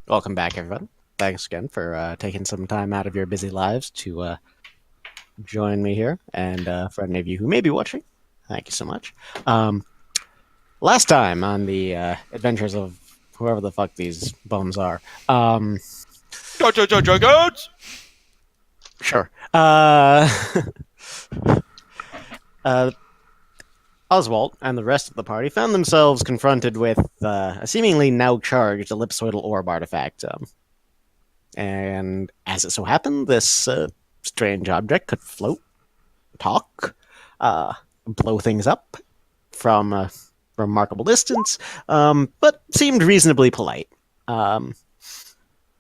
Welcome back, everyone. Thanks again for taking some time out of your busy lives to join me here. And for any of you who may be watching, thank you so much. Um, Last time on the adventures of whoever the fuck these bums are. Um, Goats! sure. Uh, Oswald and the rest of the party found themselves confronted with a seemingly now charged ellipsoidal orb artifact. And as it so happened, this strange object could float, talk, blow things up from a remarkable distance, but seemed reasonably polite. Um,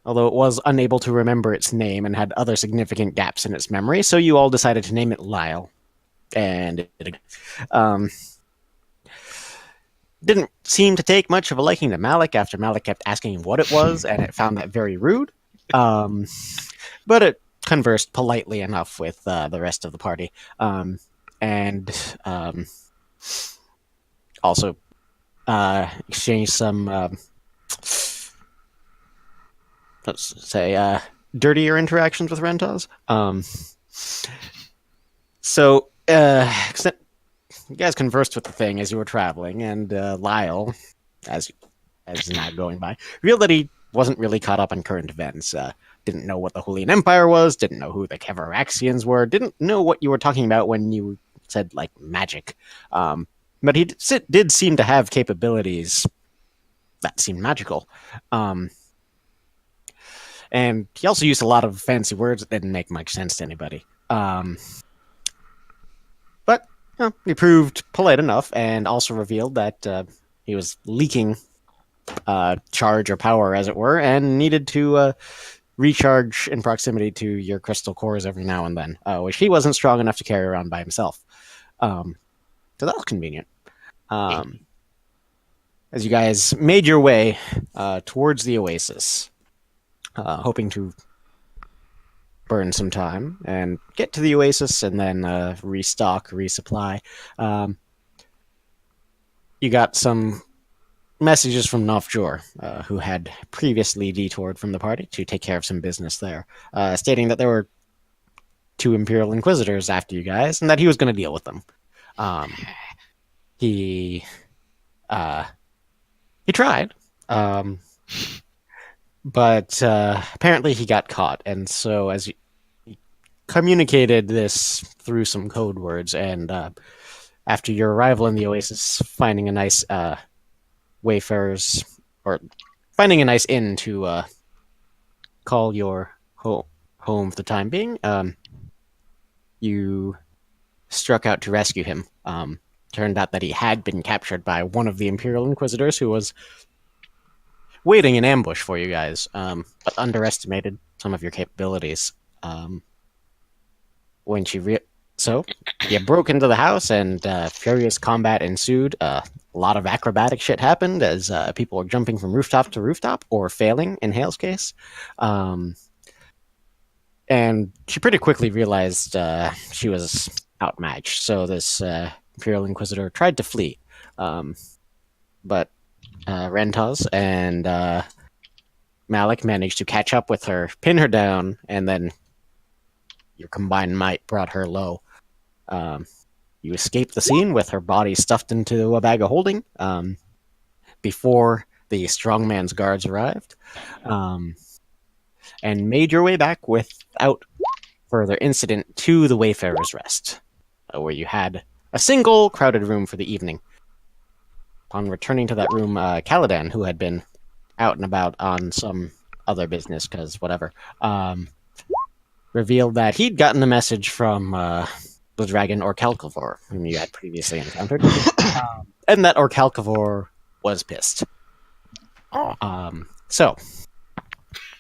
Although it was unable to remember its name and had other significant gaps in its memory, so you all decided to name it Lyle. And it didn't seem to take much of a liking to Malik after Malik kept asking what it was, and it found that very rude. Um, but it conversed politely enough with the rest of the party, and also exchanged some, let's say, dirtier interactions with Rentas. So you guys conversed with the thing as you were traveling, and Lyle, as as now going by, revealed that he wasn't really caught up on current events. Didn't know what the Julian Empire was, didn't know who the Keveraxians were, didn't know what you were talking about when you said, like, magic. Um, but he did seem to have capabilities that seemed magical. Um, and he also used a lot of fancy words that didn't make much sense to anybody. But he proved polite enough and also revealed that he was leaking charge or power, as it were, and needed to recharge in proximity to your crystal cores every now and then, which he wasn't strong enough to carry around by himself. Um, so that was convenient. Um, as you guys made your way towards the Oasis, hoping to burn some time and get to the Oasis and then restock, resupply. Um, you got some messages from Novjor, who had previously detoured from the party to take care of some business there, stating that there were two Imperial Inquisitors after you guys and that he was going to deal with them. Um, he uh, he tried, um, but apparently he got caught, and so as he communicated this through some code words, and after your arrival in the Oasis, finding a nice wayfarers or finding a nice inn to call your home for the time being, you struck out to rescue him. Turned out that he had been captured by one of the Imperial Inquisitors who was waiting in ambush for you guys, but underestimated some of your capabilities. When she so you broke into the house and furious combat ensued. A lot of acrobatic shit happened as people were jumping from rooftop to rooftop or failing in Hale's case. Um, and she pretty quickly realized she was outmatched. So this Imperial Inquisitor tried to flee, but Rentas and Malik managed to catch up with her, pin her down, and then your combined might brought her low. Um, you escaped the scene with her body stuffed into a bag of holding before the strongman's guards arrived, um, and made your way back without further incident to the Wayfarer's Rest, where you had a single crowded room for the evening. Upon returning to that room, Caladan, who had been out and about on some other business, because whatever, revealed that he'd gotten a message from the dragon Orcalcivor, whom you had previously encountered, and that Orcalcivor was pissed. So,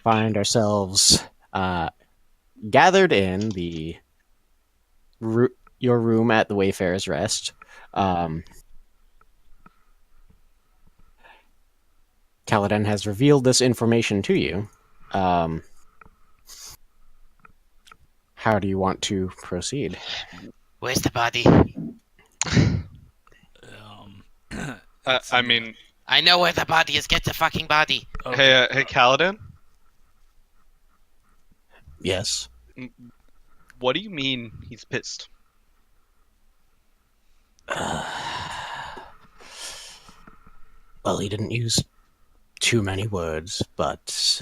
find ourselves gathered in your room at the Wayfarer's Rest. Kaladin has revealed this information to you. How do you want to proceed? Where's the body? I mean, I know where the body is. Get the fucking body. Okay. Hey, Kaladin. Yes. What do you mean he's pissed? Well, he didn't use too many words, but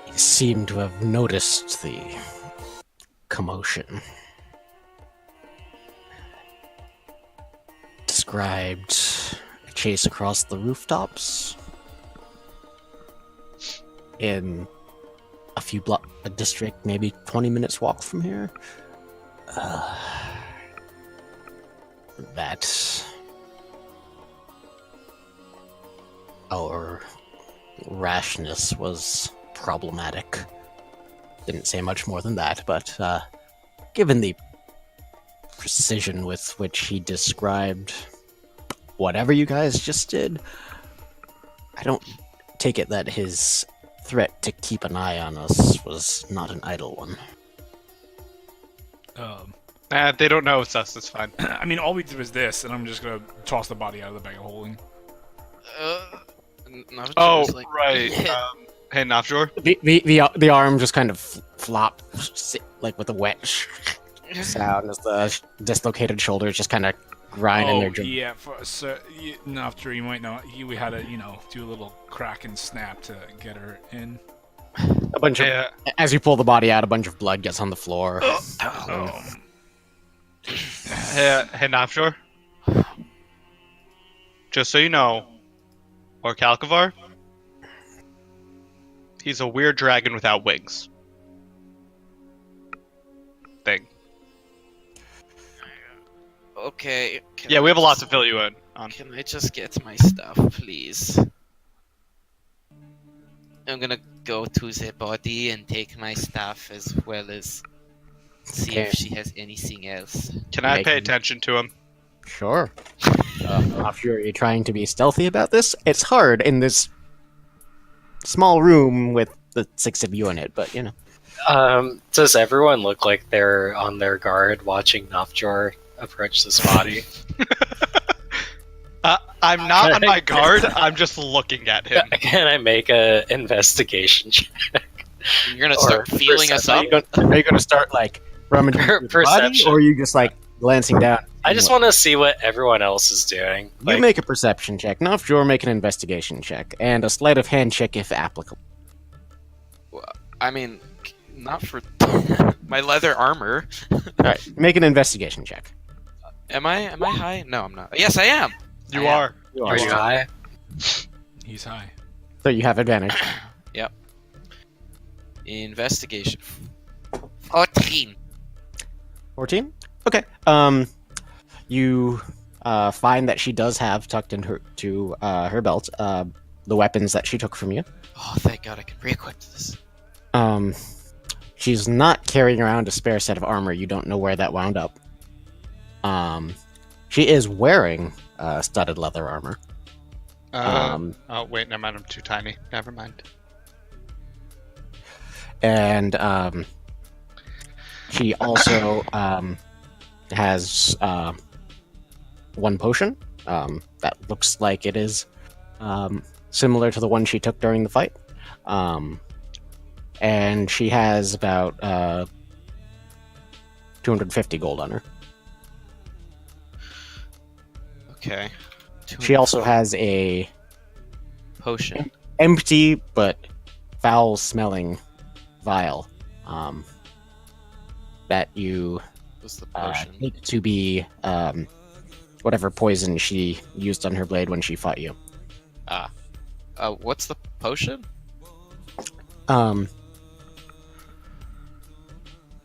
he seemed to have noticed the commotion. Described a chase across the rooftops in a district maybe 20 minutes walk from here. That our rashness was problematic. Didn't say much more than that, but given the precision with which he described whatever you guys just did, I don't take it that his threat to keep an eye on us was not an idle one. They don't know it's us. It's fine. I mean, all we did was this, and I'm just gonna toss the body out of the bag of holding. Oh, Like, right. Hey, Nafjor. The arm just kind of flops, like with a wet sound as the dislocated shoulders just kind of grind in their joint. Yeah, no, after you might know, we had to, do a little crack and snap to get her in. A bunch of, as you pull the body out, a bunch of blood gets on the floor. Hey, Nafjor. Just so you know, or Kalkavar, he's a weird dragon without wings. Thing. Okay. Yeah, we have a lot to fill you in on. Can I just get my stuff, please? I'm gonna go to the body and take my stuff as well as see if she has anything else. Can I pay attention to him? Sure. If you're trying to be stealthy about this, it's hard in this small room with the 6 of you in it, but Does everyone look like they're on their guard watching Nafjor approach this body? I'm not on my guard. I'm just looking at him. Can I make a investigation check? You're gonna start feeling us up? Are you gonna start like rummaging through the body, or are you just like glancing down? I just want to see what everyone else is doing. You make a perception check. Nafjor, make an investigation check, and a sleight of hand check if applicable. I mean, not for my leather armor. Alright, make an investigation check. Am I high? No, I'm not. Yes, I am. You are. Are you high? He's high. So you have advantage. Yep. Investigation. 14. 14? Okay. You find that she does have tucked in her belt the weapons that she took from you. Oh, thank God I can re-equip this. She's not carrying around a spare set of armor. You don't know where that wound up. She is wearing studded leather armor. Oh, wait, never mind. I'm too tiny. Never mind. And she also has one potion that looks like it is similar to the one she took during the fight. And she has about 250 gold on her. Okay. She also has a potion. Empty but foul-smelling vial that you What's the potion? take to be whatever poison she used on her blade when she fought you. What's the potion?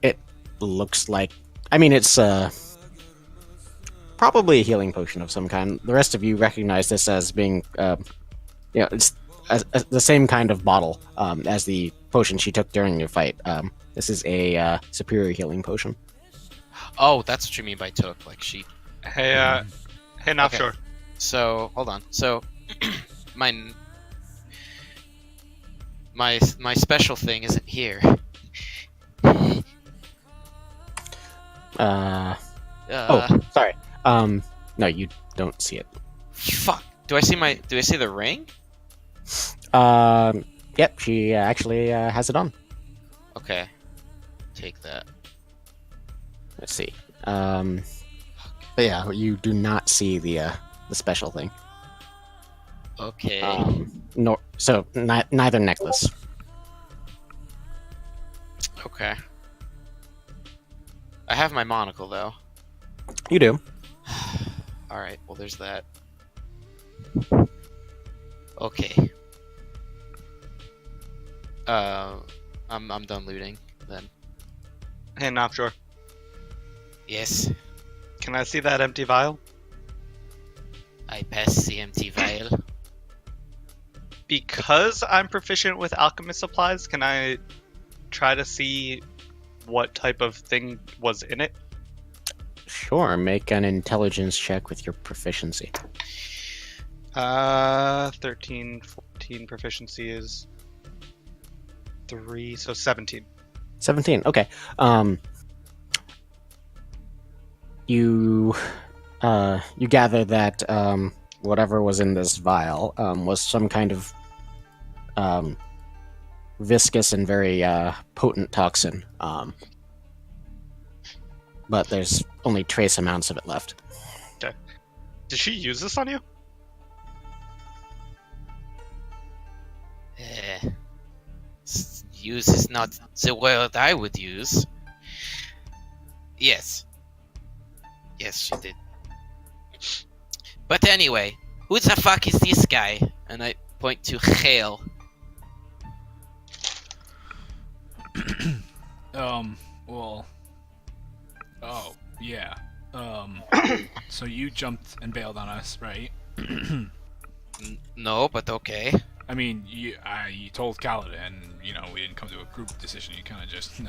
It looks like, I mean, it's probably a healing potion of some kind. The rest of you recognize this as being, it's the same kind of bottle as the potion she took during your fight. This is a superior healing potion. Oh, that's what you mean by took. Like she. Hey, Nafjor. Okay. So hold on. So my special thing isn't here. Oh, sorry. No, you don't see it. Fuck. Do I see the ring? Yep, she actually has it on. Okay. Take that. Let's see. But yeah, you do not see the special thing. Okay. Neither necklace. Okay. I have my monocle though. You do. Alright, well there's that. Okay. I'm done looting then. Hey, Nopshore, Yes, can I see that empty vial? I pass the empty vial. Because I'm proficient with alchemist supplies, can I try to see what type of thing was in it? Sure, make an intelligence check with your proficiency. 13, 14, proficiency is 3, so 17. 17. Okay. You gather that whatever was in this vial was some kind of viscous and very potent toxin. But there's only trace amounts of it left. Did she use this on you? Use is not the word I would use. Yes. Yes, she did. But anyway, who the fuck is this guy? And I point to Hale. Well. Oh, yeah. So you jumped and bailed on us, right? No, but okay. I mean, you told Kaladin, we didn't come to a group decision. You kind of just,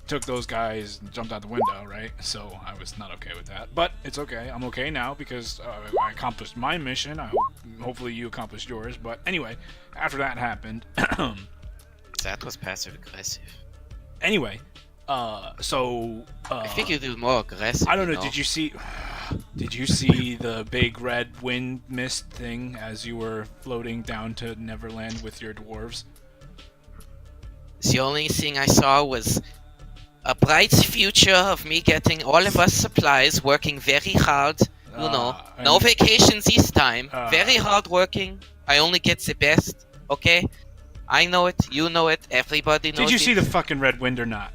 took those guys and jumped out the window, right? So I was not okay with that. But it's okay. I'm okay now because I accomplished my mission. Hopefully you accomplished yours. But anyway, after that happened... That was passive-aggressive. Anyway, I think you do more aggressive. I don't know, did you see the big red wind mist thing as you were floating down to Neverland with your dwarves? The only thing I saw was a bright future of me getting all of us supplies, working very hard. No vacation this time. Very hard working. I only get the best, okay? I know it, you know it, everybody knows it. Did you see the fucking red wind or not?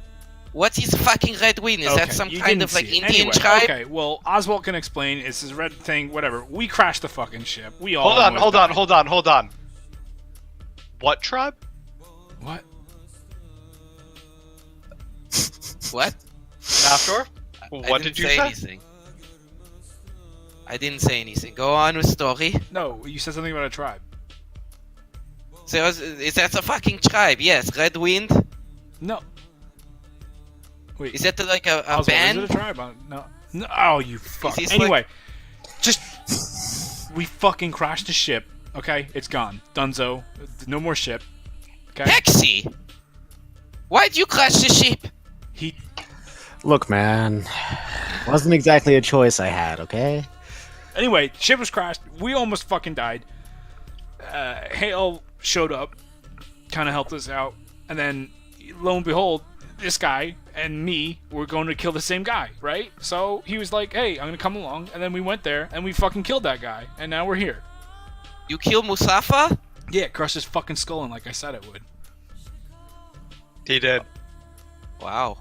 What is fucking red wind? Is that some kind of like Indian anyway, tribe? Okay, well, Oswald can explain. It's this red thing, whatever. We crashed the fucking ship. We all Hold on. What tribe? What? What? Naftor? What did you say? Anything. I didn't say anything. Go on with story. No, you said something about a tribe. So is that a fucking tribe? Yes, Red Wind. No. Wait. Is that like a Oswald, band? Is it a tribe? No. Oh, you fuck. Is this Anyway, just we fucking crashed the ship. Okay, it's gone. Dunzo. No more ship. Okay. Hexy! Why'd you crash the ship? Look, man, wasn't exactly a choice I had. Okay. Anyway, ship was crashed. We almost fucking died. Hale showed up, kind of helped us out, and then lo and behold, this guy and me were going to kill the same guy, right? So he was like, "Hey, I'm gonna come along," and then we went there and we fucking killed that guy, and now we're here. You killed Musafa? Yeah, crushed his fucking skull in like I said it would. He did. Wow.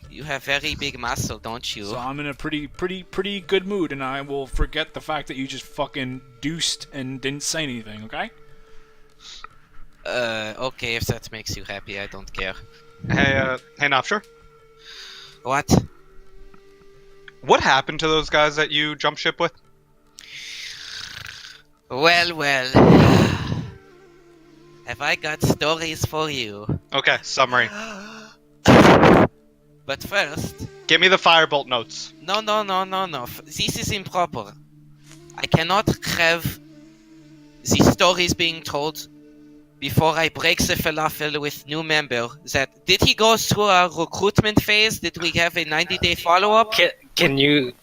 You have very big muscle, don't you? So I'm in a pretty good mood, and I will forget the fact that you just fucking deuced and didn't say anything, okay? Okay, if that makes you happy, I don't care. Hey, Nopshore? What? What happened to those guys that you jumped ship with? Well. Have I got stories for you? Okay, summary. But first... Give me the firebolt notes. No. This is improper. I cannot have the stories being told before I break the falafel with new member. Did he go through a recruitment phase? Did we have a 90-day follow-up? Can you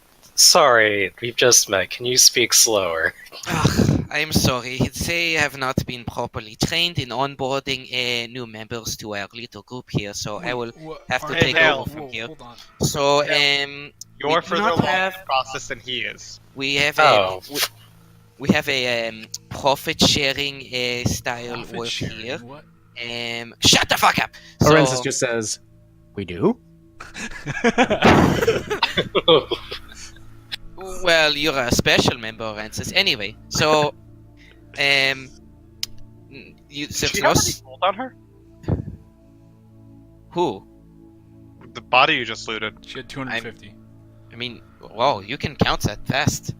Sorry, we've just met. Can you speak slower? I'm sorry. They have not been properly trained in onboarding new members to our little group here, so I will have to take Hale. over from here. Hold on. So, You're do further not along in have- the process than he is. we have Oh. we have a profit sharing style Profit work sharing, here. what? Shut the fuck up. Orensis So, just says, "We do." well, you're a special member, Orensis. Anyway, so you Does she have any gold on her? who? The body you just looted. She had 250. I mean, whoa, you can count that fast.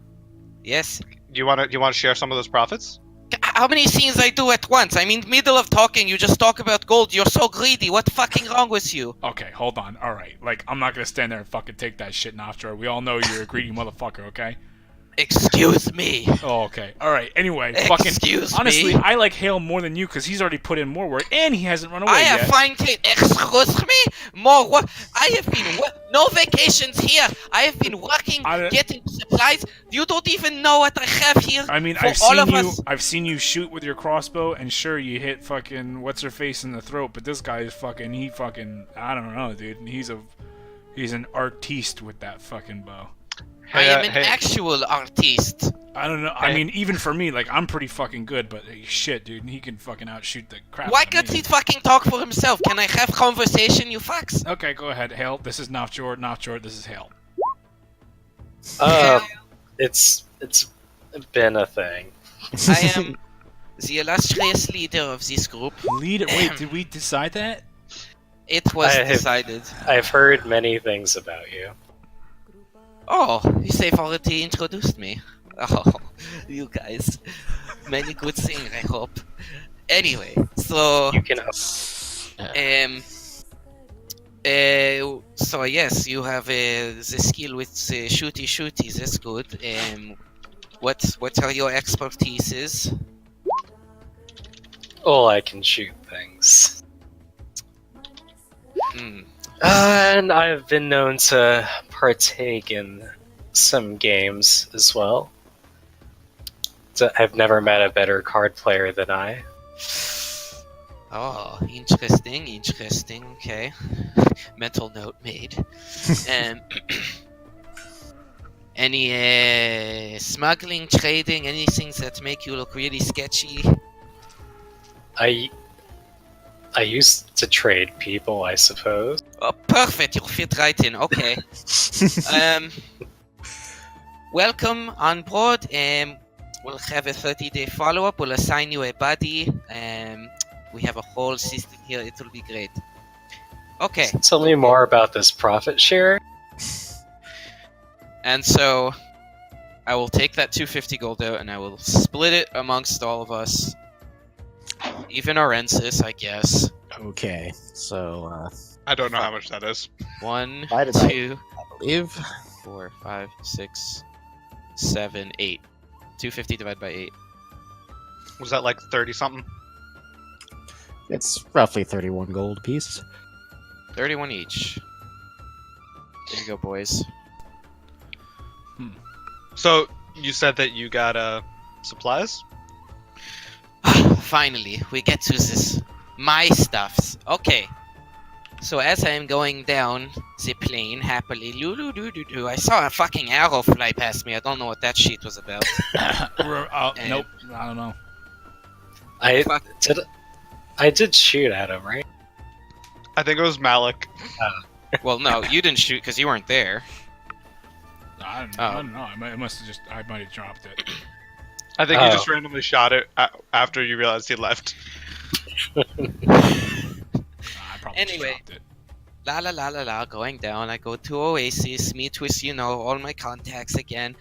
Yes. Do you want to share some of those profits? How many things I do at once? I mean, middle of talking, you just talk about gold. You're so greedy. What fucking wrong with you? Okay, hold on. All right, like I'm not gonna stand there and fucking take that shit, Nofjor. We all know you're a greedy motherfucker, okay? Excuse me. Oh, okay. All right. Anyway, fucking. Excuse Honestly, me. I like Hale more than you because he's already put in more work and he hasn't run away I have yet. fine taste. Excuse me. More work. I have been no vacations here. I have been working, getting supplies. You don't even know what I have here. I mean, for all of us. I've seen you shoot with your crossbow, and sure, you hit fucking what's her face in the throat, but this guy is fucking. I don't know, dude. He's an artiste with that fucking bow. I am an actual artiste. I don't know. I mean, even for me, like, I'm pretty fucking good, but shit, dude, he can fucking outshoot the crap. Why out of can't me. he fucking talk for himself? Can I have conversation, you fucks? Okay, go ahead, Hale. This is Nofjord. Nofjord, this is Hale. It's been a thing. I am the illustrious leader of this group. Leader? Wait, did we decide that? It was I have- decided. I've heard many things about you. Oh, you've already introduced me. Oh, you guys. Many good things, I hope. Anyway, so... You can. So yes, you have the skill with the shooty. That's good. What are your expertises? Oh, I can shoot things. Hmm. And I've been known to partake in some games as well. I've never met a better card player than I. Oh, interesting. Okay. Mental note made. Any smuggling, trading, anything that make you look really sketchy? I used to trade people, I suppose. Oh, perfect. You fit right in. Okay. Welcome on board. We'll have a 30-day follow-up. We'll assign you a buddy. We have a whole system here. It will be great. Okay. Tell me more about this profit share. And so I will take that 250 gold out and I will split it amongst all of us. Even Orensis, I guess. Okay, so I don't know how much that is. 1, Divided by- 2, I believe 4, 5, 6, 7, 8. 250 divided by 8. Was that like 30 something? it's roughly 31 gold apiece. 31 each. There you go, boys. So you said that you got supplies? Finally, we get to this. My stuffs. Okay. So as I am going down the plane happily, I saw a fucking arrow fly past me. I don't know what that shit was about. Nope, I don't know. Fuck. I did shoot at him, right? I think it was Malik. Well, no, you didn't shoot because you weren't there. I don't know. I might have dropped it. I think you Oh. just randomly shot it after you realized he left. I probably Anyway. dropped it. La, going down. I go to Oasis, meet with, all my contacts again.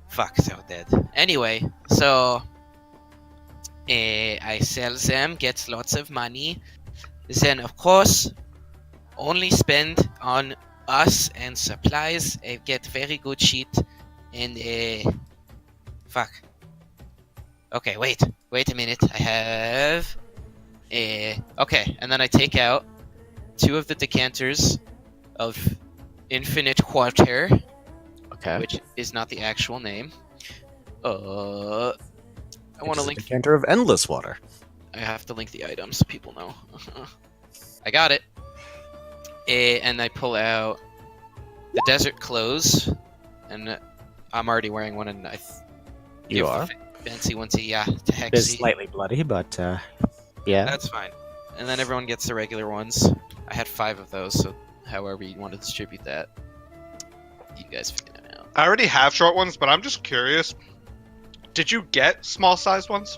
Fuck, they're dead. Anyway, so I sell them, get lots of money. Then, of course, only spend on us and supplies. I get very good shit. And, fuck. Okay, wait a minute. I have... okay, and then I take out 2 of the decanters of infinite quarter. Okay. which is not the actual name. I want to It's a link. decanter of endless water. I have to link the items so people know. I got it. And I pull out the desert clothes, and I'm already wearing one, and You give the are. fancy one to It's Hexy. slightly bloody, but yeah. That's fine. And then everyone gets the regular ones. I had 5 of those, so however you want to distribute that, you guys figure it out. I already have short ones, but I'm just curious. Did you get small sized ones?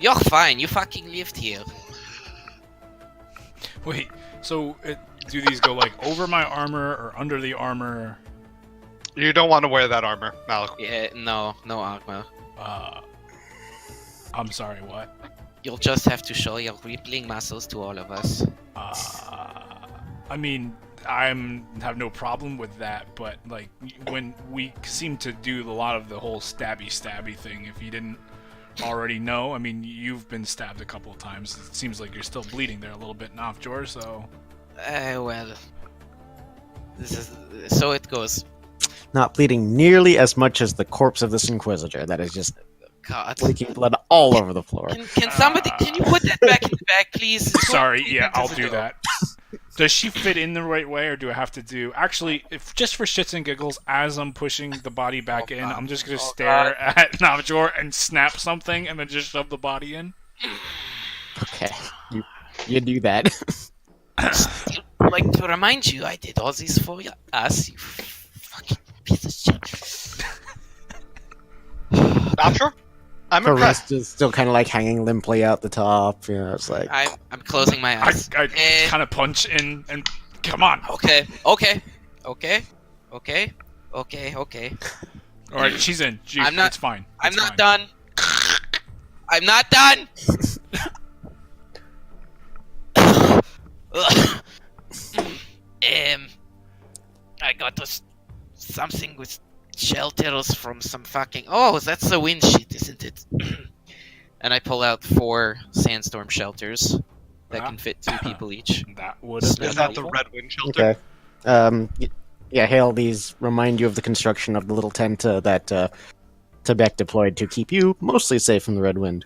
You're fine. You fucking lived here. Wait, so do these go like over my armor or under the armor? You don't want to wear that armor, Malik. Yeah, no armor. I'm sorry, what? You'll just have to show your rippling muscles to all of us. I mean, have no problem with that, but like when we seem to do a lot of the whole stabby thing, if you didn't already know, I mean, you've been stabbed a couple of times. It seems like you're still bleeding there a little bit, Nafjor, so... Well... So it goes. Not bleeding nearly as much as the corpse of this Inquisitor that is just God. leaking blood all over the floor. Can somebody... Can you put that back in the bag, please? Sorry, yeah, I'll do that. Does she fit in the right way, or do I have to do... Actually, if just for shits and giggles, as I'm pushing the body back in, I'm just going to stare at Navjor and snap something, and then just shove the body in? Okay, you do that. I'd like to remind you, I did all this for us, you fucking piece of shit. I'm sure. I'm Her impressed. wrist is still kind of like hanging limply out the top. You know, it's like I'm closing my eyes. I kind of punch in, and come on. Okay. Alright, she's in. I'm not- It's fine. I'm It's not fine. done. I'm not done. I got us something with shelters from some fucking. Oh, that's the wind shit, isn't it? And I pull out 4 sandstorm shelters that can fit 2 people each. That would have been Is that the helpful. red wind shelter? okay. Yeah, Hale, these remind you of the construction of the little tent that Tebek deployed to keep you mostly safe from the red wind.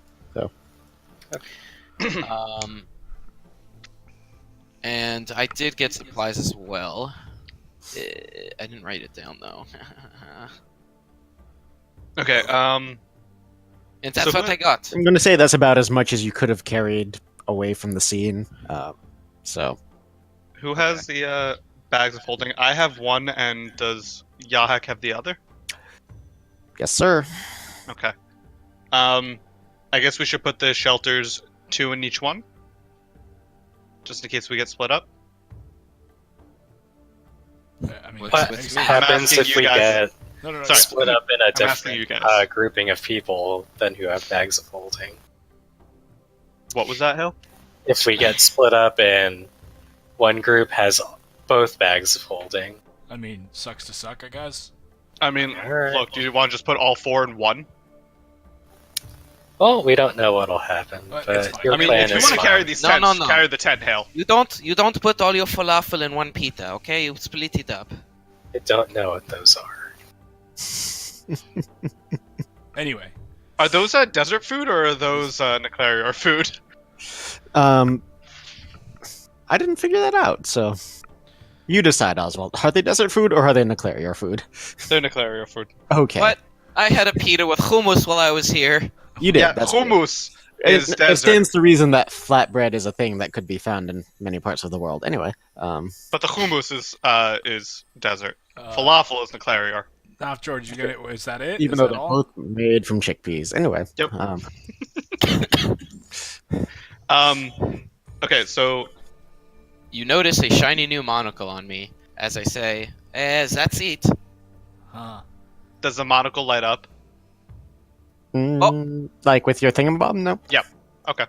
And I did get supplies as well. I didn't write it down though. Okay. And that's So what I got. I'm going to say that's about as much as you could have carried away from the scene. So, Who has the bags of holding? I have one, and does Yahak have the other? yes, sir. Okay. I guess we should put the shelters 2 in each one, just in case we get split up. I mean, What What makes happens asking if you we guys- get no. Sorry. split up in a I'm asking you different guys. grouping of people than who have bags of holding? What was that, Hill? If we get split up and one group has both bags of holding, I mean, sucks to suck, I guess. I mean, Alright. look, do you want to just put all 4 in one? well, we don't know what'll happen. It's But fine. your I mean, plan if you is want to carry fine. these No, tents, no. carry the tent, Hale. You don't put all your falafel in one pita, okay? You split it up. I don't know what those are. Anyway, Are those desert food or are those Neclarior food? I didn't figure that out, so you decide, Oswald. Are they desert food or are they Neclarior food? They're Neclarior food. Okay. What? I had a pita with hummus while I was here. You did. Yeah, that's good. hummus is It desert, stands to reason that flatbread is a thing that could be found in many parts of the world. Anyway, but the hummus is desert. uh, Falafel is Neclarior. now, George, you get it? Is that it? even Is though that they're all? both made from chickpeas. Anyway. Yep. Um, Okay, so You notice a shiny new monocle on me as I say, that's it. Huh. does the monocle light up? Like with your thingamabob? No. Okay.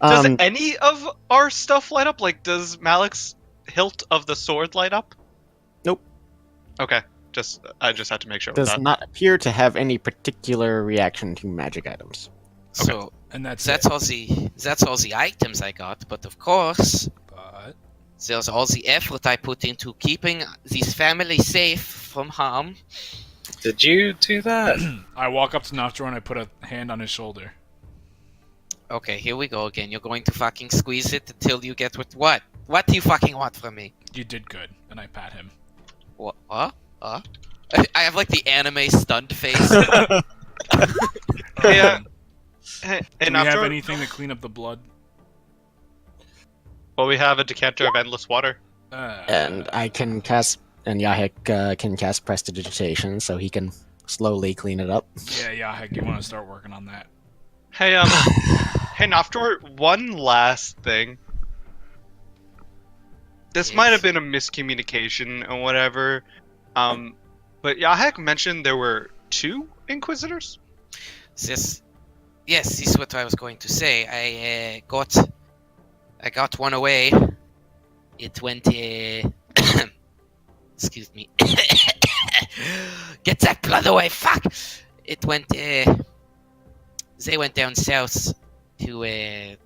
Does Um, any of our stuff light up? Like, does Malik's hilt of the sword light up? Nope. Okay, I just had to make sure. does With that. not appear to have any particular reaction to magic items. So And that's that's all the items I got, but of course But There's all the effort I put into keeping this family safe from harm. Did you do that? I walk up to Nocturne and I put a hand on his shoulder. Okay, here we go again. You're going to fucking squeeze it until you get what? What do you fucking want from me? You did good, and I pat him. What? I have like the anime stunned face. Hey, Do we have anything to clean up the blood? Well, we have a decanter of endless water. And I can cast, and Yahek can cast Prestidigitation, so he can slowly clean it up. Yeah, heck, you want to start working on that. Hey, hey, Noftor, one last thing. This Yes. might have been a miscommunication or whatever, but Yahek mentioned there were 2 Inquisitors? Yes, this is what I was going to say. I got one away. It went. Excuse me. Get that blood away! Fuck! It went. They went down south to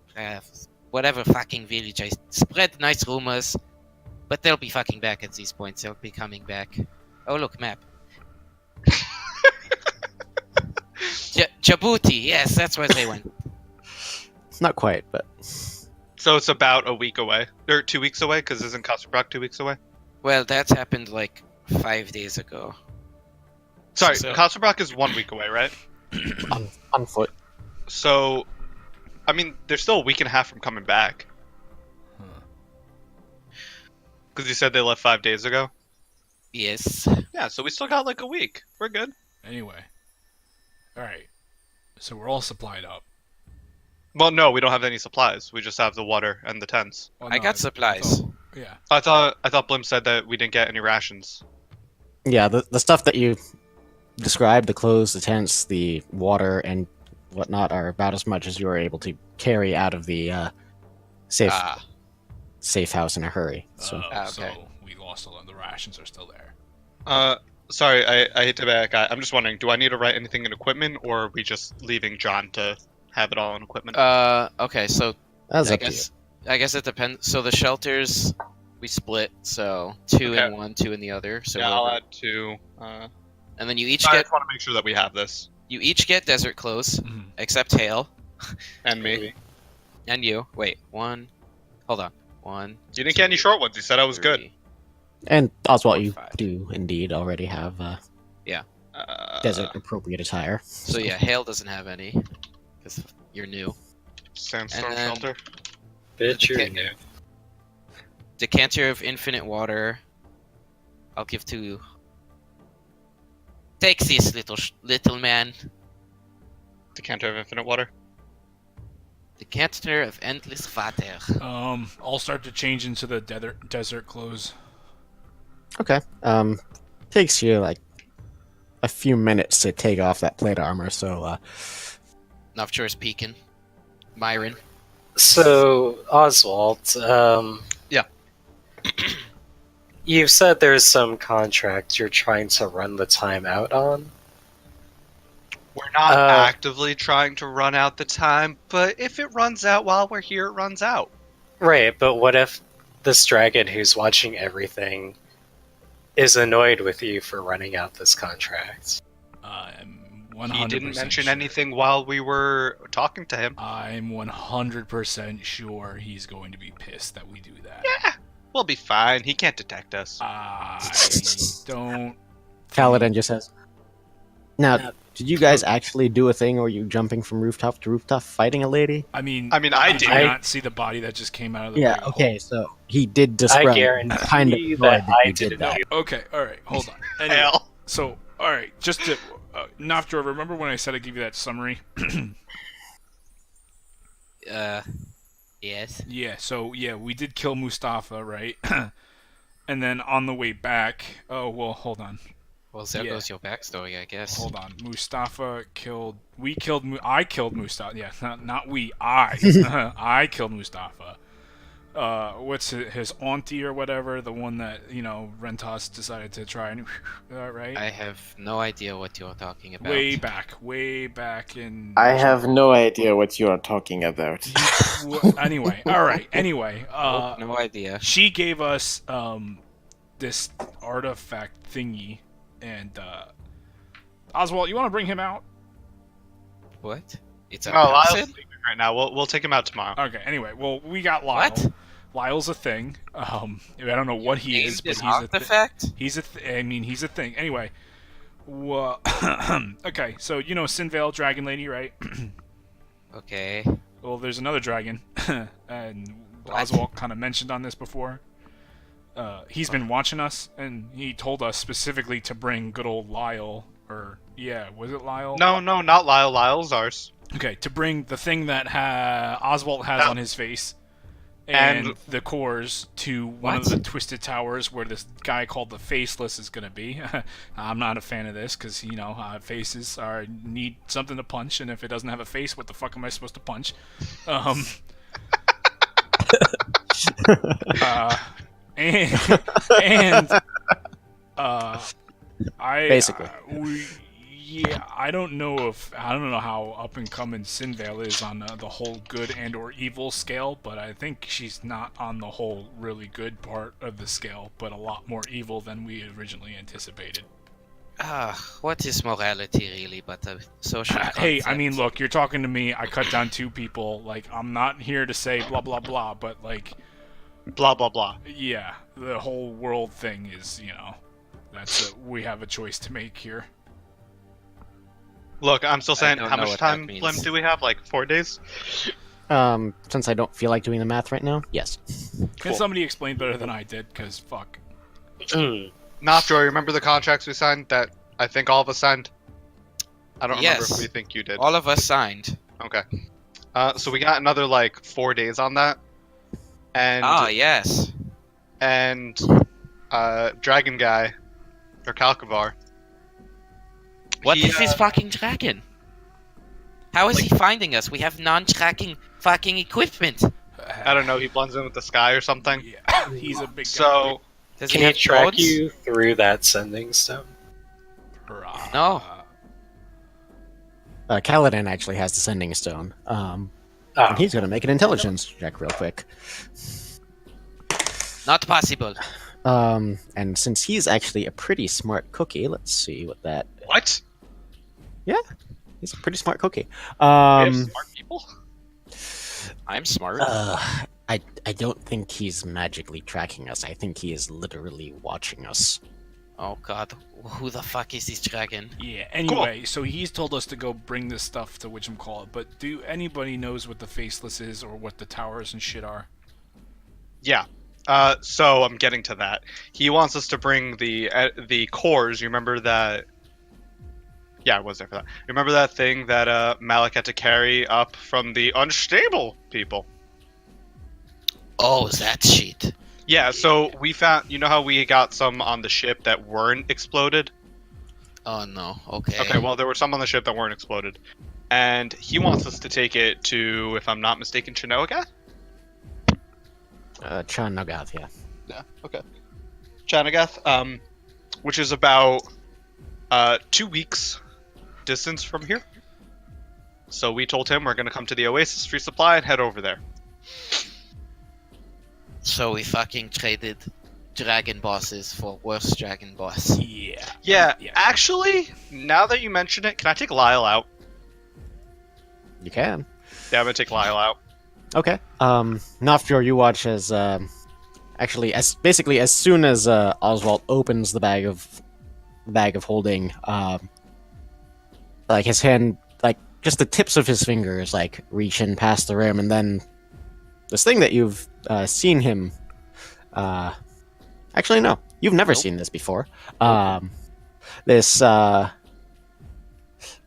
whatever fucking village. I spread nice rumors, but they'll be fucking back at these points. They'll be coming back. Oh look, map. Djibouti, yes, that's where they went. Not quite, but So it's about a week away. Or 2 weeks away, because isn't Casablanca 2 weeks away? Well, that's happened like 5 days ago. Sorry, So- Casablanca is 1 week away, right? on foot. So, I mean, they're still a week and a half from coming back. Because you said they left 5 days ago? Yes. Yeah, so we still got like a week. We're good. Anyway. Alright. So we're all supplied up. Well, no, we don't have any supplies. We just have the water and the tents. Well, I no, got supplies. yeah. I thought Blim said that we didn't get any rations. Yeah, the stuff that you described, the clothes, the tents, the water, and whatnot, are about as much as you were able to carry out of the safe house in a hurry. So okay. So we lost a lot. The rations are still there. Sorry, I hate to be that guy. I'm just wondering, do I need to write anything in equipment, or are we just leaving John to have it all in equipment? Okay, so that's I up to you. guess I guess it depends. So the shelters we split, so 2 Okay. in one, 2 in the other. So yeah, I'll we're- add 2. and then you each I get just want to make sure that we have this. desert clothes, Mhm. except Hale And me. and you. Wait, one. Hold on. 1. You didn't get any short ones. You said I was good. 3. And Oswald, you 5. do indeed already have desert appropriate attire. So yeah, Hale doesn't have any because you're new. Sandstorm and then- shelter. Bitch, you're Okay. new. Decanter of infinite water. I'll give to. Take this, little man. Decanter of infinite water. Decanter of endless water. I'll start to change into the desert clothes. Okay. Takes you like a few minutes to take off that plate armor, so Nofjor's peeking. Myron. So, Oswald, Yeah. You've said there's some contract you're trying to run the time out on? We're not Uh, actively trying to run out the time, but if it runs out while we're here, it runs out. Right, but what if this dragon who's watching everything is annoyed with you for running out this contract? I'm 100% He didn't mention sure. anything while we were talking to him. I'm 100% sure he's going to be pissed that we do that. Yeah, we'll be fine. He can't detect us. I don't. Kaladin just says, "Now, did you guys actually do a thing, or were you jumping from rooftop to rooftop fighting a lady?" I mean, I did did. you not see the body that just came out of the Yeah. big hole? Okay. So he did describe. guarantee kind of that implied that I you did didn't that. Okay, alright, hold on. Anyway, Hell. so, alright, just to. Nofjor, remember when I said I'd give you that summary? Yes. Yeah, so, yeah, we did kill Mustafa, right? And then on the way back. Oh, well, hold on. Well, there Yeah. goes your backstory, I guess. Hold on. Mustafa killed. I killed Mustafa. Yeah, not we. I. I killed Mustafa. what's his auntie or whatever, the one that Rentos decided to try and right? I have no idea what you're talking about. Way back in. I have no idea what you are talking about. Anyway, all right. Anyway, no idea. She gave us this artifact thingy, and Oswald, you want to bring him out? What? It's a Lyle's person? sleeping right now. We'll take him out tomorrow. Okay. Anyway, well, we got Lyle. What? Lyle's a thing. I don't know what he is, but Named he's an artifact? he's a thing. Anyway, okay. So Sinvale, Dragon Lady, right? Okay. Well, there's another dragon, and What? Oswald kind of mentioned on this before. He's been watching us, and he told us specifically to bring good old Lyle, was it Lyle? No, not Lyle. Lyle's ours. Okay, to bring the thing that Oswald has No. on his face, and And- the cores to one of What? the twisted towers where this guy called the Faceless is gonna be. I'm not a fan of this because faces need something to punch, and if it doesn't have a face, what the fuck am I supposed to punch? And I Basically. I don't know how up and coming Sinvale is on the whole good and or evil scale, but I think she's not on the whole really good part of the scale, but a lot more evil than we originally anticipated. What is morality really but a social Hey, I concept? mean, look, you're talking to me. I cut down 2 people. Like, I'm not here to say blah blah blah, but like, Blah blah blah. yeah, the whole world thing is, we have a choice to make here. Look, I'm still saying, don't how know much what that time means. limit do we have? Like 4 days? Since I don't feel like doing the math right now, yes. Can somebody explain better than I did? Cause fuck. Joy, remember the contracts we signed that I think all of us signed? I don't remember Yes. if we think you did. All of us signed. Okay. So we got another 4 days on that. And Yes. and Dragon Guy or Calcavar. What He, is this fucking dragon? How is he finding us? We have non-tracking fucking equipment. I don't know, he blends in with the sky or something. Yeah, he's a big So Does Can he he have track drones? you through that sending stone? guy. No. Kaladin actually has the sending stone. Oh, And he's going to make an intelligence check real quick. Not possible. And since he's actually a pretty smart cookie, let's see what that. what? He's a pretty smart cookie. We have smart people? I'm smart. I don't think he's magically tracking us. I think he is literally watching us. Oh god, who the fuck is this dragon? Yeah. Anyway, so he's told us to go bring this stuff to whatchamacallit. But do anybody knows what the Faceless is or what the towers and shit are? Yeah. So I'm getting to that. He wants us to bring the cores. You remember that? Yeah, I was there for that. Remember that thing that Malik had to carry up from the unstable people? Oh, that shit. Yeah. So we found. You know how we got some on the ship that weren't exploded? Oh no, okay. Okay. Well, there were some on the ship that weren't exploded, and he wants us to take it to, if I'm not mistaken, Chinoga. Chan Nagath, yeah. Yeah. Okay. Chanagath, which is about 2 weeks distance from here. So we told him we're going to come to the Oasis Free Supply and head over there. So we fucking traded dragon bosses for worse dragon boss. Yeah. Yeah. Yeah. Actually, now that you mention it, can I take Lyle out? You can. Yeah, I'm going to take Lyle out. Okay. Nofjor, you watch as actually as soon as Oswald opens the bag of holding, like his hand, like just the tips of his fingers, like reach in past the rim, and then this thing that you've seen him. Actually, no, you've never Nope. seen this before. This little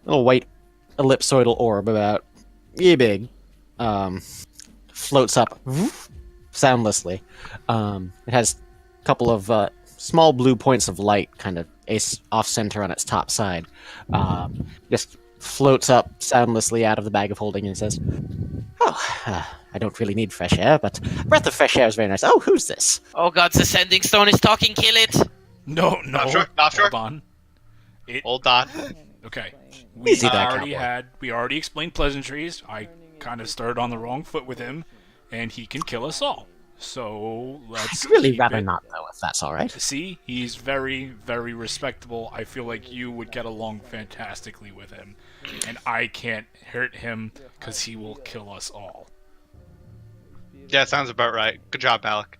white ellipsoidal orb about yay big. Floats up soundlessly. It has a couple of small blue points of light kind of off center on its top side. Just floats up soundlessly out of the bag of holding and says, I don't really need fresh air, but a breath of fresh air is very nice. Oh, who's this? Oh god, the sending stone is talking, kill it! No. Not sure. Hold on. Hold on. Okay. Easy there, cowboy. We already explained pleasantries. I kind of started on the wrong foot with him, and he can kill us all. So let's. I'd really keep rather it- not, though, if that's all right. See, he's very, very respectable. I feel like you would get along fantastically with him, and I can't hurt him because he will kill us all. Yeah, sounds about right. Good job, Malik.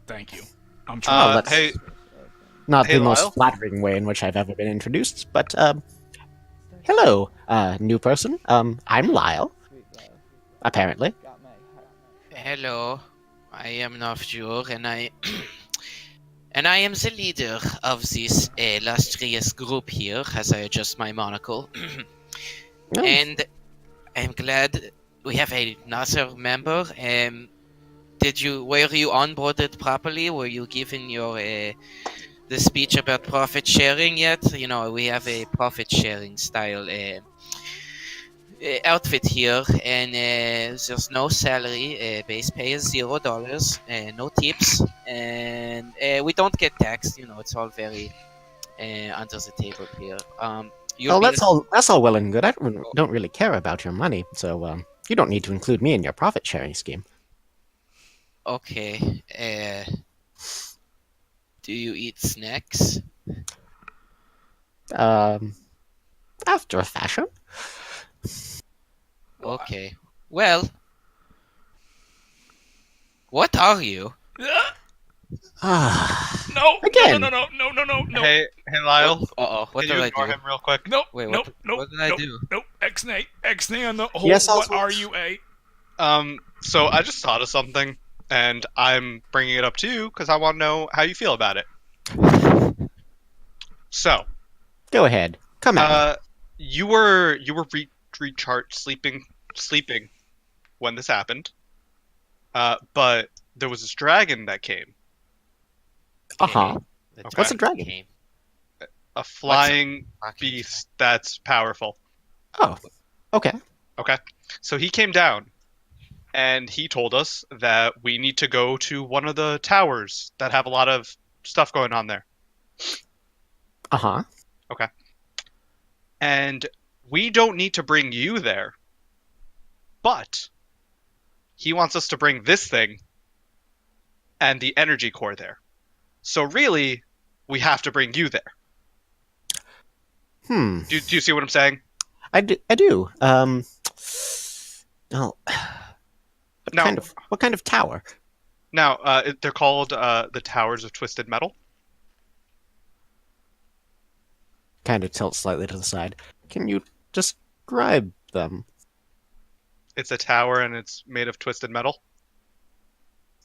Thank you. I'm trying. let's- Hey, Not Hey, the most Lyle? flattering way in which I've ever been introduced, but hello, new person. I'm Lyle. Apparently. Hello, I am not sure, and I and I am the leader of this illustrious group here, as I adjust my monocle. Oh, And I'm glad we have another member. Were you onboarded properly? Were you given your the speech about profit sharing yet? You know, we have a profit sharing style outfit here, and there's no salary. Base pay is $0, no tips, and we don't get taxed. You know, it's all very under the table here. well, that's all well and good. I don't really care about your money, so you don't need to include me in your profit sharing scheme. Okay. Do you eat snacks? After a fashion. Okay. Well, what are you? Ah, No, Again. no. hey, Lyle. Uh-oh, what Can did you I ignore do? him real quick? Nope, Wait, nope, what did I do? Nope, X-nay on the whole, Yes, what Oswald? are you, A? So I just thought of something, and I'm bringing it up to you because I want to know how you feel about it. So, go ahead. Come at me. you were recharged sleeping when this happened. But there was this dragon that came, Uh-huh. The What's a dragon? came. a flying Fucking beast that's powerful. Oh, okay. Okay, so he came down, and he told us that we need to go to one of the towers that have a lot of stuff going on there. Uh-huh. And we don't need to bring you there, but he wants us to bring this thing and the energy core there. So really, we have to bring you there. Hmm. Do you see what I'm saying? I do. Well, Now, what kind of tower? now they're called the Towers of Twisted Metal. Kind of tilts slightly to the side. Can you describe them? It's a tower and it's made of twisted metal.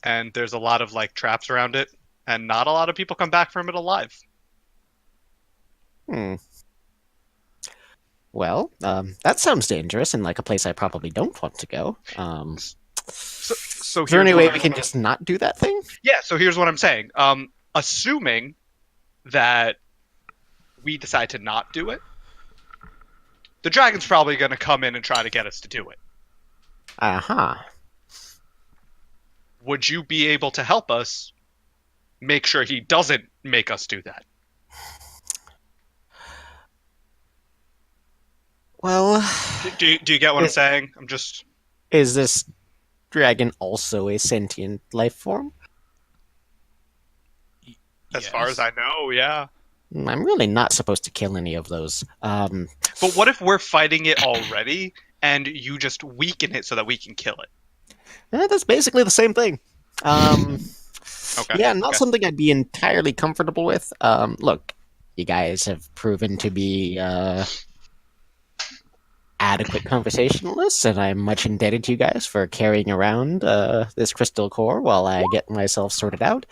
And there's a lot of like traps around it, and not a lot of people come back from it alive. Hmm. Well, that sounds dangerous and like a place I probably don't want to go. So Is there any here's way what we can just not do that thing? Yeah, so here's what I'm saying. Assuming that we decide to not do it, the dragon's probably going to come in and try to get us to do it. Uh-huh. Would you be able to help us make sure he doesn't make us do that? Well, Do you get what I'm saying? I'm just... is this dragon also a sentient life form? As far as I know, yeah. I'm really not supposed to kill any of those. But what if we're fighting it already, and you just weaken it so that we can kill it? That's basically the same thing. Okay. Yeah, not okay. something I'd be entirely comfortable with. Look, you guys have proven to be adequate conversationalists, and I'm much indebted to you guys for carrying around this crystal core while I get myself sorted out.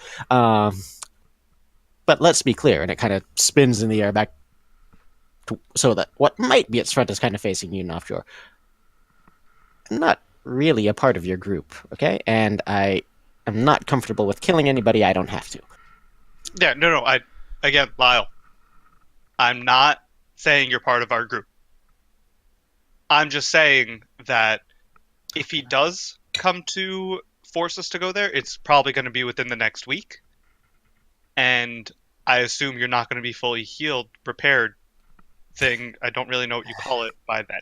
But let's be clear, and it kind of spins in the air back so that what might be its front is kind of facing you, Nofjor. I'm not really a part of your group, okay? And I am not comfortable with killing anybody I don't have to. Yeah, no, again, Lyle, I'm not saying you're part of our group. I'm just saying that if he does come to force us to go there, it's probably going to be within the next week. And I assume you're not going to be fully healed, repaired thing. I don't really know what you call it by then.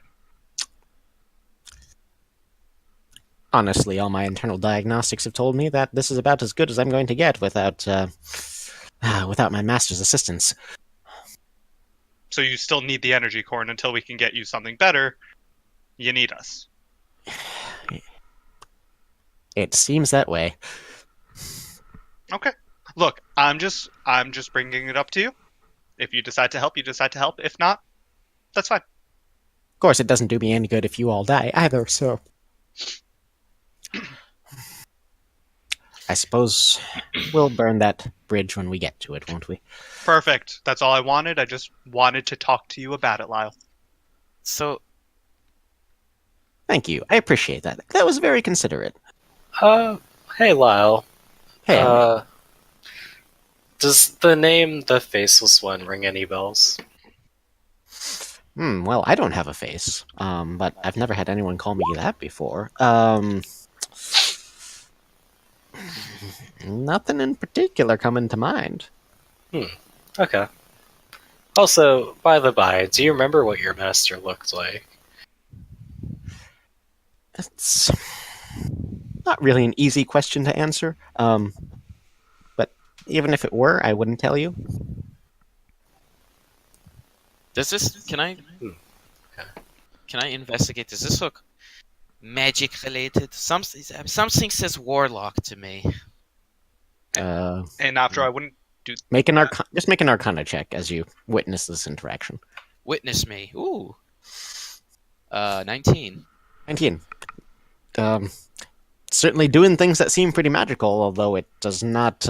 Honestly, all my internal diagnostics have told me that this is about as good as I'm going to get without my master's assistance. So you still need the energy core, and until we can get you something better, you need us. It seems that way. Okay. Look, I'm just bringing it up to you. If you decide to help, you decide to help. If not, that's fine. Of course, it doesn't do me any good if you all die either, so... I suppose we'll burn that bridge when we get to it, won't we? Perfect. That's all I wanted. I just wanted to talk to you about it, Lyle. So, Thank you. I appreciate that. That was very considerate. Hey Lyle. Hey, Does the name the Faceless One ring any bells? well, I don't have a face, but I've never had anyone call me that before. Nothing in particular coming to mind. Okay. Also, by the by, do you remember what your master looked like? It's not really an easy question to answer. But even if it were, I wouldn't tell you. does this? Can I? Okay. Can I investigate? Does this look magic related? Something says warlock to me. And after I wouldn't do... Just make an Arcana check as you witness this interaction. Witness me. Ooh. 19. 19. Certainly doing things that seem pretty magical, although it does not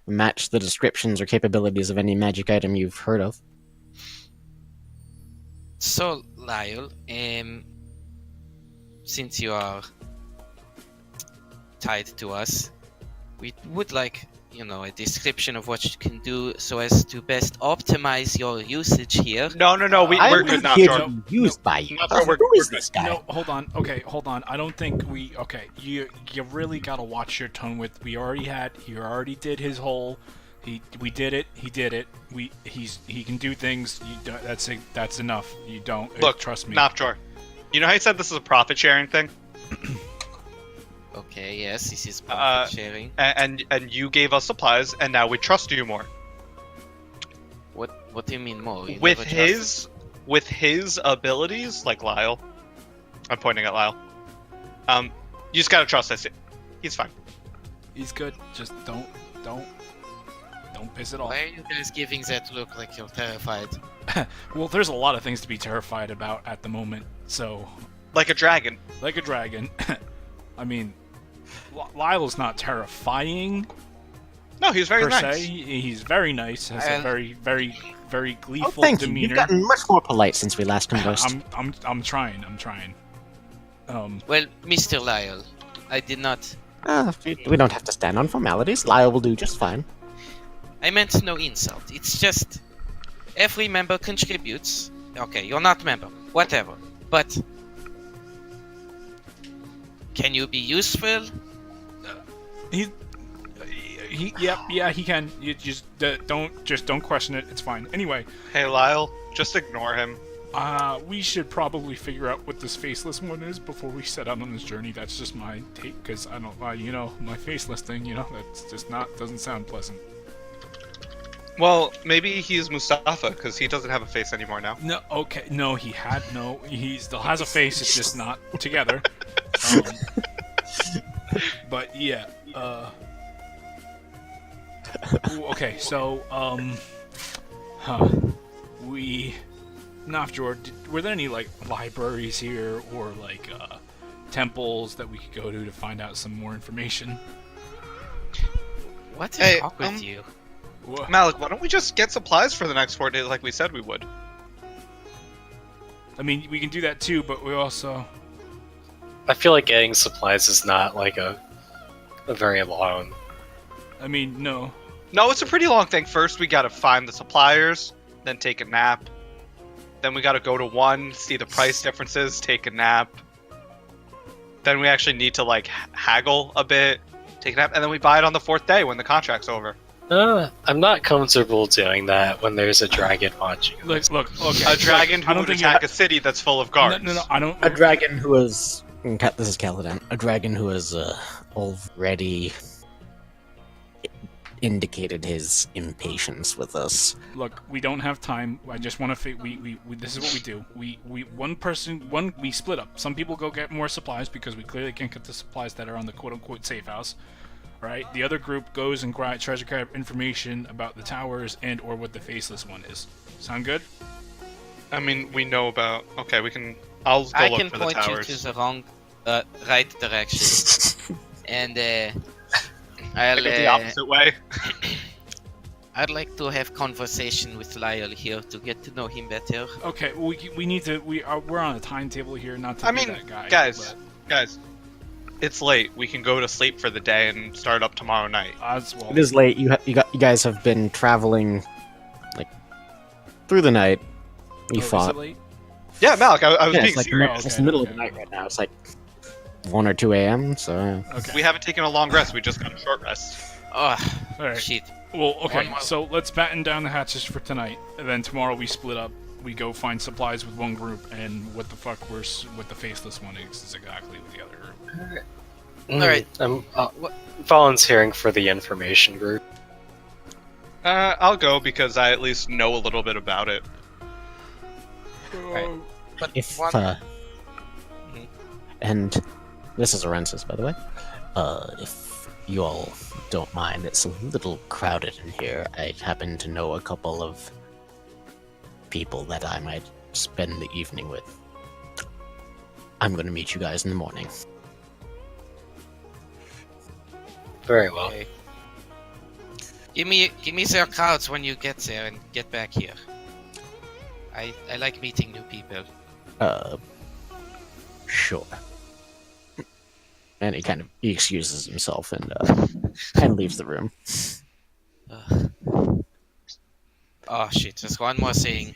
match the descriptions or capabilities of any magic item you've heard of. So, Lyle, since you are tied to us, we would like, a description of what you can do so as to best optimize your usage here. No, we're good now, here Jordan. to be used by you. No, we're Who is good. this guy? No, hold on. Okay, hold on. I don't think we. Okay, you really gotta watch your tone. With he already did his whole. We did it. He did it. He can do things. That's enough. You don't Look, trust me. Nafjor, you know how you said this is a profit sharing thing, Okay, yes, this is profit sharing. and you gave us supplies, and now we trust you more. What do you mean more? You With never his abilities, like Lyle, I'm pointing at Lyle. You just gotta trust us. He's fine. He's good. Just don't piss it off. Why are you guys giving that look like you're terrified? Well, there's a lot of things to be terrified about at the moment. So, Like a dragon. like a dragon. I mean, Lyle's not terrifying No, he's very per nice. se. He's very nice. Has a very, very, very Oh, gleeful thank you. demeanor. You've gotten much more polite since we last conversed. I'm trying. Well, Mr. Lyle, I did not. We don't have to stand on formalities. Lyle will do just fine. I meant no insult. It's just every member contributes. Okay, you're not member. Whatever. But can you be useful? Yeah, he can. You just don't question it. It's fine. Anyway, Hey, Lyle, just ignore him. we should probably figure out what this faceless one is before we set out on this journey. That's just my take, because I don't, my faceless thing. That's just doesn't sound pleasant. Well, maybe he's Mustafa, because he doesn't have a face anymore now. No, okay, no, he still has a face. It's just not together. But yeah. Okay, so Nafjor, were there any libraries here or temples that we could go to find out some more information? What is Hey, up with you? Malik, why don't we just get supplies for the next 4 days like we said we would? I mean, we can do that too, but we also... I feel like getting supplies is not a very long. I mean, no. No, it's a pretty long thing. First, we gotta find the suppliers, then take a nap. Then we gotta go to one, see the price differences, take a nap. then we actually need to like haggle a bit, take a nap, and then we buy it on the 4th day when the contract's over. I'm not comfortable doing that when there's a dragon watching. Look, okay. A dragon I who don't would think attack a city that's full of guards. No, I don't. A dragon who is this is Caladan. A dragon who has already indicated his impatience with us. Look, we don't have time. I just want to. We this is what we do. We we split up. Some people go get more supplies because we clearly can't get the supplies that are on the quote unquote safe house. Right? The other group goes and tries to grab information about the towers and or what the faceless one is. Sound good? I mean, we know about. Okay, we can. I'll go I look can for the point you towers. to the wrong, right direction, and I'll. Look at the opposite way. I'd like to have conversation with Lyle here to get to know him better. Okay, we need to. We're on a timetable here, not to I be mean, that guy. guys, it's late. We can go to sleep for the day and start up tomorrow night. Oswald. It is late. You guys have been traveling like through the night. You Is it fought. late? Yeah, Malik, I was Yeah, being it's like serious. it's the middle of Okay. the night right now. It's like 1 or 2 a.m. So Okay. We haven't taken a long rest. We just got a short rest. Oh, All right. shit. Well, okay. One more- So let's batten down the hatches for tonight, and then tomorrow we split up. We go find supplies with one group, and what the what the faceless one is exactly with the other group. Alright. I'm volunteering for the information group. I'll go because I at least know a little bit about it. Right. But if one, and this is Orensis, by the way. If you all don't mind, it's a little crowded in here. I happen to know a couple of people that I might spend the evening with. I'm going to meet you guys in the morning. Very well. okay. Give me their cards when you get there and get back here. I like meeting new people. Sure. And he excuses himself and leaves the room. Ugh. Oh shit, there's one more thing.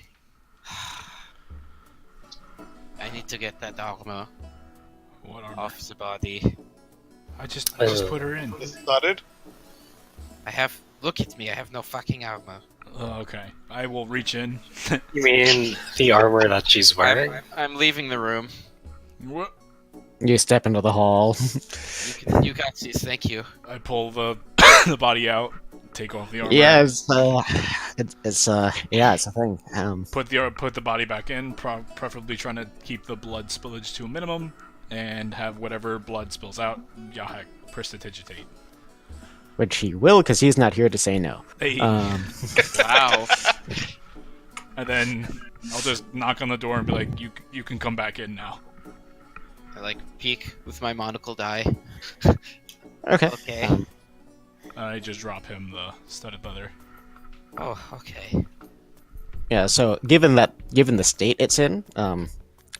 I need to get that armor What are off the body. I just put her in. This started? Look at me, I have no fucking armor. Okay. I will reach in. You mean the armor that she's wearing? I'm leaving the room. What? You step into the hall. You got this, thank you. I pull the the body out, take off the armor. Yeah, it's a thing. Put the body back in, preferably trying to keep the blood spillage to a minimum, and have whatever blood spills out, Yahek, prestidigitate. Which he will, because he's not here to say no. Hey. Wow. And then I'll just knock on the door and be like, "You can come back in now." I like peek with my monocle die. Okay. Okay. I just drop him the studded leather. Oh, okay. Yeah. So given the state it's in,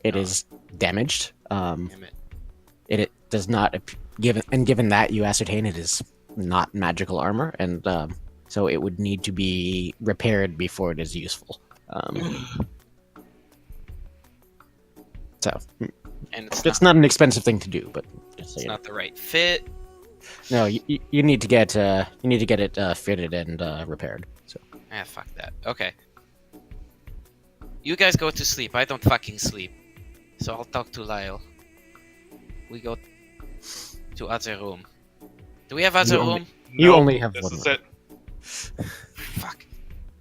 it is damaged. Damn it. It does not given that you ascertain it is not magical armor, and so it would need to be repaired before it is useful. So And it's it's not an expensive thing to do, but just so it's you know. not the right fit. No, you need to get it fitted and repaired. So Ah, fuck that. Okay. You guys go to sleep. I don't fucking sleep. So I'll talk to Lyle. We go to other room. Do we have other room? you Nope, only have this one is room. it. Fuck.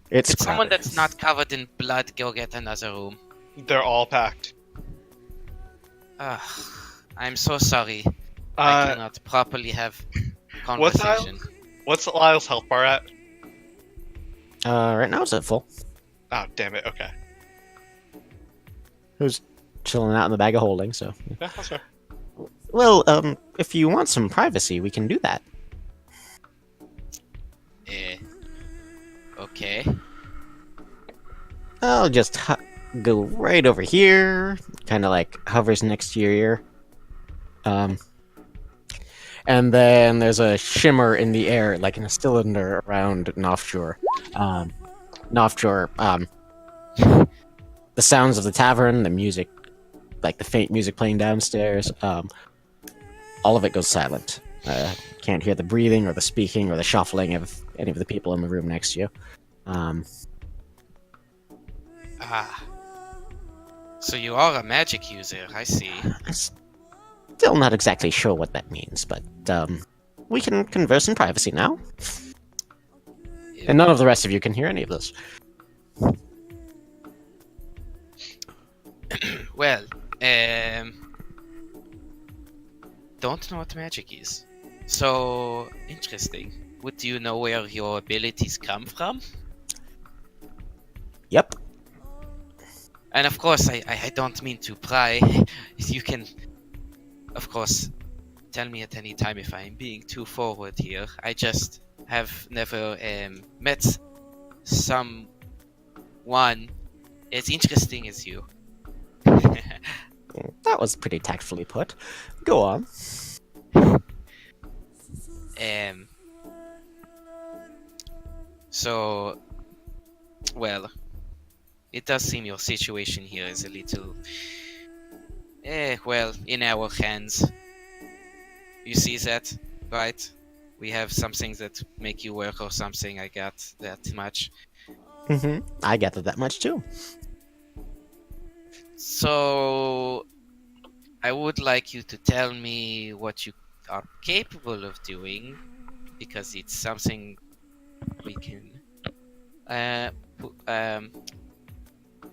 It's Did someone crowded. that's not covered in blood go get another room? They're all packed. Ugh. I'm so sorry. I cannot properly have What's conversation. What's Lyle's health bar at? Right now it's at full. Oh, damn it. Okay. Who's chilling out in the bag of holding? So Yeah, that's fair. well, if you want some privacy, we can do that. Okay. I'll just go right over here, kind of like hovers next to your ear. And then there's a shimmer in the air, like in a cylinder around Nofjor. Nofjor, the sounds of the tavern, the music, like the faint music playing downstairs, all of it goes silent. Can't hear the breathing or the speaking or the shuffling of any of the people in the room next to you. Ah. So you are a magic user, I see. I'm still not exactly sure what that means, but we can converse in privacy now. And none of the rest of you can hear any of this. Well, don't know what magic is. So, interesting. Would you know where your abilities come from? Yep. And of course, I don't mean to pry. You can, of course, tell me at any time if I'm being too forward here. I just have never met someone as interesting as you. That was pretty tactfully put. Go on. So, well, it does seem your situation here is a little, well, in our hands. You see that, right? We have some things that make you work or something. I got that much. I gathered that much too. So, I would like you to tell me what you are capable of doing, because it's something we can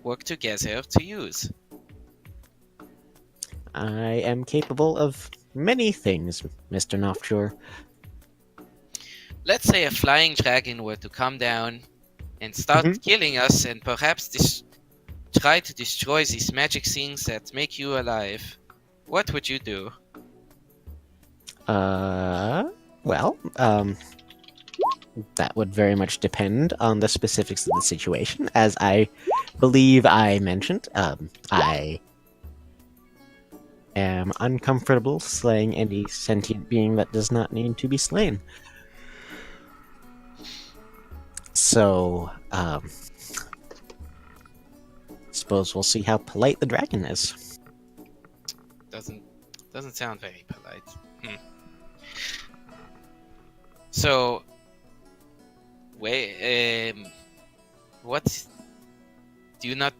work together to use. I am capable of many things, Mr. Noftur. Let's say a flying dragon were to come down and start killing us and perhaps try to destroy these magic things that make you alive. What would you do? Well, that would very much depend on the specifics of the situation. As I believe I mentioned, I am uncomfortable slaying any sentient being that does not need to be slain. So, suppose we'll see how polite the dragon is. Doesn't sound very polite. So, wait, what do you not?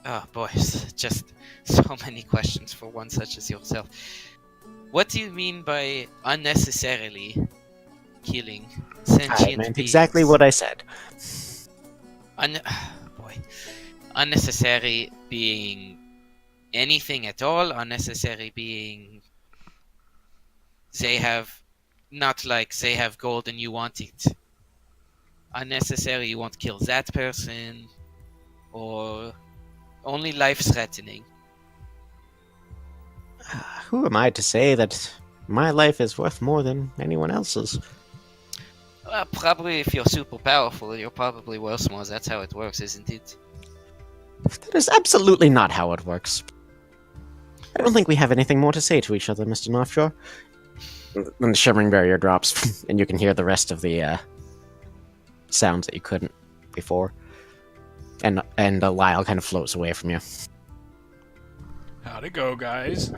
Oh boy, just so many questions for one such as yourself. What do you mean by unnecessarily killing sentient I meant beings? exactly what I said. Boy, unnecessary being anything at all. Unnecessary being they have not like they have gold and you want it. Unnecessary, you won't kill that person, or only life-threatening. Who am I to say that my life is worth more than anyone else's? Well, probably if you're super powerful, you're probably worth more. That's how it works, isn't it? That is absolutely not how it works. I don't think we have anything more to say to each other, Mr. Northshore. Then the shimmering barrier drops, and you can hear the rest of the sounds that you couldn't before. And Lyle kind of floats away from you. How'd it go, guys?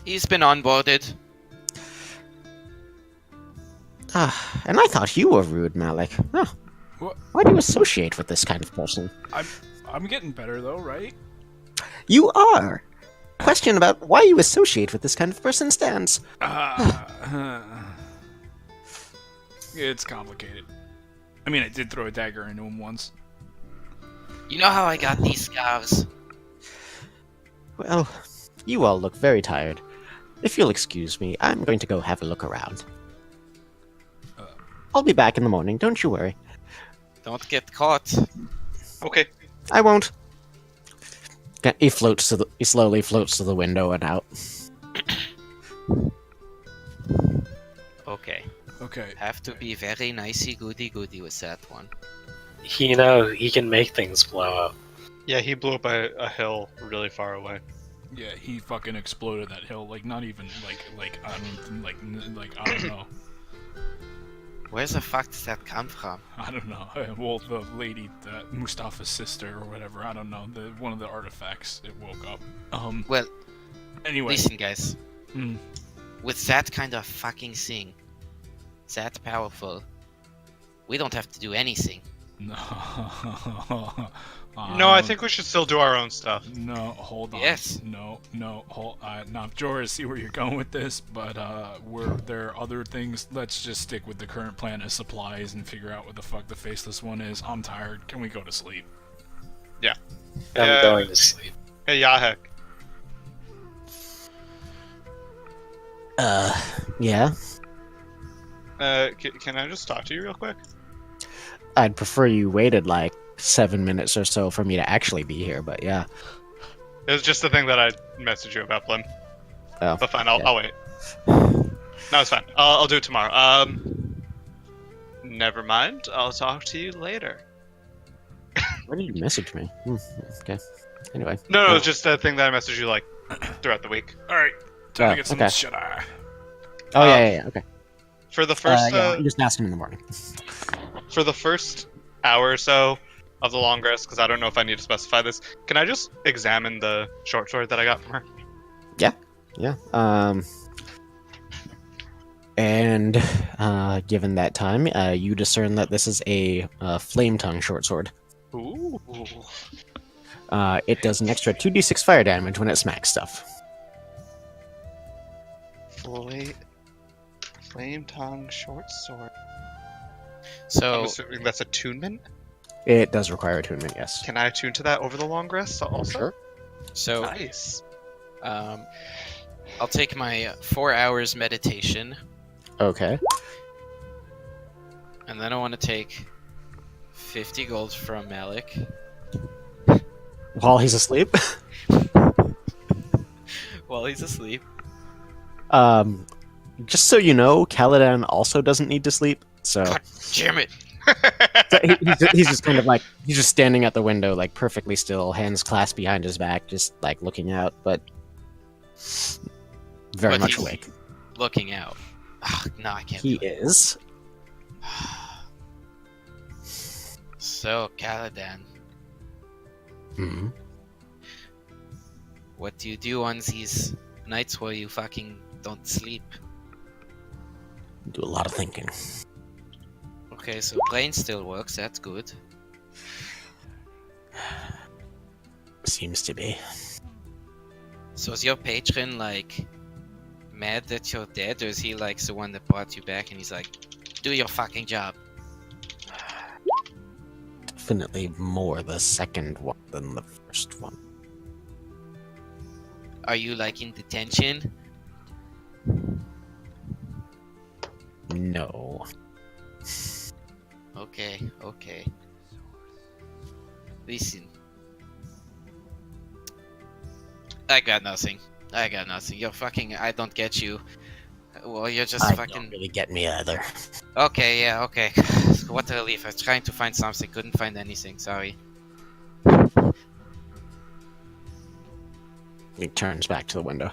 He's been onboarded. And I thought you were rude, Malik. Huh. What? Why do you associate with this kind of person? I'm getting better though, right? You are! Question about why you associate with this kind of person stands. It's complicated. I mean, I did throw a dagger into him once. You know how I got these scars? Well, you all look very tired. If you'll excuse me, I'm going to go have a look around. I'll be back in the morning, don't you worry. Don't get caught. Okay. I won't. He slowly floats to the window and out. Okay. Okay. Have to be very nicey goody goody with that one. He can make things blow up. Yeah, he blew up a hill really far away. Yeah, he fucking exploded that hill. Like, not even I don't know. Where the fuck does that come from? I don't know. Well, the lady, Mustafa's sister or whatever. I don't know. One of the artifacts. It woke up. Well, Anyway. Listen, guys. Hmm. With that kind of fucking thing, that powerful, we don't have to do anything. No. No, I think we should still do our own stuff. No, hold on. Yes. No, hold. Now, Jorah, I see where you're going with this, but there are other things. Let's just stick with the current plan of supplies and figure out what the fuck the faceless one is. I'm tired. Can we go to sleep? Yeah. I'm going to sleep. Hey, Yahek. Yeah. Can I just talk to you real quick? I'd prefer you waited like 7 minutes or so for me to actually be here, but yeah. It was just the thing that I messaged you about, Blim. Oh, But fine, I'll wait. No, it's fine. I'll do it tomorrow. Never mind. I'll talk to you later. Why did you message me? Okay. Anyway. No, it's just a thing that I messaged you like throughout the week. All right. Time to get some okay. shut-eye. Oh, yeah. Okay. For the first, yeah, you just ask him in the morning. for the first hour or so of the long rest, because I don't know if I need to specify this. Can I just examine the short sword that I got from her? Yeah. And given that time, you discern that this is a flame tongue short sword. Ooh. It does an extra 2d6 fire damage when it smacks stuff. Flame tongue short sword. I'm So, assuming that's attunement. It does require attunement, yes. Can I attune to that over the long rest also? Sure. so Nice. I'll take my 4 hours meditation, Okay. and then I want to take 50 gold from Malik. While he's asleep. While he's asleep. Just so you know, Caladan also doesn't need to sleep, so God damn it! he's just kind of like he's just standing at the window, like perfectly still, hands clasped behind his back, just like looking out, but very But much he's awake. Looking out. No, I can't He do it. is. So, Caladan, Hmm. what do you do on these nights where you fucking don't sleep? Do a lot of thinking. Okay, so brain still works, that's good. Seems to be. So is your patron, like, mad that you're dead, or is he, like, the one that brought you back and he's like, do your fucking job? Definitely more the second one than the first one. Are you, like, in detention? No. Okay. Listen. I got nothing. You're fucking. I don't get you. Well, you're just I fucking. don't really get me either. Okay, yeah, okay. What a relief. I was trying to find something, couldn't find anything, sorry. He turns back to the window.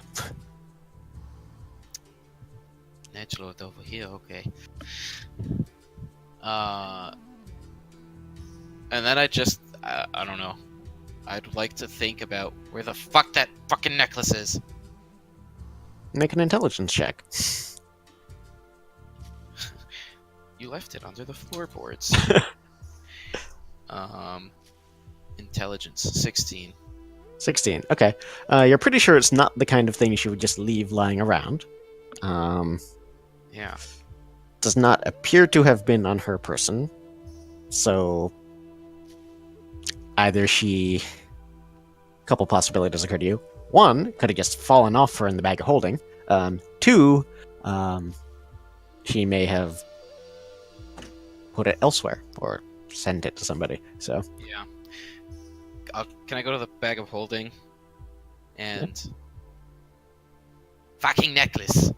Natural over here, okay. And then I don't know. I'd like to think about where the fuck that fucking necklace is. Make an intelligence check. You left it under the floorboards. Intelligence, 16. 16. Okay. You're pretty sure it's not the kind of thing she would just leave lying around. Yeah. Does not appear to have been on her person. So either a couple possibilities occur to you. One, could have just fallen off her in the bag of holding. Two, she may have put it elsewhere or sent it to somebody. So Yeah. Can I go to the bag of holding? And... Fucking necklace!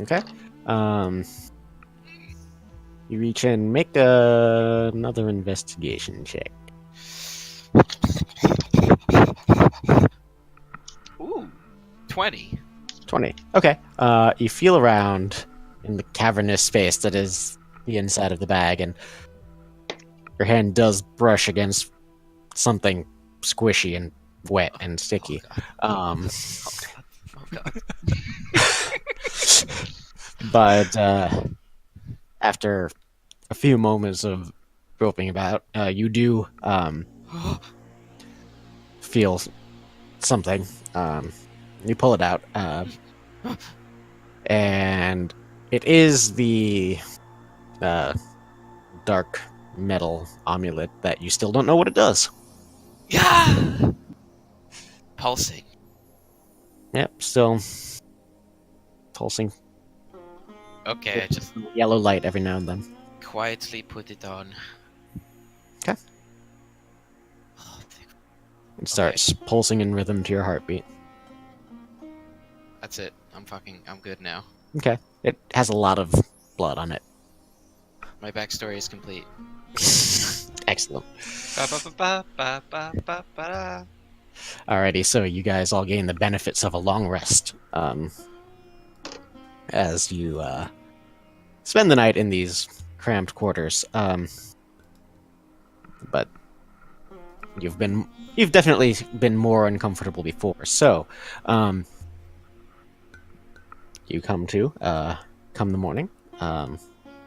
okay. You reach in, make another investigation check. Ooh, 20. 20. Okay. You feel around in the cavernous space that is the inside of the bag, and your hand does brush against something squishy and wet and sticky. Oh god. But after a few moments of groping about, you do feel something. You pull it out, and it is the dark metal amulet that you still don't know what it does. Yeah. Pulsing. Yep, still pulsing Okay, I just yellow light every now and then. quietly put it on. 'Kay. Oh, It starts pulsing in rhythm to your heartbeat. that's it. I'm good now. Okay. It has a lot of blood on it. My backstory is complete. Excellent. Ba-ba-ba-ba-ba-ba-ba-da. Alrighty, so you guys all gain the benefits of a long rest. As you spend the night in these cramped quarters. But you've definitely been more uncomfortable before. So, you come the morning.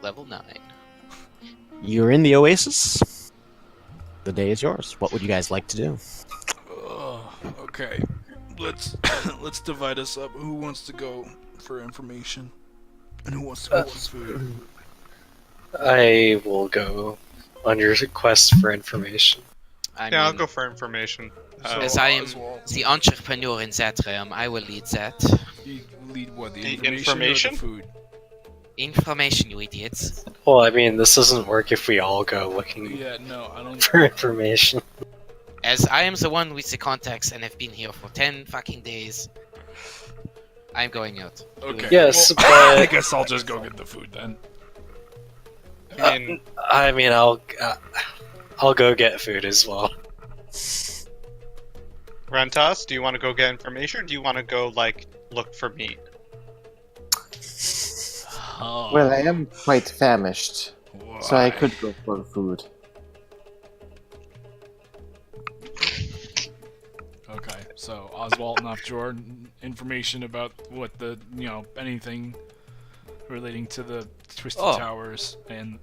Level 9. You're in the Oasis. The day is yours. What would you guys like to do? Okay. Let's let's divide us up. Who wants to go for information? And who wants to go for food? I will go on your quest for information. Yeah, I'll go for information. As I am Oswald, the entrepreneur in that realm, I will lead that. you lead what? The The information? information? Or the food? Information, you idiots. Well, I mean, this doesn't work if we all go looking Yeah, no, I don't. for information. As I am the one with the contacts and have been here for 10 fucking days, I'm going out. Okay. Yes, well, I but guess I'll just go get the food then. I mean, I'll go get food as well. Rentas, do you want to go get information, or do you want to go, like, look for meat? Oh, Well, I am quite famished, so I why? could go for food. Okay, so Oswald and Offshore, information about what anything relating to the Twisted Oh. Towers and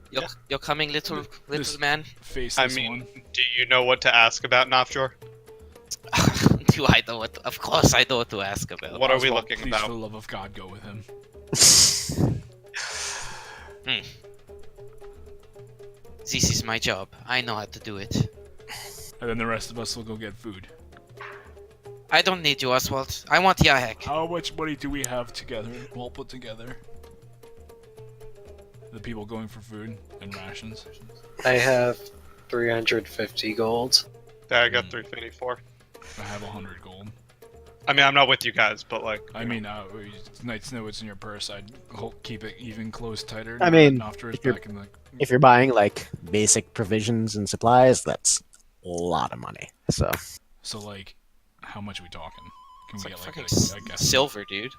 You're coming, little This- man? face I this mean, one. do you know what to ask about Nofjor? Do I know what? Of course I know what to ask about. What are we Oswald, looking please, about? for the love of God, go with him. This is my job. I know how to do it. And then the rest of us will go get food. I don't need you, Oswald. I want Yahek. How much money do we have together, all put together? The people going for food and rations. I have 350 gold. Yeah, I got 354. I have 100 gold. I mean, I'm not with you guys, but, like... I mean, nice to know what's in your purse. I'd keep it even close tighter. I mean, after it's if you're- back in the. If you're buying like basic provisions and supplies, that's a lot of money. So So like, how much are we talking? Can It's we like get fucking like a guess? silver, dude.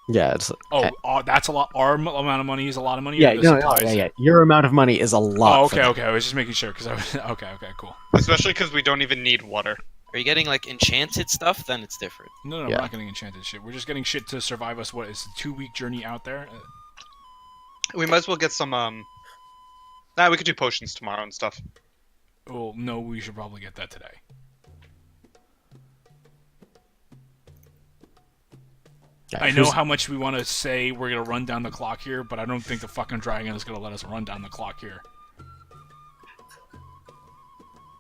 yeah, it's That's a lot. Our amount of money is a lot of money. yeah, or the no, supplies? yeah. Your amount of money is a lot. Oh, for okay, that. okay. I was just making sure because I was okay, cool. Especially because we don't even need water. Are you getting like enchanted stuff? Then it's different. No, Yeah. we're not getting enchanted shit. We're just getting shit to survive us. What is a 2-week journey out there? We might as well get some, Nah, we could do potions tomorrow and stuff. Well, no, we should probably get that today. Yeah, I know who's- how much we want to say we're gonna run down the clock here, but I don't think the fucking dragon is gonna let us run down the clock here.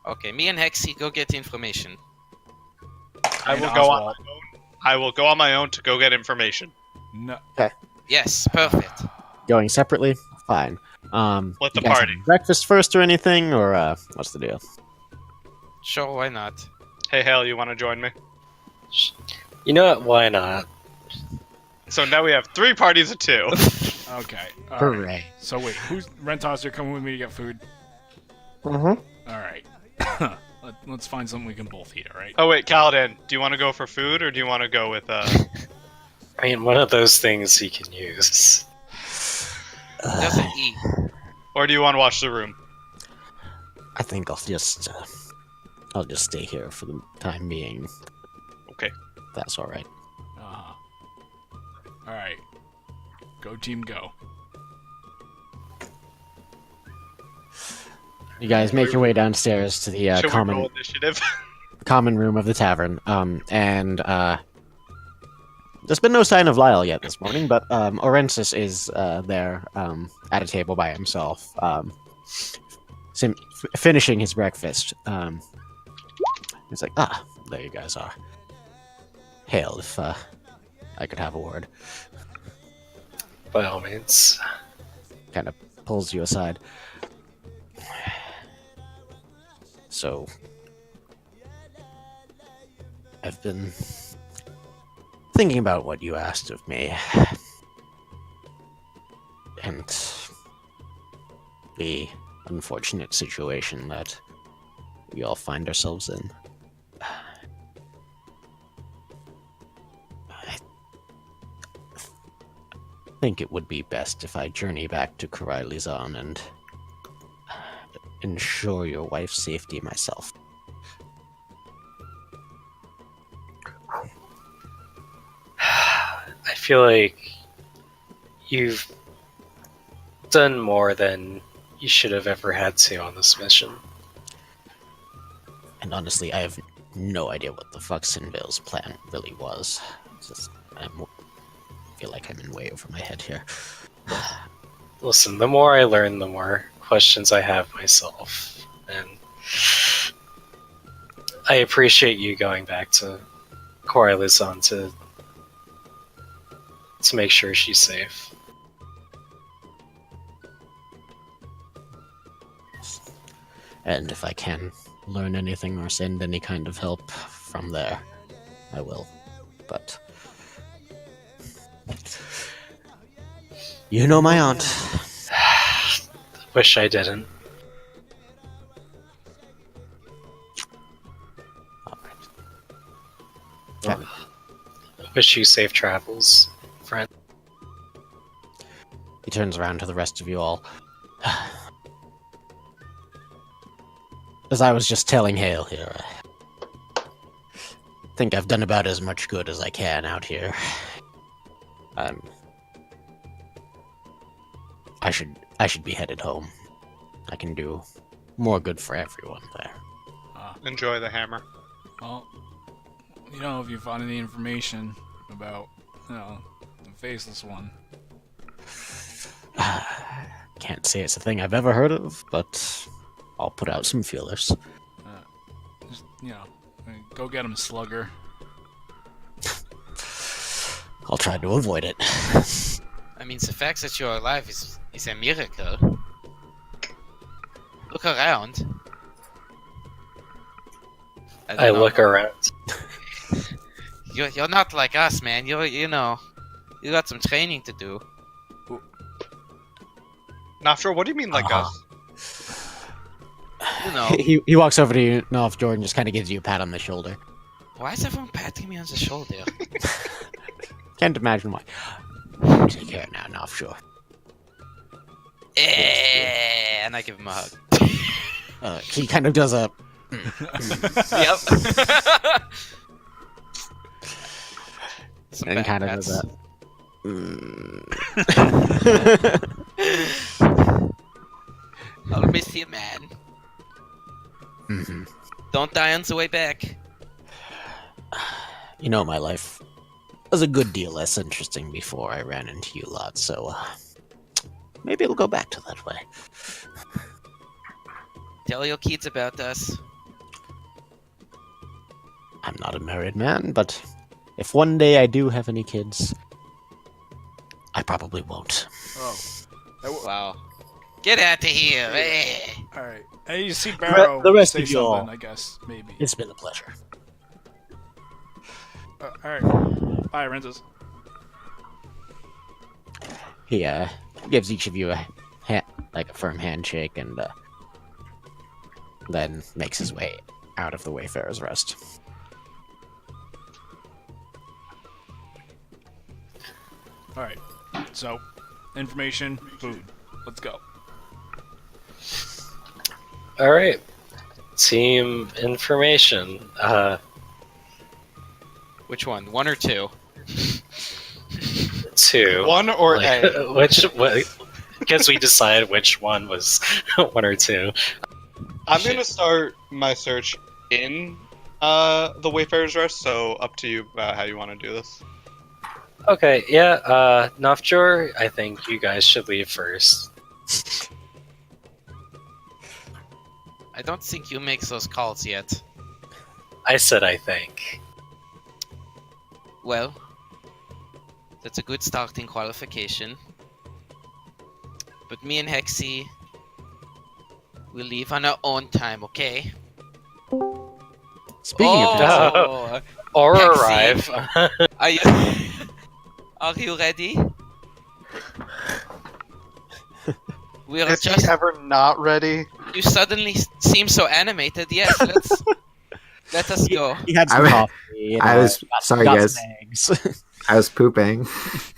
Okay, me and Hexy go get information. I And will go on Oswald. my own. I will go on my own to go get information. No, Yes, perfect. going separately. Fine. Split the you guys party. have breakfast first or anything, or what's the deal? Sure, why not? Hey, Hale, you want to join me? You know what? Why not? So now we have 3 parties of 2. okay. All right. Hooray! So wait, who's Rentos? You're coming with me to get food. Mm-hmm. All right. Let's find something we can both eat. All right. Oh wait, Kaladin, do you want to go for food, or do you want to go with, I mean, one of those things he can use. Doesn't eat. or do you want to watch the room? I think I'll just I'll just stay here for the time being. Okay. That's all right. Uh-huh. All right. Go team, go. You guys make your way downstairs to the Should we common roll initiative? common room of the tavern. And there's been no sign of Lyle yet this morning, but Orensis is there at a table by himself, finishing his breakfast. He's like, there you guys are. Hail, if I could have a word. By all means. Kind of pulls you aside. So, I've been thinking about what you asked of me, and the unfortunate situation that we all find ourselves in. I think it would be best if I journey back to Karailizan and ensure your wife's safety myself. I feel like you've done more than you should have ever had to on this mission. And honestly, I have no idea what the fuck Sinville's plan really was. I feel like I'm in way over my head here. Listen, the more I learn, the more questions I have myself. And I appreciate you going back to Karailizan to make sure she's safe. And if I can learn anything or send any kind of help from there, I will. But you know my aunt. Wish I didn't. Alright. Wish you safe travels, friend. He turns around to the rest of you all. As I was just telling Hale here, I think I've done about as much good as I can out here. I should be headed home. I can do more good for everyone there. Enjoy the hammer. Well, if you found any information about, the faceless one. Can't say it's a thing I've ever heard of, but I'll put out some feelers. Just, go get him, slugger. I'll try to avoid it. I mean, the fact that you're alive is a miracle. Look around. I look around. You're not like us, man. You got some training to do. Not sure. What do you mean, like us? He walks over to you, Nolf Jordan, just kind of gives you a pat on the shoulder. Why is everyone patting me on the shoulder? Can't imagine why. Take care now, Nolf, sure. And I give him a hug. He kind of does a... Yep. Some and back kind of pats. does that. I'll miss you, man. Mm-hmm. Don't die on the way back. My life was a good deal less interesting before I ran into you lot, so maybe it'll go back to that way. Tell your kids about us. I'm not a married man, but if one day I do have any kids, I probably won't. Oh. Wow. Get out of here. Alright. Hey, you see Barrow the rest say of you all. something, I guess. Maybe. It's been a pleasure. Alright. Bye, Renzus. He gives each of you a firm handshake and then makes his way out of the Wayfarer's Rest. Alright. So, information, food. Let's go. Alright. Team information. Which one? 1 or 2? 2. One or A? Because we decided which one was 1 or 2. I'm gonna start my search in the Wayfarer's Rest, so up to you about how you want to do this. Okay, yeah, Nofjor, I think you guys should leave first. I don't think you make those calls yet. I said I think. Well, that's a good starting qualification. But me and Hexy will leave on our own time, okay? Speaking of that, Oh, Or Hexy. arrive. are you are you ready? We are Is he just. ever not ready? You suddenly seem so animated. Yes, let us go. he had some coffee. I was sorry, got guys. some eggs. I was pooping.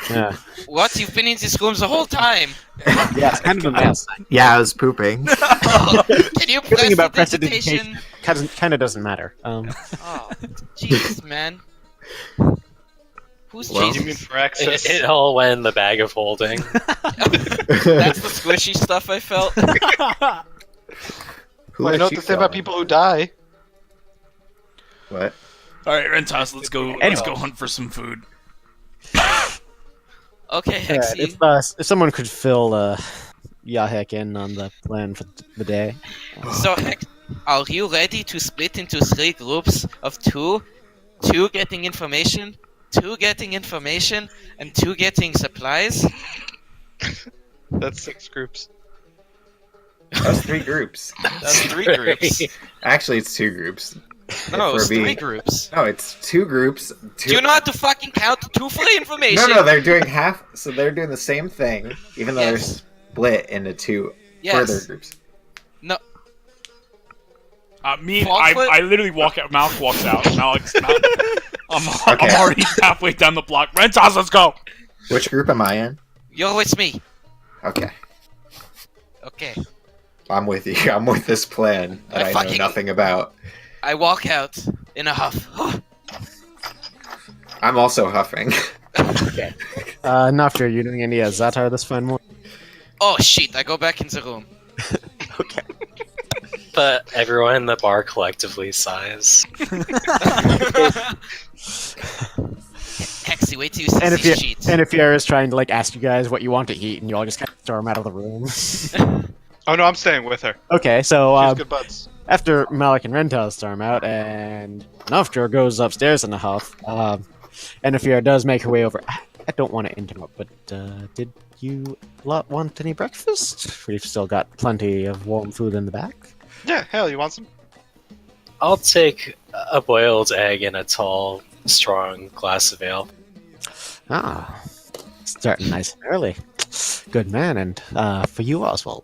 Yeah, What? You've been in these rooms the whole time. yeah, it's kind of a mess. Yeah, I was pooping. Can you Good thing about prestidigitation? kind of doesn't matter. Oh, jeez, man. Who's Well- You Jesus? mean Phyrexis? It all went in the bag of holding. That's the squishy stuff I felt. Who Well, let you know what you to say about go? people who die. What? All right, Rentos, let's go. Let's go hunt for some food. Okay, Alright, Hexy. if someone could fill Yahek in on the plan for the day. So, are you ready to split into 3 groups of 2? 2 getting information, 2 getting information, and 2 getting supplies? That's 6 groups. That's 3 groups. That's 3 groups. Actually, it's 2 groups. No, For it's 3 being- groups. No, it's 2 groups. Do you know how to fucking count 2 for information? No, they're doing half. So they're doing the same thing, even though Yes. they're split into 2 Yes. further groups. No. I literally walk out. Malik walks out. I'm Okay. already halfway down the block. Rentos, let's go. Which group am I in? You're with me. Okay, Okay. I'm with you. I'm with this plan that I I know fucking- nothing about. I walk out in a huff. I'm also huffing. Nofter, you doing any Zatar this fine morning? Oh shit, I go back in the room. Okay. But everyone in the bar collectively sighs. Hexy, wait till you see And if these sheets. Fiera is trying to like ask you guys what you want to eat, and you all just kind of storm out of the room. Oh no, I'm staying with her. Okay, so She's good buds. after Malik and Rental storm out, and Nofjor goes upstairs in a huff, and Fiera does make her way over. I don't want to interrupt, but did you lot want any breakfast? We've still got plenty of warm food in the back. Yeah, hell, you want some? I'll take a boiled egg and a tall, strong glass of ale. Ah, starting nice and early. Good man, and for you, Oswald.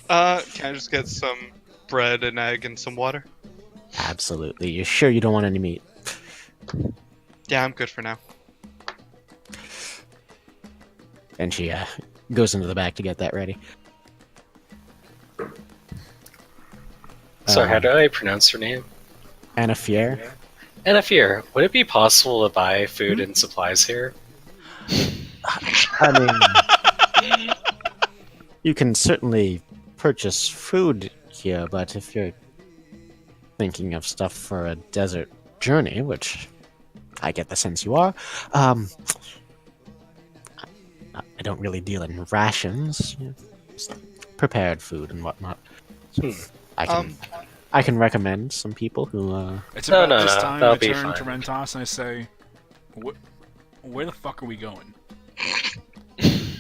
Can I just get some bread and egg and some water? Absolutely. You sure you don't want any meat? Yeah, I'm good for now. And she goes into the back to get that ready. Sorry, how do I pronounce her name? Anna Fier. Anafir, would it be possible to buy food and supplies here? I mean, you can certainly purchase food here, but if you're thinking of stuff for a desert journey, which I get the sense you are, I don't really deal in rations, just prepared food and whatnot. So I can recommend some people who. It's No, about no, this no, time that'll I be turn to fine. Rentos and I say, where the fuck are we going?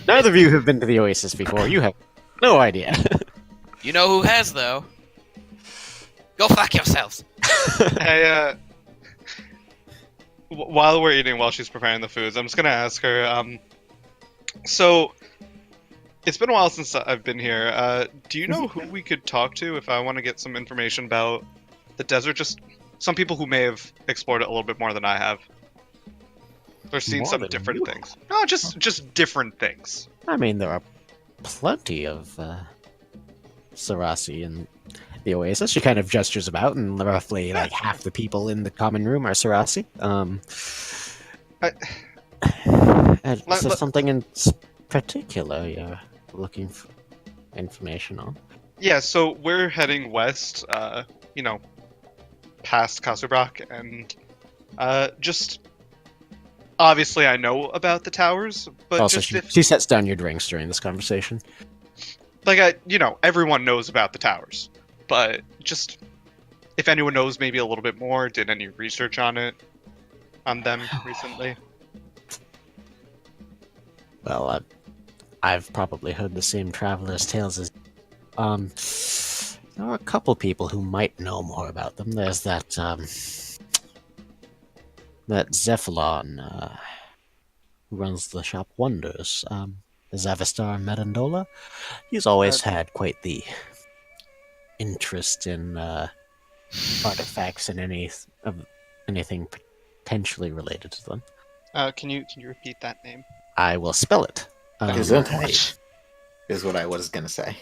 Neither of you have been to the Oasis before. You have no idea. You know who has, though? Go fuck yourselves. Hey, while we're eating, while she's preparing the foods, I'm just gonna ask her. So it's been a while since I've been here. Do you know who we could talk to if I want to get some information about the desert? Just some people who may have explored it a little bit more than I have. Or seen More some than different you? things. No, just different things. I mean, there are plenty of Sarasi and the Oasis. She kind of gestures about, and roughly like half the people in the common room are Sarasi. I- Is there something in particular you're looking for information on? Yeah, so we're heading west, past Kasubrak, and just obviously I know about the towers, but Also, just she sets down your drinks during this conversation. everyone knows about the towers, but just if anyone knows maybe a little bit more, did any research on them recently? Well, I've probably heard the same traveler's tales as. There are a couple people who might know more about them. There's that Zephyllon, who runs the shop Wonders. Zavistar Medandola. He's always had quite the interest in artifacts and anything potentially related to them. Can you repeat that name? I will spell it. Gesundheit is what I was gonna say.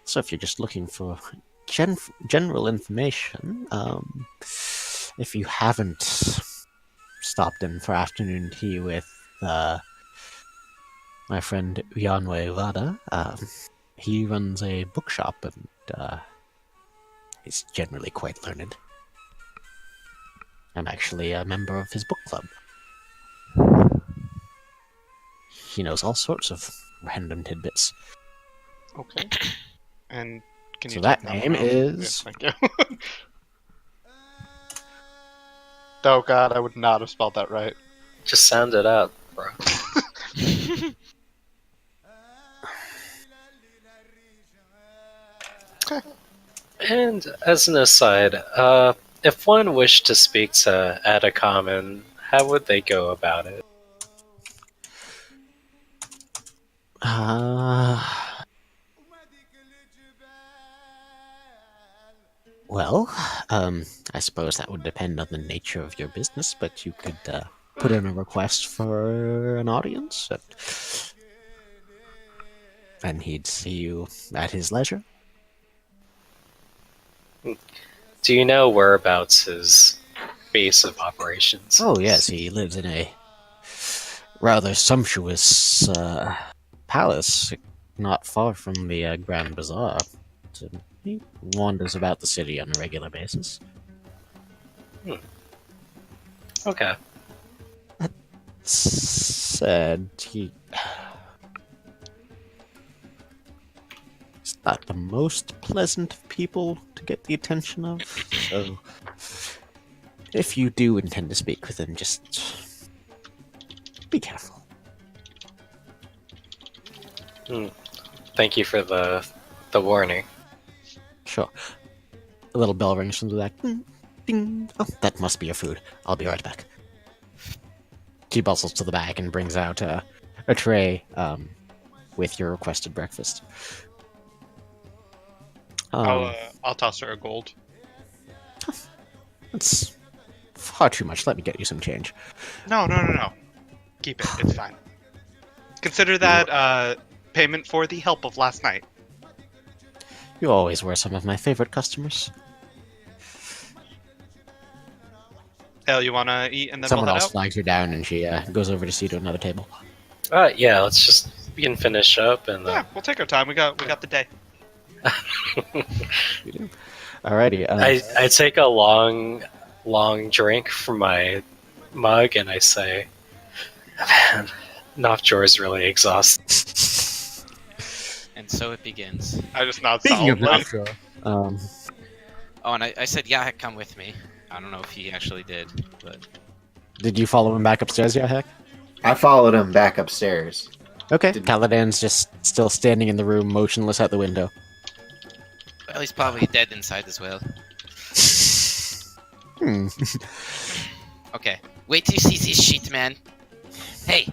So if you're just looking for general information, if you haven't stopped in for afternoon tea with my friend Yanwe Vada, he runs a bookshop and he's generally quite learned. I'm actually a member of his book club. He knows all sorts of random tidbits. Okay. And can you So type that name down? is... Yes, thank you. Oh god, I would not have spelled that right. Just sound it out, bro. And as an aside, if one wished to speak to Adacommon, how would they go about it? Well, I suppose that would depend on the nature of your business, but you could put in a request for an audience, and he'd see you at his leisure. Do you know whereabouts his base of operations? Oh, yes, he lives in a rather sumptuous palace not far from the Grand Bazaar. So he wanders about the city on a regular basis. Okay. Said he's not the most pleasant of people to get the attention of, so if you do intend to speak with him, just be careful. Thank you for the warning. Sure. A little bell rings from the back. Ding, ding. Oh, that must be your food. I'll be right back. She bustles to the back and brings out a tray with your requested breakfast. I'll toss her a gold. That's far too much. Let me get you some change. No. Keep it. It's fine. Consider that payment for the help of last night. You always were some of my favorite customers. Elle, you wanna eat and then Someone we'll head else out? flags her down, and she goes over to see to another table. Yeah, we can finish up and Yeah, we'll take our time. We got the day. You do. Alrighty. I take a long drink from my mug and I say, man, Nofjor is really exhausted. And so it begins. I just nod Speaking of solidly. Nofjor, Oh, and I said, yeah, come with me. I don't know if he actually did, but... did you follow him back upstairs, Yahek? I followed him back upstairs. Okay. Did- Caladan's just still standing in the room, motionless out the window. Well, he's probably dead inside as well. Okay. Wait till you see this shit, man. Hey!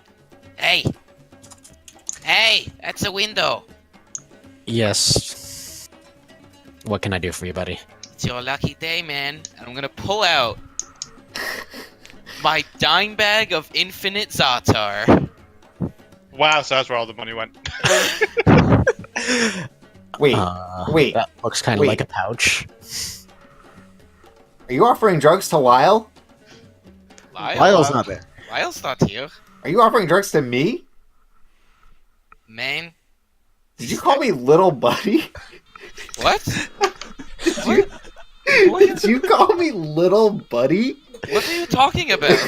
That's a window! Yes. What can I do for you, buddy? It's your lucky day, man. And I'm gonna pull out my dime bag of infinite Zartar. Wow, so that's where all the money went. Wait, wait. That looks kind of Wait. like a pouch. Are you offering drugs to Lyle? Lyle's not there. Lyle's not here. Are you offering drugs to me? Man. Did you call me little buddy? What? Did you, did you call me little buddy? What are you talking about?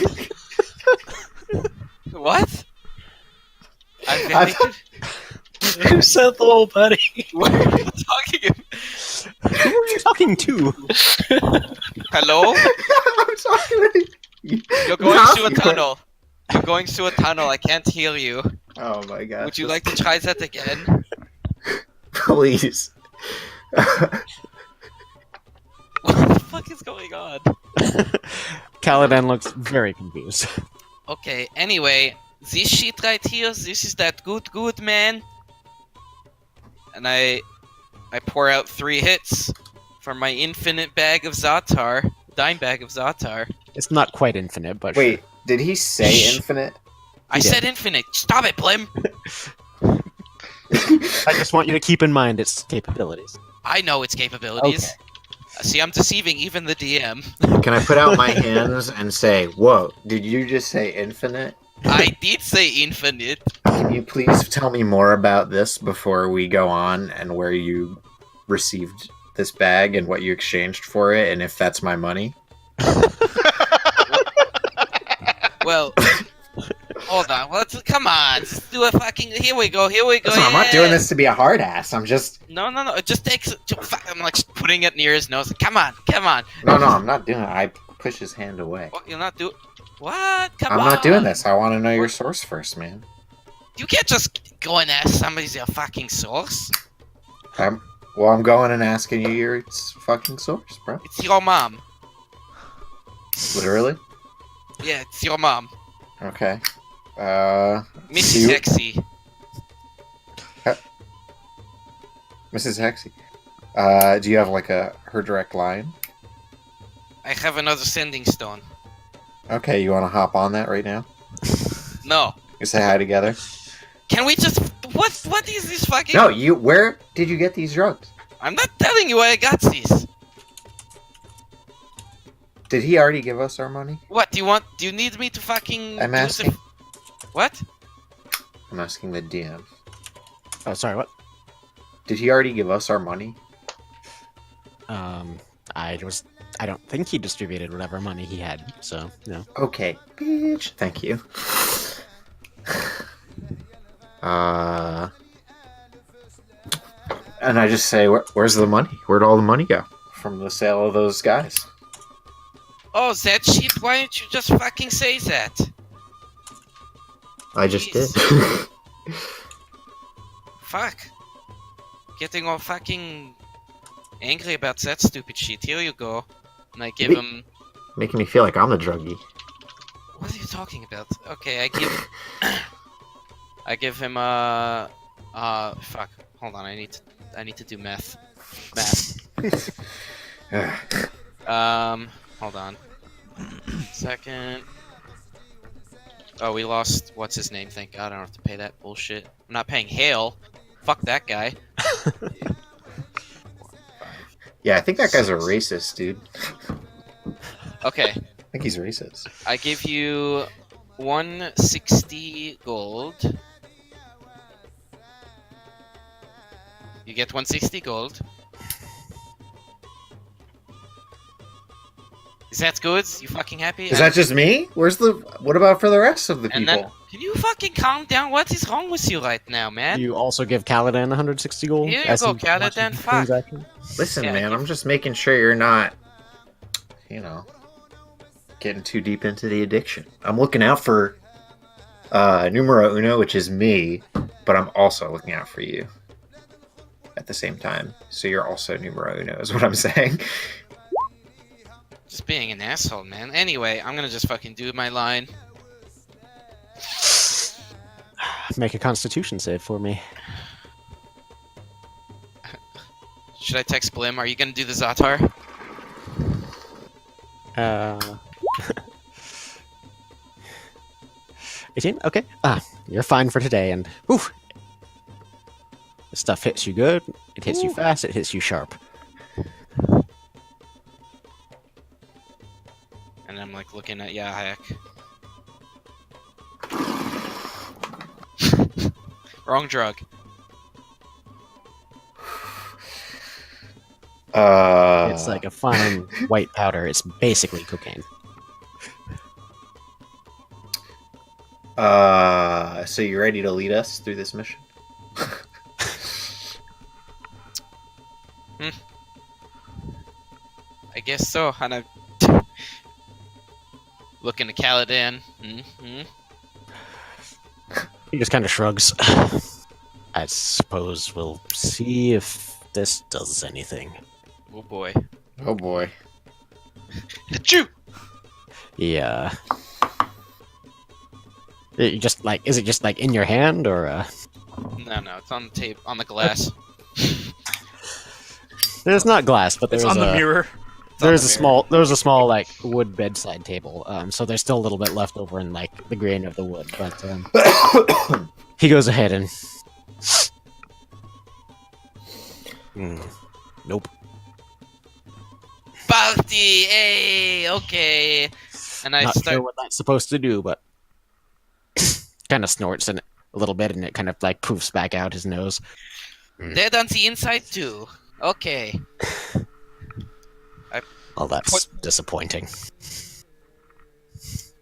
What? I'm very... Who said little buddy? What are you talking about? Who are you talking to? Hello? I'm talking to you. You're going No, through a you- tunnel. You're going through a tunnel. I can't hear you. Oh my god. Would you like to try that again? Please. What the fuck is going on? Caladan looks very confused. Okay, anyway, this shit right here, this is that good man. And I pour out 3 hits from my infinite bag of Zatar. Dime bag of Zatar. It's not quite infinite, but Wait, did he say Shh. infinite? I said infinite. Stop it, Blim! I just want you to keep in mind its capabilities. I know its capabilities. See, I'm deceiving even the DM. Can I put out my hands and say, whoa, did you just say infinite? I did say infinite. Can you please tell me more about this before we go on and where you received this bag and what you exchanged for it and if that's my money? Well, hold on. Come on. Just do a fucking... Here we go. Listen, I'm not doing this to be a hard ass. I'm just... No. It just takes... I'm like putting it near his nose. Come on. No, I'm not doing it. I push his hand away. What? You're not doing... What? Come on. I'm not doing this. I want to know your source first, man. You can't just go and ask somebody's your fucking source. I'm going and asking you your fucking source, bro. It's your mom. Literally? Yeah, it's your mom. Okay. Mrs. you- Sexy. Mrs. Hexy. Do you have like her direct line? I have another sending stone. Okay, you want to hop on that right now? No. You say hi together? Can we just... What is this fucking... No, where did you get these drugs? I'm not telling you where I got these. Did he already give us our money? What, do you need me to fucking... I'm do the- asking. What? I'm asking the DM. Oh, sorry, what? Did he already give us our money? I don't think he distributed whatever money he had, so, no. Okay, bitch. Thank you. And I just say, where's the money? Where'd all the money go? From the sale of those guys. Oh, that shit? Why don't you just fucking say that? I just did. Jeez. Fuck. Getting all fucking angry about that stupid shit. Here you go. And I give Wait. him... Making me feel like I'm the druggie. What are you talking about? Okay, I give... I give him fuck. Hold on, I need to do math. Hold on. Second. Oh, we lost... What's his name? Thank God I don't have to pay that bullshit. I'm not paying Hale. Fuck that guy. Yeah, I think that guy's a racist, dude. Okay, I think he's racist. I give you 160 gold. You get 160 gold. Is that good? You fucking happy? Is that just me? What about for the rest of the And people? then, can you fucking calm down? What is wrong with you right now, man? You also give Caladan 160 gold? Here you as go, he Caladan, watches the fuck. transaction? Listen, Yeah, man, give- I'm just making sure you're not, getting too deep into the addiction. I'm looking out for numero uno, which is me, but I'm also looking out for you at the same time. So you're also numero uno, is what I'm saying. Just being an asshole, man. Anyway, I'm gonna just fucking do my line. Make a constitution save for me. Should I text Blim? Are you gonna do the Zatar? 18? Okay. You're fine for today, and... Oof! This stuff hits you good. It hits you fast. It hits you sharp. And I'm like looking at Yahak. Wrong drug. It's like a fine white powder. It's basically cocaine. So you ready to lead us through this mission? I guess so. And I looking to Caladan. He just kind of shrugs. I suppose we'll see if this does anything. Oh boy. Oh boy. Achoo! Yeah. Is it just like in your hand or? No, it's on the tape, on the glass. There's not glass, but It's there's on the mirror. There's a small like wood bedside table. So there's still a little bit left over in like the grain of the wood, but he goes ahead and. Nope. Party, hey, okay. And I Not start. sure what that's supposed to do, but kind of snorts in it a little bit, and it kind of like poofs back out his nose. Dead on the inside too. Okay. Oh, that's disappointing.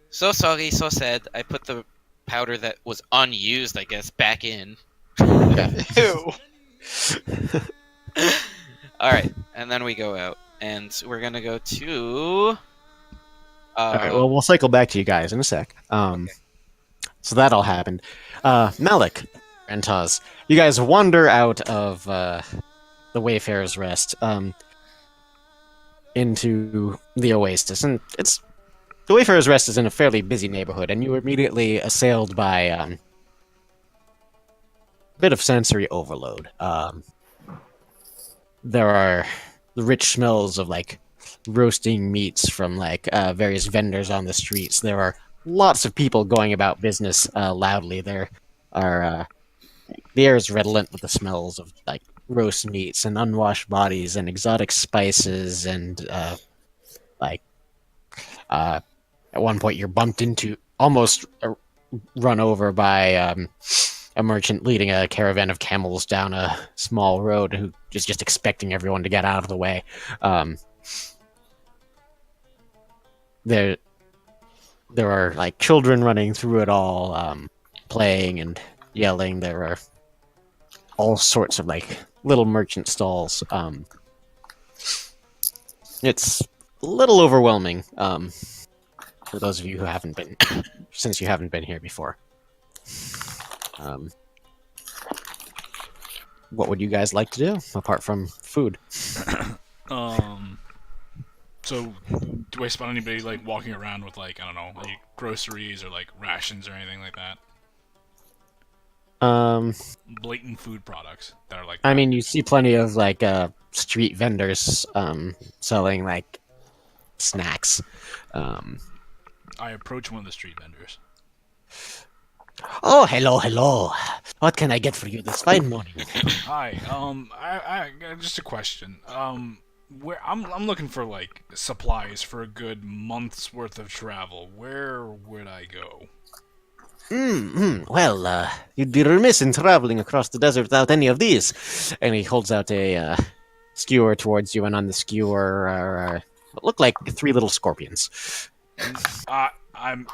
So sorry, so sad. I put the powder that was unused, I guess, back in. Ew. Alright, and then we go out. And we're gonna go to... All right, well, we'll cycle back to you guys in a sec. So that all happened. Malik and Taz, you guys wander out of the Wayfarer's Rest into the Oasis, and the Wayfarer's Rest is in a fairly busy neighborhood, and you were immediately assailed by a bit of sensory overload. There are the rich smells of like roasting meats from like various vendors on the streets. There are lots of people going about business loudly. There are the air is redolent with the smells of like roast meats and unwashed bodies and exotic spices and at one point you're bumped into, almost run over by a merchant leading a caravan of camels down a small road who is just expecting everyone to get out of the way. There are like children running through it all, playing and yelling. There are all sorts of like little merchant stalls. It's a little overwhelming for those of you who haven't been, since you haven't been here before. What would you guys like to do apart from food? So, do I spot anybody like walking around with like, I don't know, like groceries or like rations or anything like that? Blatant food products that are like. I mean, you see plenty of like street vendors selling like snacks. I approach one of the street vendors. Oh, hello. What can I get for you this fine morning? Hi. I just a question. Where I'm looking for like supplies for a good month's worth of travel. Where would I go? Well, you'd be remiss in traveling across the desert without any of these. And he holds out a skewer towards you, and on the skewer are what look like 3 little scorpions. I'm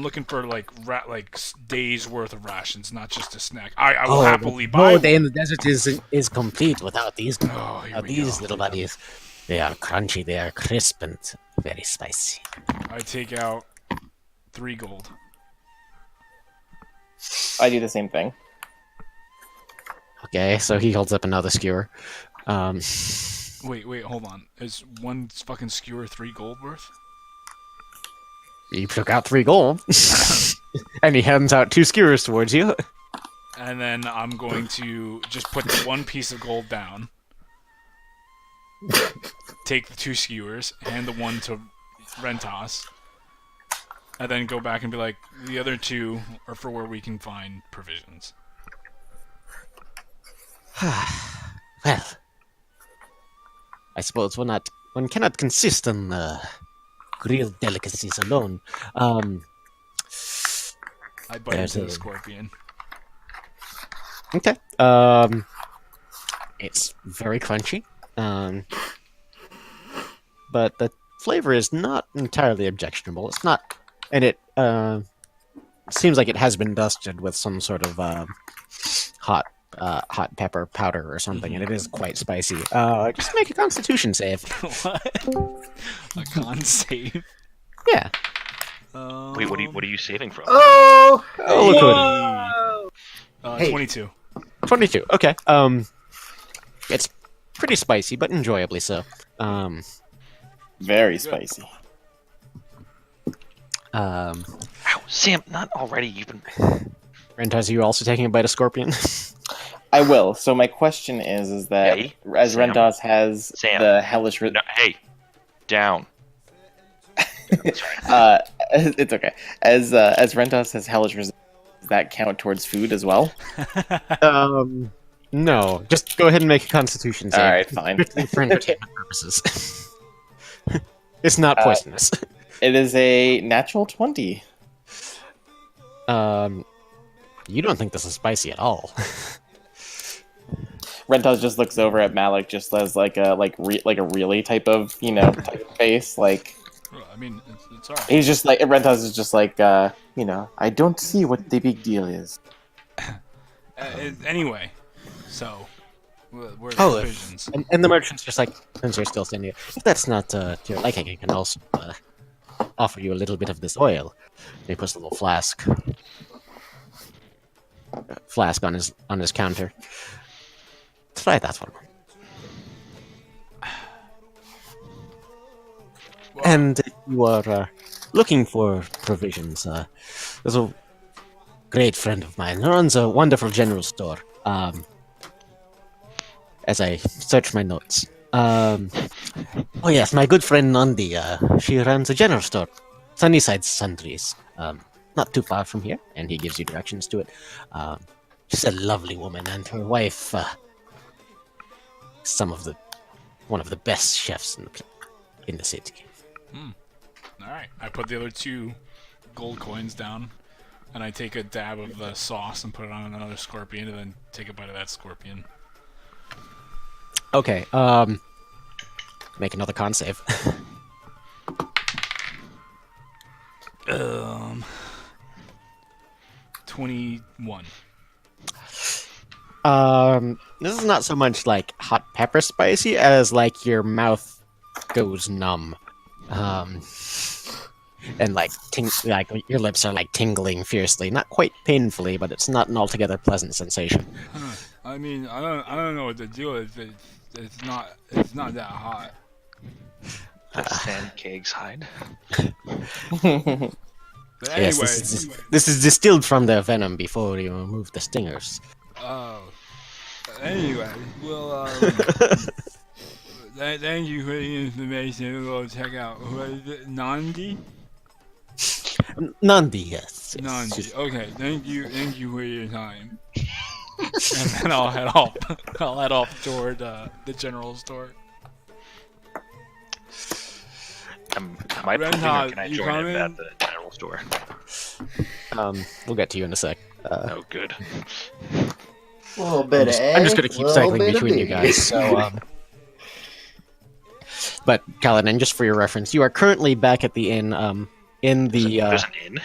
looking for like days worth of rations, not just a snack. I will happily buy. No day in the desert is complete without these. These little buddies. buddies. They are crunchy. They are crisp and very spicy. I take out 3 gold. I do the same thing. Okay, so he holds up another skewer. Wait, hold on. Is one fucking skewer 3 gold worth? He took out 3 gold, and he hands out 2 skewers towards you. And then I'm going to just put the 1 piece of gold down. Take the 2 skewers, hand the 1 to Rentas, and then go back and be like, the other 2 are for where we can find provisions. Well, I suppose one cannot consist on grilled delicacies alone. I bite There's into the a- scorpion. Okay. It's very crunchy. But the flavor is not entirely objectionable. It's not, and it seems like it has been dusted with some sort of hot pepper powder or something, and it is quite spicy. Just make a Constitution save. What? A con save. Yeah. Wait, what are you saving from? Oh! Oh, look Hey. 22. 22. Okay. It's pretty spicy, but enjoyably so. Very spicy. Ow, Sam, not already. You've been. Rentas, are you also taking a bite of scorpion? I will. So my question is that Hey, as Sam. Rentos has Sam. the hellish, No, hey, down. it's okay. As Rentos has hellish, does that count towards food as well? No. Just go ahead and make a Constitution save. All right, fine. Strictly for entertainment purposes. It's not poisonous. It is a natural 20. You don't think this is spicy at all. Rentos just looks over at Malik just as like a really type of type of face. Like Well, I mean, it's alright. he's just like Rentos is just like I don't see what the big deal is. Anyway, so we're Oh, provisions. And the merchant's just like, since you're still standing here, if that's not to your liking, I can also offer you a little bit of this oil. And he puts a little flask on his counter. Try that one. And if you are looking for provisions, there's a great friend of mine who runs a wonderful general store. As I search my notes. Oh yes, my good friend Nandi, she runs a general store. Sunnyside Sundries. Not too far from here, and he gives you directions to it. She's a lovely woman, and her wife, one of the best chefs in the city. Alright, I put the other 2 gold coins down, and I take a dab of the sauce and put it on another scorpion, and then take a bite of that scorpion. Okay, make another con save. 21. This is not so much like hot pepper spicy as like your mouth goes numb. And like your lips are like tingling fiercely, not quite painfully, but it's not an altogether pleasant sensation. I mean, I don't know what the deal is. It's not that hot. Does Sam Kegs hide? But anyway, Yes, this is distilled from their venom before you remove the stingers. anyway, well, thank you for the information. We'll check out. Who is it? Nandi? Nandi, yes. Nandi. Okay, thank you for your time. And then I'll head off. I'll head off toward the general store. Am I pooping, or can I you join him coming? at the general store? We'll get to you in a sec. Oh, good. A little bit I'm just gonna keep cycling between you guys. So, but Kaladin, just for your reference, you are currently back at the inn. In the There's an inn.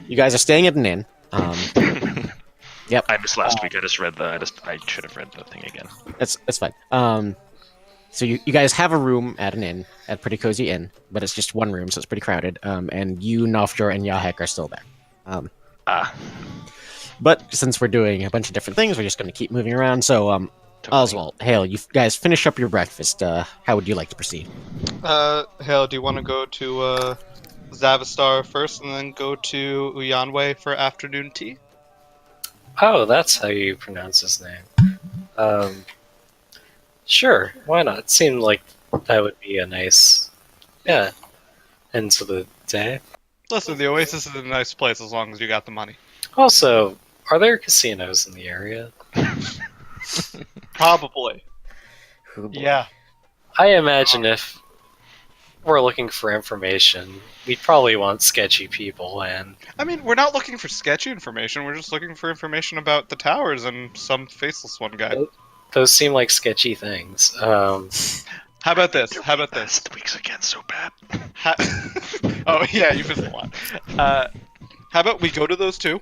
you guys are staying at an inn. Yep. I missed last week. I should have read the thing again. It's fine. So you guys have a room at an inn, at a pretty cozy inn, but it's just one room, so it's pretty crowded. And you, Nofjor, and Yahek are still there. But since we're doing a bunch of different things, we're just going to keep moving around. So, Oswald, Hale, you guys finish up your breakfast. How would you like to proceed? Hale, do you want to go to Zavistar first and then go to Uyanwe for afternoon tea? Oh, that's how you pronounce his name. Sure, why not? It seemed like that would be a nice, end to the day. Listen, the Oasis is a nice place as long as you got the money. Also, are there casinos in the area? Probably. Oh, boy. Yeah. I imagine if we're looking for information, we'd probably want sketchy people, and I mean, we're not looking for sketchy information. We're just looking for information about the towers and some faceless one guy. those seem like sketchy things. How about this? How about this? The week's again so bad. Oh yeah, you missed a lot. How about we go to those two?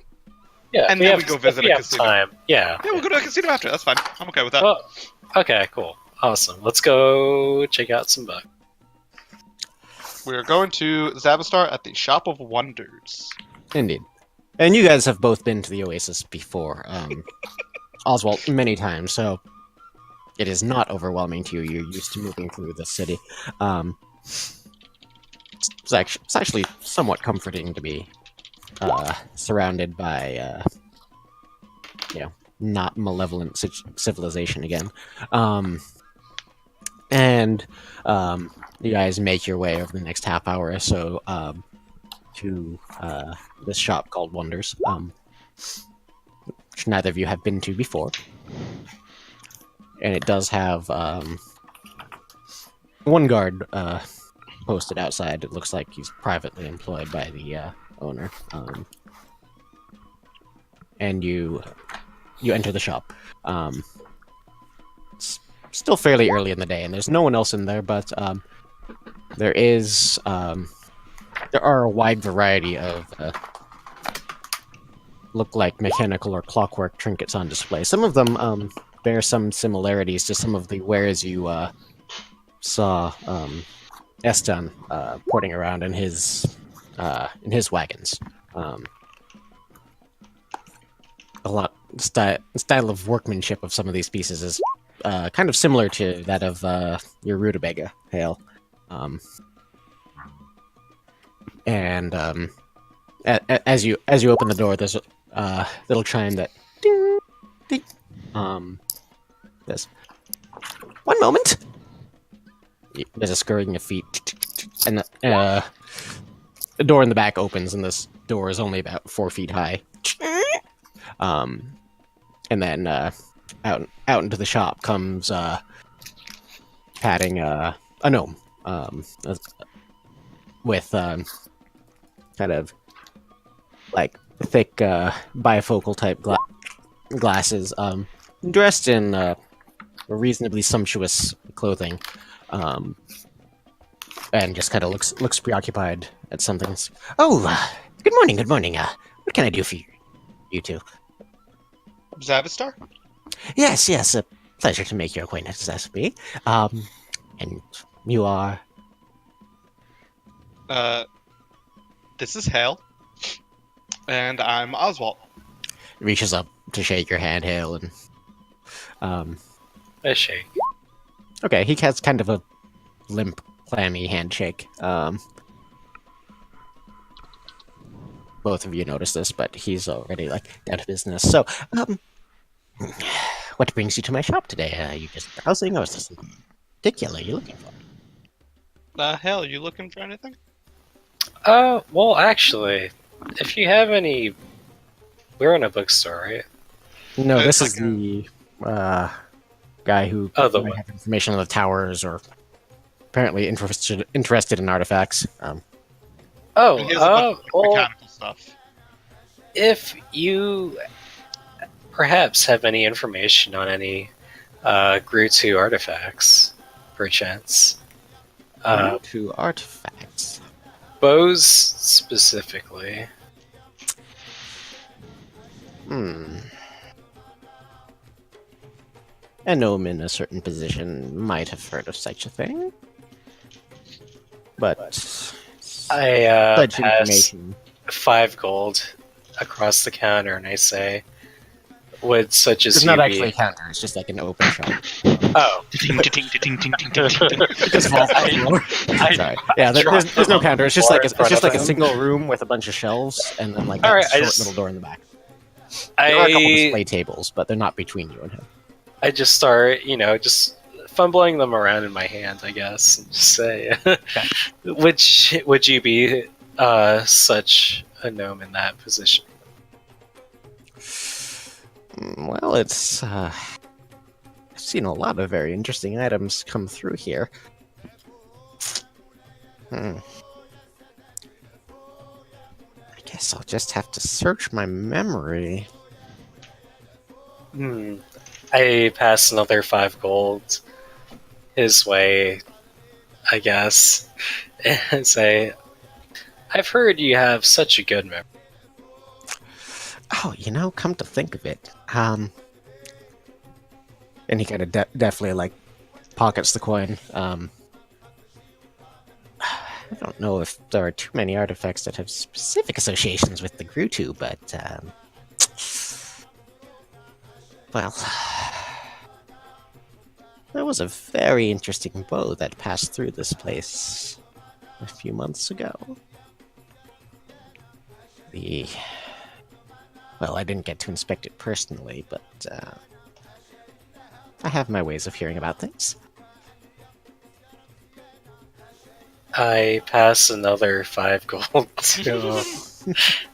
Yeah, And we then have, we go if visit we a have casino. time. Yeah. Yeah, we'll go to a casino after. That's fine. I'm okay with that. Well, okay, cool. Awesome. Let's go check out some bugs. We're going to Zabastar at the Shop of Wonders. Indeed. And you guys have both been to the Oasis before, Oswald, many times, so it is not overwhelming to you. You're used to moving through the city. It's actually somewhat comforting to be surrounded by, not malevolent civilization again. And you guys make your way over the next half hour or so to this shop called Wonders, which neither of you have been to before. And it does have one guard posted outside. It looks like he's privately employed by the owner. And you enter the shop. It's still fairly early in the day, and there's no one else in there, but there are a wide variety of look like mechanical or clockwork trinkets on display. Some of them bear some similarities to some of the wares you saw Eston porting around in his wagons. A lot style of workmanship of some of these pieces is kind of similar to that of your rutabaga hail. And as you open the door, there's a little chime that ding ding. This. One moment. There's a scurrying of feet, and the door in the back opens, and this door is only about 4 feet high. And then out into the shop comes padding a gnome with kind of like thick bifocal type glasses, dressed in reasonably sumptuous clothing, and just kind of looks preoccupied at something. Oh, good morning, good morning. What can I do for you two? Zabastar? Yes, a pleasure to make your acquaintance, SB. And you are? This is Hale. And I'm Oswald. Reaches up to shake your hand, Hale, and I shake. okay, he has kind of a limp, clammy handshake. Both of you notice this, but he's already down to business. So, what brings you to my shop today? Are you just browsing, or is there something particular you're looking for? Hale, you looking for anything? Well, actually, if you have any, we're in a bookstore, right? No, this It's is the guy who might have information on the towers, or apparently interested in artifacts. He has a bunch of well, mechanical stuff. if you perhaps have any information on any Grutu artifacts, perchance. To artifacts. Bows specifically. A gnome in a certain position might have heard of such a thing. But I such pass information. 5 gold across the counter and I say, would such as It's you not be... actually a counter, it's just like an open shop. Oh. It just falls on the floor. Sorry. Yeah, there's no counter. It's just like a single room with a bunch of shelves and then like a short little door in the back. There are a couple display tables, but they're not between you and him. I just start, just fumbling them around in my hand, I guess, and just say, which would you be such a gnome in that position? Well, it's seen a lot of very interesting items come through here. I guess I'll just have to search my memory. I pass another 5 gold his way, I guess, and say, I've heard you have such a good memory. Oh, come to think of it, and he kind of definitely like pockets the coin. I don't know if there are too many artifacts that have specific associations with the Grutu, but well, there was a very interesting bow that passed through this place a few months ago. Well, I didn't get to inspect it personally, but I have my ways of hearing about things. I pass another 5 gold to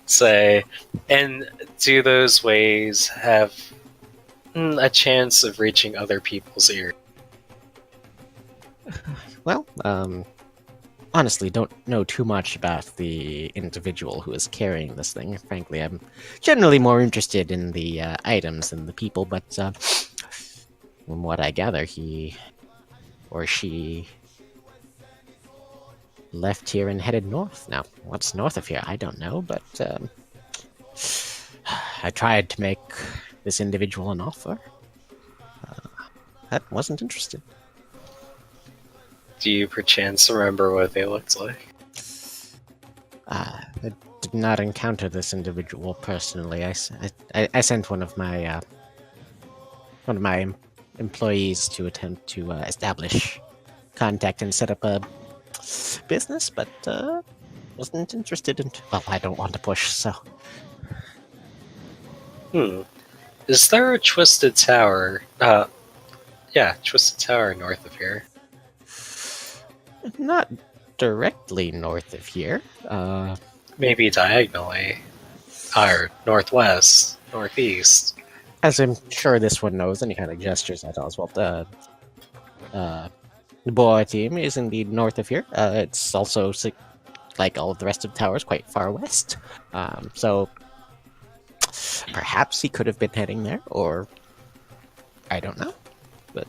say, and do those ways have a chance of reaching other people's ears? Well, honestly, don't know too much about the individual who is carrying this thing. Frankly, I'm generally more interested in the items than the people, but from what I gather, he or she left here and headed north. Now, what's north of here? I don't know, but I tried to make this individual an offer. That wasn't interested. Do you perchance remember what they looked like? I did not encounter this individual personally. I sent one of my employees to attempt to establish contact and set up a business, but wasn't interested in. Well, I don't want to push, so. Is there a Twisted Tower? Twisted Tower north of here. Not directly north of here. Maybe diagonally. Or northwest, northeast. As I'm sure this one knows, and he kind of gestures at Oswald. The Boa team is indeed north of here. It's also, like all of the rest of the towers, quite far west. So perhaps he could have been heading there, or I don't know. But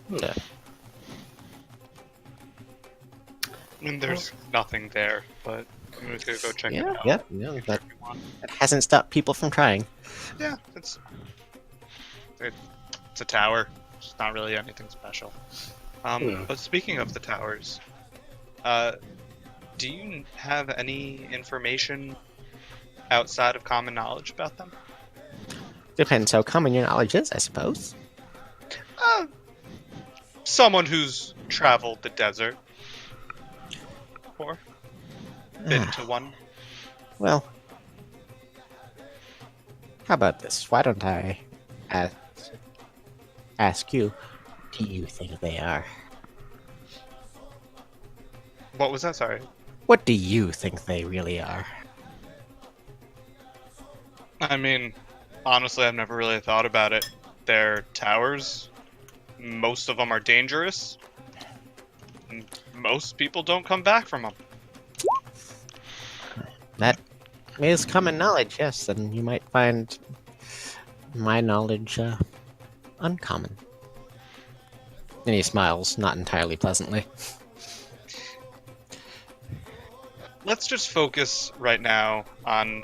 I mean, there's nothing there, but I'm going to go check it out. Yeah, that hasn't stopped people from trying. Yeah, it's a tower. It's not really anything special. But speaking of the towers, do you have any information outside of common knowledge about them? Depends how common your knowledge is, I suppose. Someone who's traveled the desert. Or been to one. Well, how about this? Why don't I ask you, do you think they are? What was that? Sorry. What do you think they really are? I mean, honestly, I've never really thought about it. They're towers. Most of them are dangerous. And most people don't come back from them. That is common knowledge, yes, and you might find my knowledge uncommon. And he smiles, not entirely pleasantly. Let's just focus right now on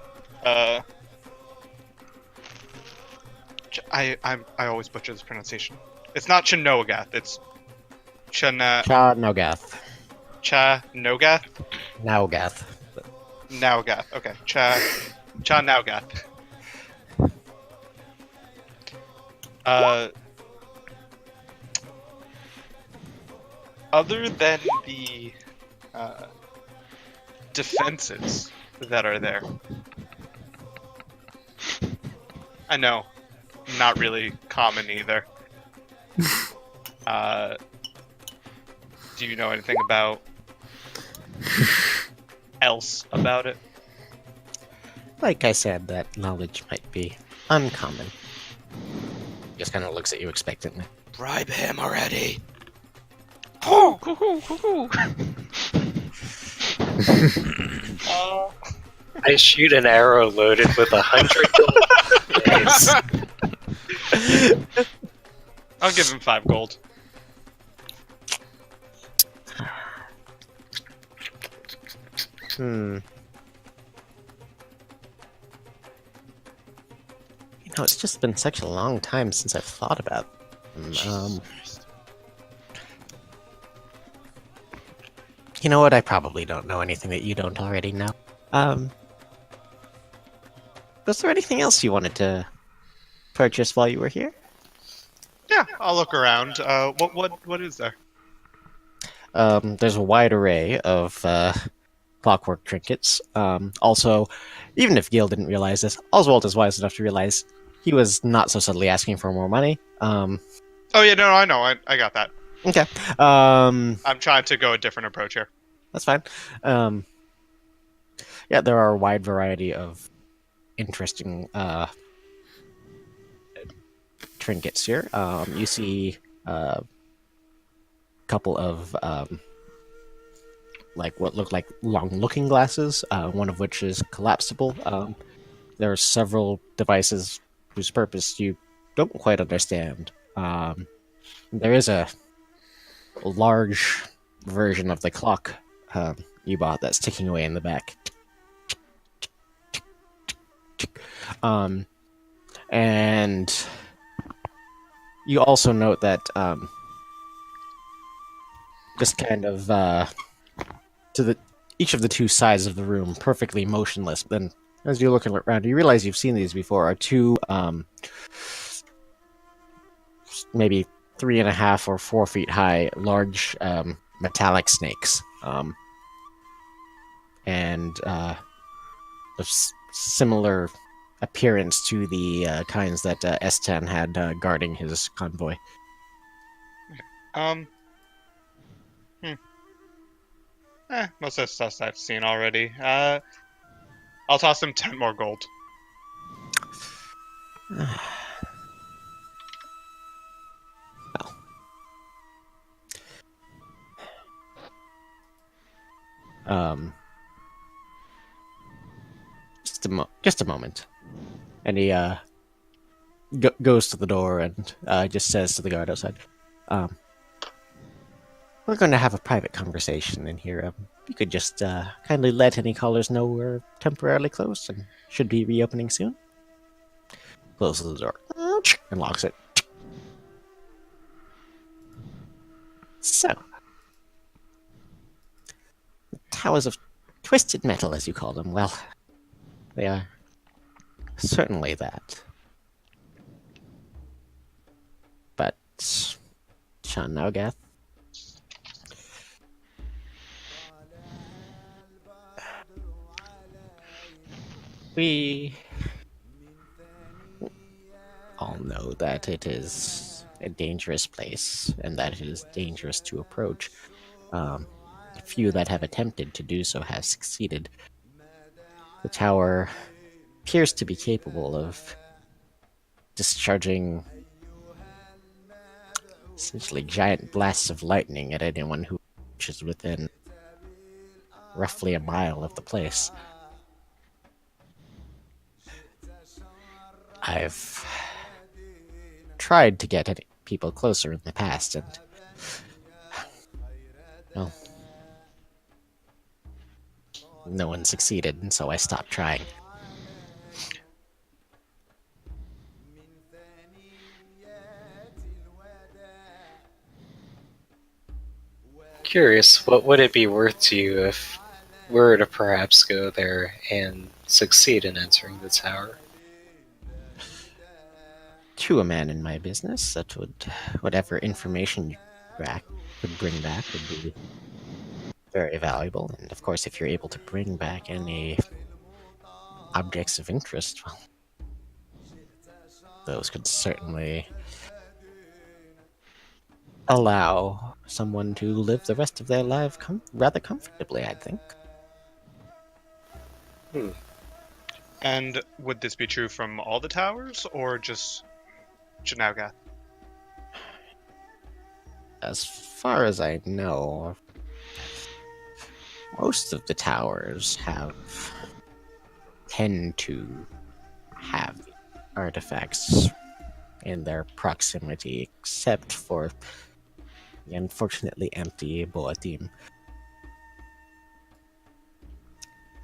I always butcher this pronunciation. It's not Chanogath, it's Cha-Nogath. Cha-Nogath? Naugath. Naugath. Okay. Cha-Naugath. Other than the defenses that are there, I know, not really common either. Do you know anything about else about it? Like I said, that knowledge might be uncommon. Just kind of looks at you expectantly. Bribe him already. Hoo, hoo, hoo, hoo, hoo. I shoot an arrow loaded with 100 gold. I'll give him 5 gold. Hmm. It's just been such a long time since I've thought about them. You know what? I probably don't know anything that you don't already know. Was there anything else you wanted to purchase while you were here? Yeah, I'll look around. What is there? There's a wide array of clockwork trinkets. Also, even if Gil didn't realize this, Oswald is wise enough to realize he was not so subtly asking for more money. Oh yeah, no, I know. I got that. Okay. I'm trying to go a different approach here. That's fine. Yeah, there are a wide variety of interesting trinkets here. You see a couple of like what look like long looking glasses, one of which is collapsible. There are several devices whose purpose you don't quite understand. There is a large version of the clock you bought that's ticking away in the back. And you also note that just kind of to each of the two sides of the room, perfectly motionless. Then, as you're looking around, you realize you've seen these before. Are two maybe 3.5 or 4 feet high, large metallic snakes, and of similar appearance to the kinds that Estan had guarding his convoy. Most of the stuff I've seen already. I'll toss him 10 more gold. Just a moment. And he goes to the door and just says to the guard outside, we're going to have a private conversation in here. You could just kindly let any callers know we're temporarily closed and should be reopening soon. Closes the door and locks it. So, the towers of twisted metal, as you call them, well, they are certainly that. But, Sean Naugath, we all know that it is a dangerous place and that it is dangerous to approach. The few that have attempted to do so have succeeded. The tower appears to be capable of discharging essentially giant blasts of lightning at anyone who is within roughly a mile of the place. I've tried to get people closer in the past, and well, no one succeeded, and so I stopped trying. Curious, what would it be worth to you if we were to perhaps go there and succeed in entering the tower? To a man in my business, that would whatever information you could bring back would be very valuable. And of course, if you're able to bring back any objects of interest, well, those could certainly allow someone to live the rest of their life rather comfortably, I think. And would this be true from all the towers, or just Janaugath? As far as I know, most of the towers tend to have artifacts in their proximity, except for the unfortunately empty Boatim.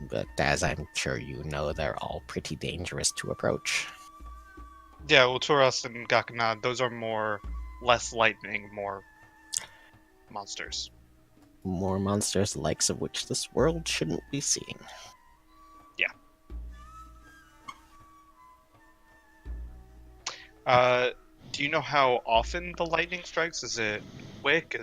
But as I'm sure you know, they're all pretty dangerous to approach. Yeah, well, Turas and Gakana, those are less lightning, more monsters. More monsters the likes of which this world shouldn't be seeing. Do you know how often the lightning strikes? Is it quick?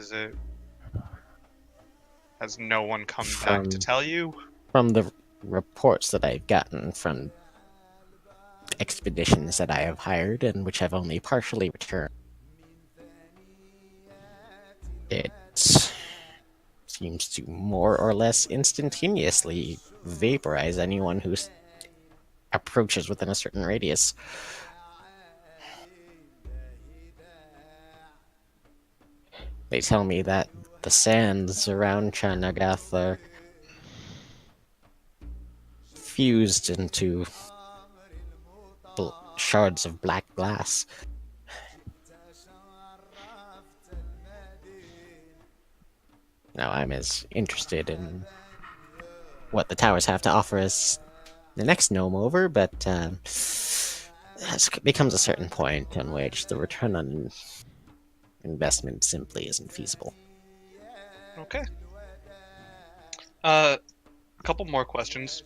Has no one come back to tell you? From the reports that I've gotten from expeditions that I have hired and which have only partially returned, it seems to more or less instantaneously vaporize anyone who approaches within a certain radius. They tell me that the sands around Chanagath are fused into shards of black glass. Now, I'm as interested in what the towers have to offer as the next gnome over, but it becomes a certain point in which the return on investment simply isn't feasible. Okay. A couple more questions.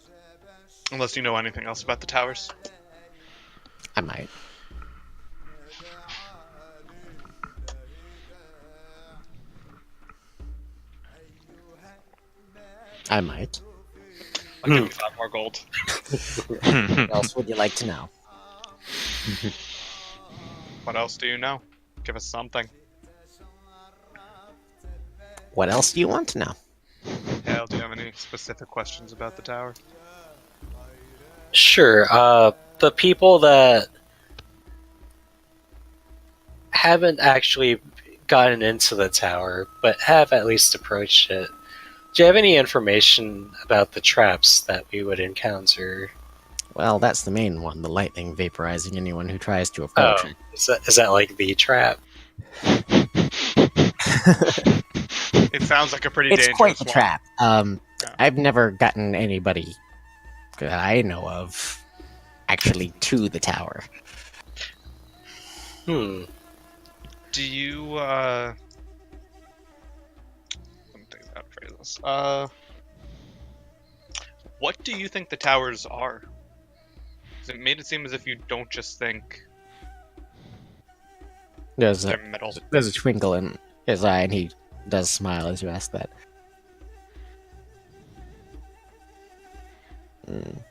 Unless you know anything else about the towers. I might. I might. I'll give you 5 more gold. What else would you like to know? What else do you know? Give us something. What else do you want to know? Hale, do you have any specific questions about the tower? Sure. The people that haven't actually gotten into the tower, but have at least approached it, do you have any information about the traps that we would encounter? Well, that's the main one, the lightning vaporizing anyone who tries to approach it. Is that like the trap? It sounds like a pretty It's dangerous quite the one. trap. I've never gotten anybody that I know of actually to the tower. Hmm. Do you, let me think how to phrase this. What do you think the towers are? 'Cause it made it seem as if you don't just think There's they're metal. a twinkle in his eye, and he does smile as you ask that. Well,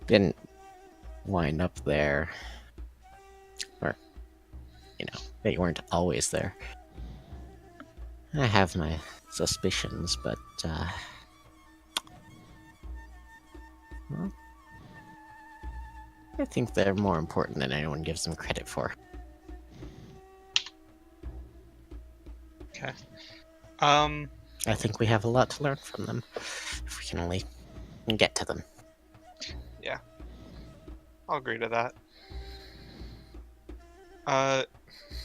didn't wind up there. Or, they weren't always there. I have my suspicions, but, well, I think they're more important than anyone gives them credit for. Okay. I think we have a lot to learn from them, if we can only get to them. I'll agree to that.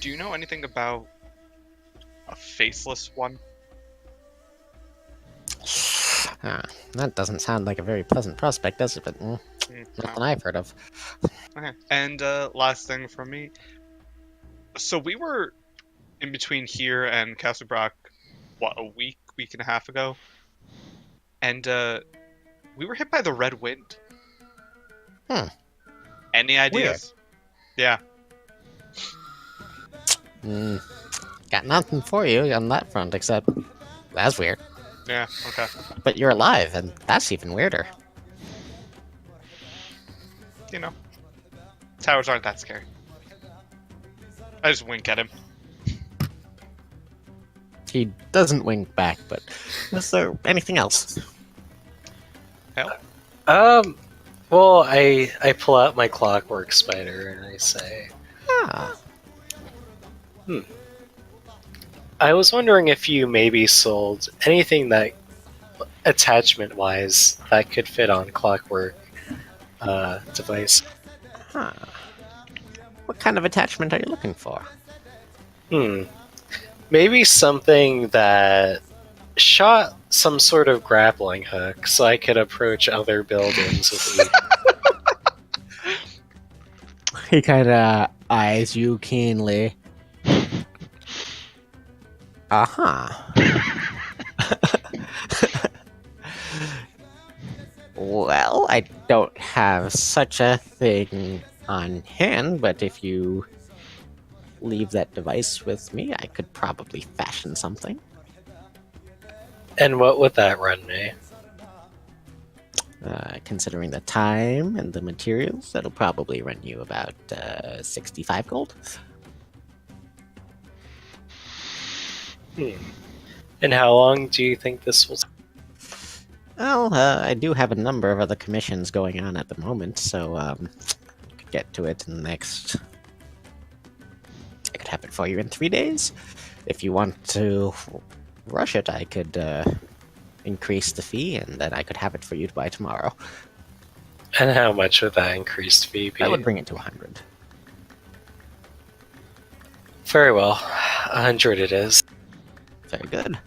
Do you know anything about a faceless one? That doesn't sound like a very pleasant prospect, does it? But nothing I've heard of. Okay. And last thing from me. So we were in between here and Castle Brock, what, a week and a half ago? And we were hit by the red wind. Any ideas? Yeah. Got nothing for you on that front, except that's weird. Yeah, okay. But you're alive, and that's even weirder. You know, towers aren't that scary. I just wink at him. He doesn't wink back, but is there anything else? Hell? Well, I pull out my clockwork spider and I say, I was wondering if you maybe sold anything that attachment-wise that could fit on clockwork device. Huh. What kind of attachment are you looking for? Maybe something that shot some sort of grappling hook so I could approach other buildings with ease. He kind of eyes you keenly. Uh-huh. Well, I don't have such a thing on hand, but if you leave that device with me, I could probably fashion something. And what would that run me? Considering the time and the materials, that'll probably run you about 65 gold. And how long do you think this will take? Well, I do have a number of other commissions going on at the moment, so I could get to it in the next... I could have it for you in 3 days. If you want to rush it, I could increase the fee, and then I could have it for you by tomorrow. And how much would that increased fee be? I would bring it to 100. Very well. 100 it is. Very good.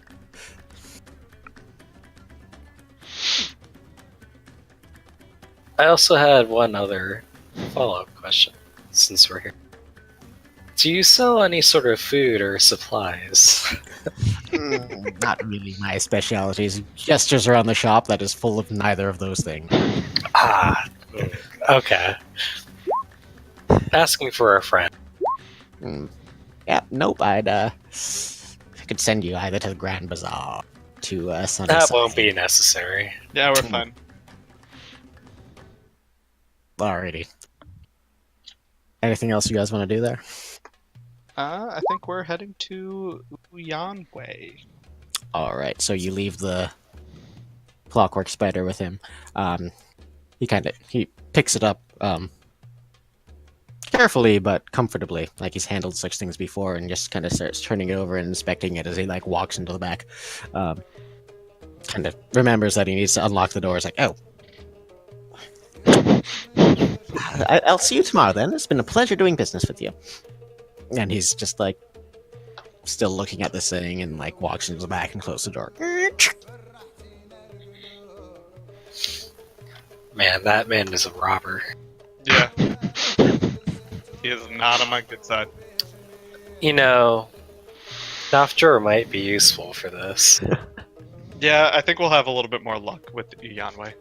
I also had one other follow-up question, since we're here. Do you sell any sort of food or supplies? Not really my specialities. Gestures around the shop that is full of neither of those things. Okay. Asking for a friend. Yeah, nope, I could send you either to the Grand Bazaar, to Sunny That Side. won't be necessary. Yeah, we're fine. Alrighty. Anything else you guys want to do there? I think we're heading to Yanwei. Alright, so you leave the clockwork spider with him. He picks it up carefully but comfortably, like he's handled such things before, and just kind of starts turning it over and inspecting it as he like walks into the back. Kind of remembers that he needs to unlock the door. It's like, oh, I'll see you tomorrow then. It's been a pleasure doing business with you. And he's just like still looking at this thing and like walks into the back and closes the door. Man, that man is a robber. Yeah. He is not on my good side. You know, Nofjor might be useful for this. Yeah, I think we'll have a little bit more luck with Yanwei.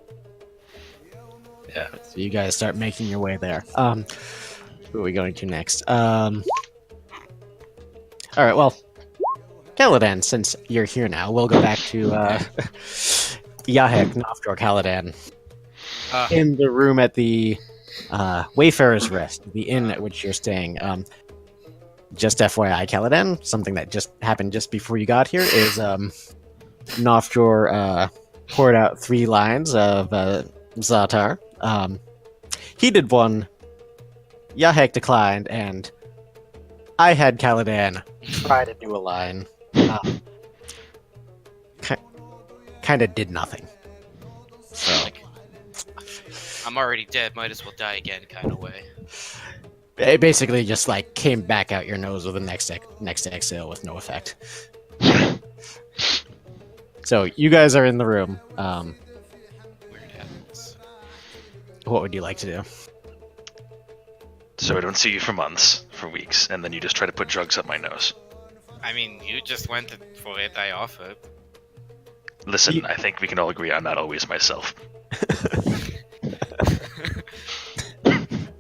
Yeah. So you guys start making your way there. Who are we going to next? Alright, well, Caladan, since you're here now, we'll go back to Yahek, Nofjor, Caladan. In the room at the Wayfarer's Rest, the inn at which you're staying. Just FYI, Caladan, something that just happened just before you got here is Nofjor poured out 3 lines of Zatar. He did one, Yahek declined, and I had Caladan try to do a line. Kind of did nothing. So, I'm already dead, might as well die again kind of way. it basically just like came back out your nose with the next exhale with no effect. So you guys are in the room. Weird happens. What would you like to do? So I don't see you for months, for weeks, and then you just try to put drugs up my nose. I mean, you just went for it, I offered. Listen, I think we can all agree I'm not always myself.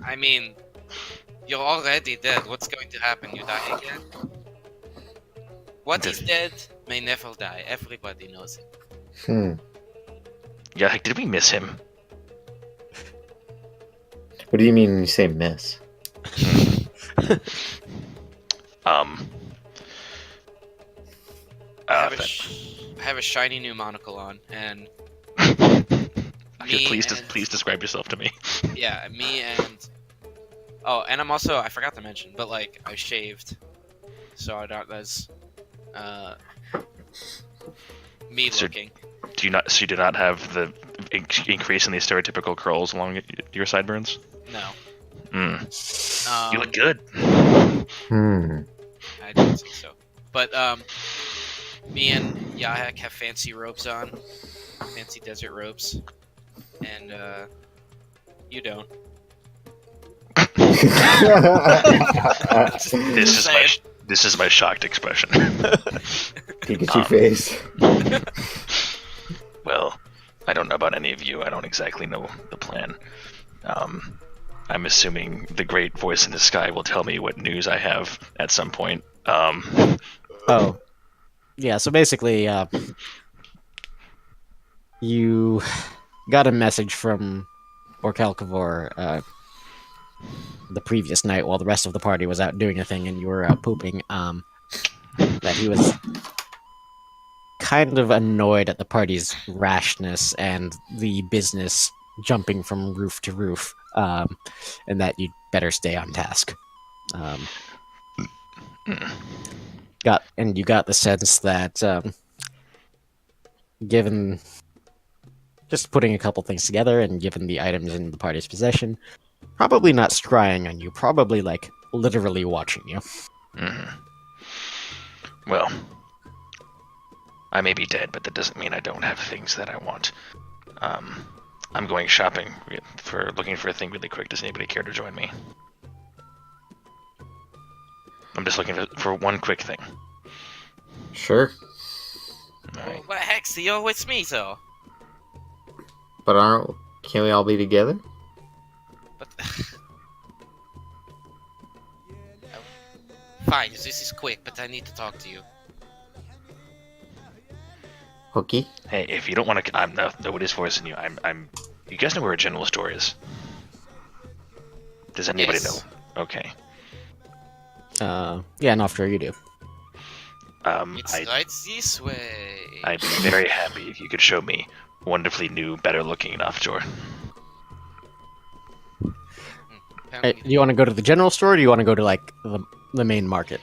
I mean, you're already dead. What's going to happen? You die again? What is dead may never die. Everybody knows it. Yeah, did we miss him? What do you mean when you say miss? I have a shiny new monocle on, and Please describe yourself to me. yeah, me and oh, and I'm also I forgot to mention, but like I shaved so that was me So- looking. Do you not? So you do not have the increase in these stereotypical curls along your sideburns? No. You look good. I don't think so. But me and Yahek have fancy robes on, fancy desert robes, and you don't. This is my shocked expression. Pikachu face. Well, I don't know about any of you. I don't exactly know the plan. I'm assuming the great voice in the sky will tell me what news I have at some point. Oh, yeah. So basically, you got a message from Orkelkavor the previous night while the rest of the party was out doing a thing, and you were pooping. That he was kind of annoyed at the party's rashness and the business jumping from roof to roof, and that you'd better stay on task. You got the sense that, given just putting a couple things together and given the items in the party's possession, probably not scrying on you, probably like literally watching you. Well, I may be dead, but that doesn't mean I don't have things that I want. I'm going shopping looking for a thing really quick. Does anybody care to join me? I'm just looking for one quick thing. Sure. Alright. What the heck, Theo? It's me, though. But can't we all be together? But fine, this is quick, but I need to talk to you. Hooky? Hey, if you don't want to, I'm nobody's forcing you. I'm. You guys know where a general store is? Does anybody Yes. know? Okay. Yeah, not sure you do. It's right this way. I'd be very happy if you could show me wonderfully new, better looking Nofjor. Hey, Apparently- do you want to go to the general store, or do you want to go to like the main market?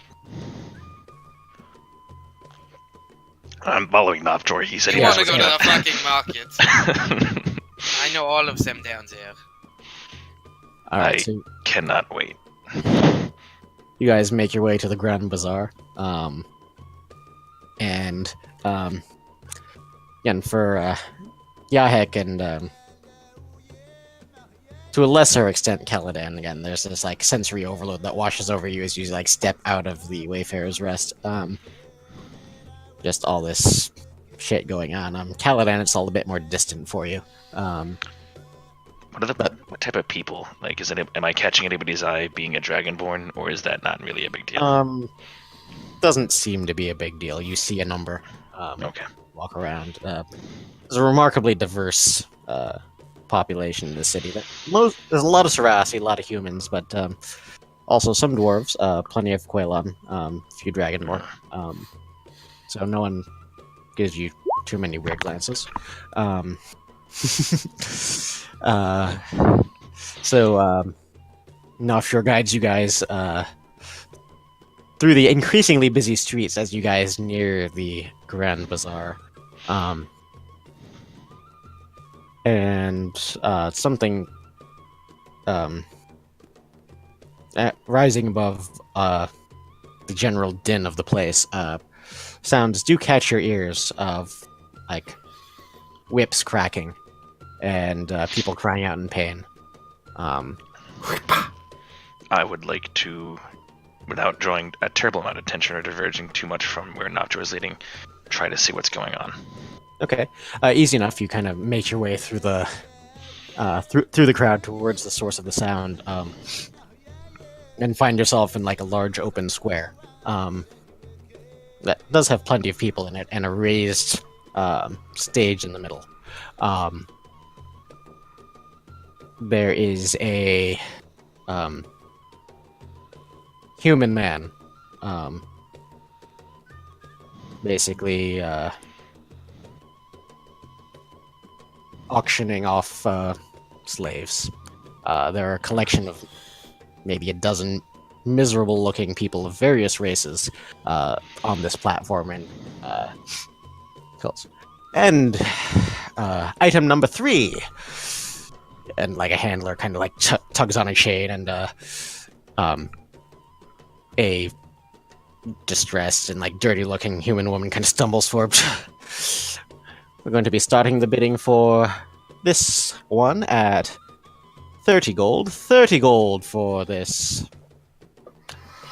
I'm following Nofjor. He said You he want was to go to looking the fucking market? up. I know all of them down there. All right, I- so Cannot wait. you guys make your way to the Grand Bazaar, and for Yahek and to a lesser extent Caladan, again, there's this like sensory overload that washes over you as you like step out of the Wayfarer's Rest. Just all this shit going on. Caladan, it's all a bit more distant for you. What type of people? Like, am I catching anybody's eye being a Dragonborn, or is that not really a big deal? Doesn't seem to be a big deal. You see a number. Okay. Walk around. There's a remarkably diverse population in the city. There's a lot of Sarasi, a lot of humans, but also some dwarves, plenty of Quailon, a few Dragonborn. So no one gives you too many weird glances. Nofjor guides you guys through the increasingly busy streets as you guys near the Grand Bazaar. Something rising above the general din of the place, sounds do catch your ears of like whips cracking and people crying out in pain. I would like to, without drawing a terrible amount of attention or diverging too much from where Nofjor is leading, try to see what's going on. Okay, easy enough. You kind of make your way through the through the crowd towards the source of the sound, and find yourself in like a large open square that does have plenty of people in it and a raised stage in the middle. There is a human man, basically auctioning off slaves. There are a collection of maybe a dozen miserable-looking people of various races on this platform and kills. And item number 3, and like a handler kind of like tugs on a chain, and a distressed and like dirty-looking human woman kind of stumbles forward. We're going to be starting the bidding for this one at 30 gold. 30 gold for this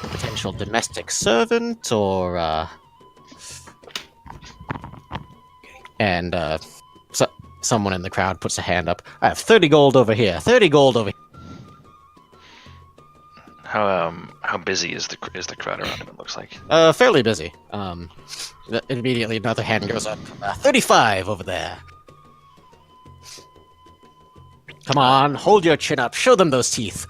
potential domestic servant, or and someone in the crowd puts a hand up. I have 30 gold over here. 30 gold over here. How busy is the crowd around him? It looks like. Fairly busy. Immediately another hand goes up. 35 over there. Come on, hold your chin up. Show them those teeth.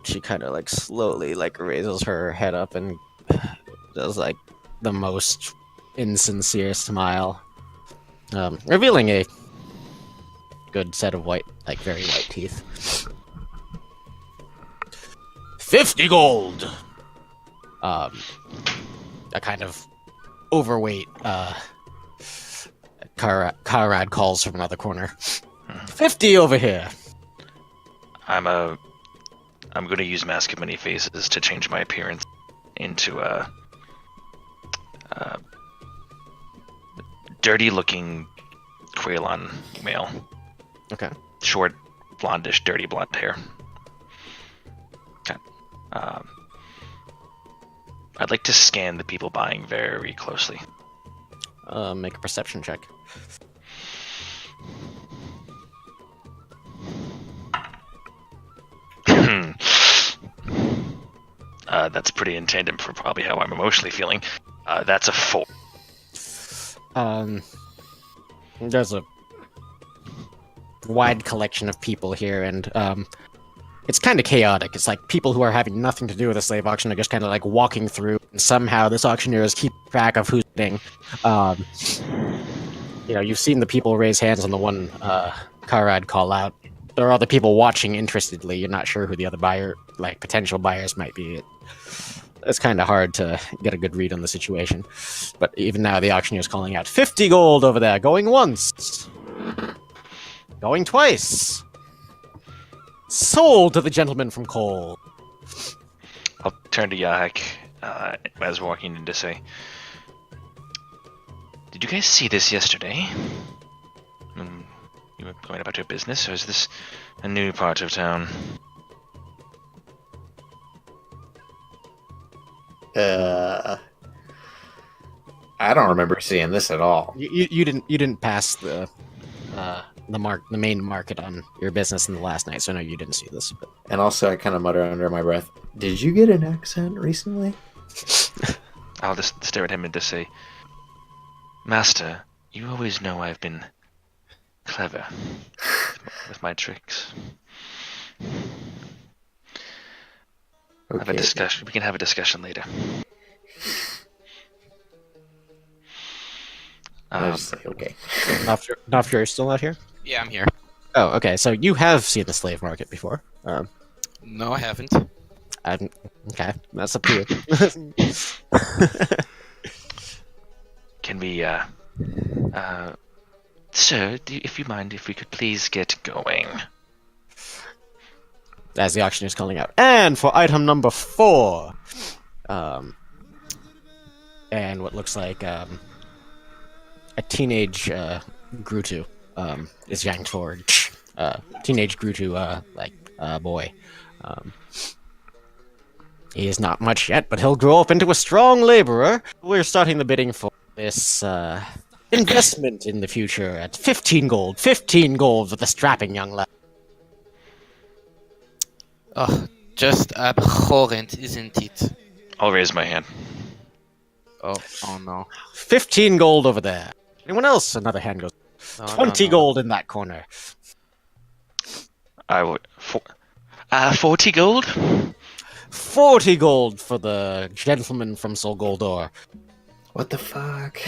She kind of like slowly like raises her head up and does like the most insincere smile, revealing a good set of white, like very white teeth. 50 gold. A kind of overweight Karad calls from another corner. 50 over here. I'm going to use Mask of Many Faces to change my appearance into a dirty-looking Quailon male. Okay. Short, blondish, dirty blonde hair. Okay. I'd like to scan the people buying very closely. Make a perception check. That's pretty in tandem for probably how I'm emotionally feeling. That's a 4. There's a wide collection of people here, and it's kind of chaotic. It's like people who are having nothing to do with the slave auction are just kind of like walking through, and somehow this auctioneer is keeping track of who's bidding. You've seen the people raise hands on the one Karad call out. There are other people watching interestedly. You're not sure who the other potential buyers might be. It's kind of hard to get a good read on the situation. But even now, the auctioneer is calling out 50 gold over there, going once, going twice. Sold to the gentleman from Cole. I'll turn to Yahek as walking in to say, "Did you guys see this yesterday? You were going about your business, or is this a new part of town?" I don't remember seeing this at all. You didn't pass the main market on your business in the last night, so no, you didn't see this. But... And also, I kind of mutter under my breath, "Did you get an accent recently?" I'll just stare at him and just say, "Master, you always know I've been clever with my tricks." Okay. Have a discussion. We can have a discussion later. I just say, okay. Nofjor is still not here? Yeah, I'm here. Oh, okay. So you have seen the slave market before. No, I haven't. Okay, that's up to you. Can we, sir, if you mind, if we could please get going. As the auctioneer is calling out. And for item number 4, and what looks like a teenage Grutu is yanked forward. Teenage Grutu, boy. He is not much yet, but he'll grow up into a strong laborer. We're starting the bidding for this investment in the future at 15 gold. 15 gold for the strapping young lad. Oh, just abhorrent, isn't it? I'll raise my hand. Oh no. 15 gold over there. Anyone else? Another hand goes. No, 20 no. gold in that corner. I would. 40 gold? 40 gold for the gentleman from Sol Goldor. What the fuck?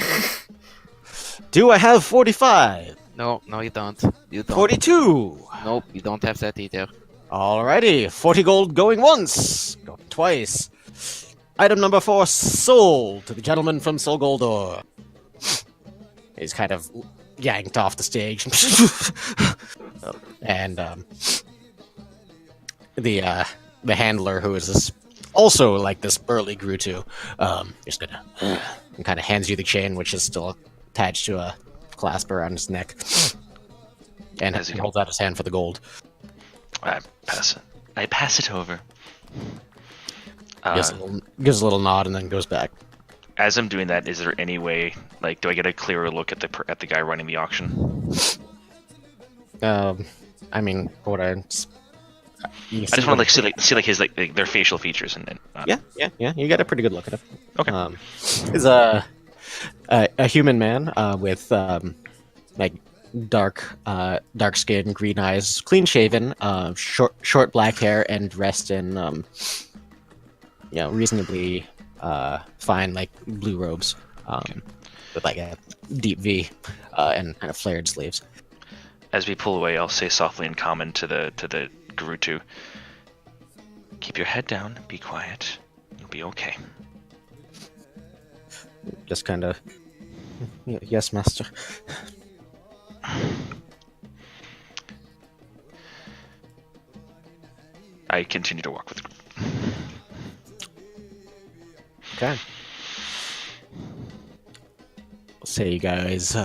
Do I have 45? No, you don't. You don't. 42? Nope, you don't have that either. Alrighty, 40 gold going once, going twice. Item number 4 sold to the gentleman from Sol Goldor. He's kind of yanked off the stage. And the handler, who is also like this burly Grutu, just gonna and kind of hands you the chain, which is still attached to a clasp around his neck, and As he you- holds out his hand for the gold. I pass it over. Gives a little nod and then goes back. As I'm doing that, is there any way, like, do I get a clearer look at the guy running the auction? I mean, what I I just want to see his their facial features and yeah. You get a pretty good look at him. Okay. He's a human man with like dark skin, green eyes, clean shaven, short black hair, and dressed in reasonably fine like blue robes with like a deep V and kind of flared sleeves. As we pull away, I'll say softly in common to the Garutu, keep your head down, be quiet, you'll be okay. Just kind of, yes, master. I continue to walk with the group. Okay. Say you guys,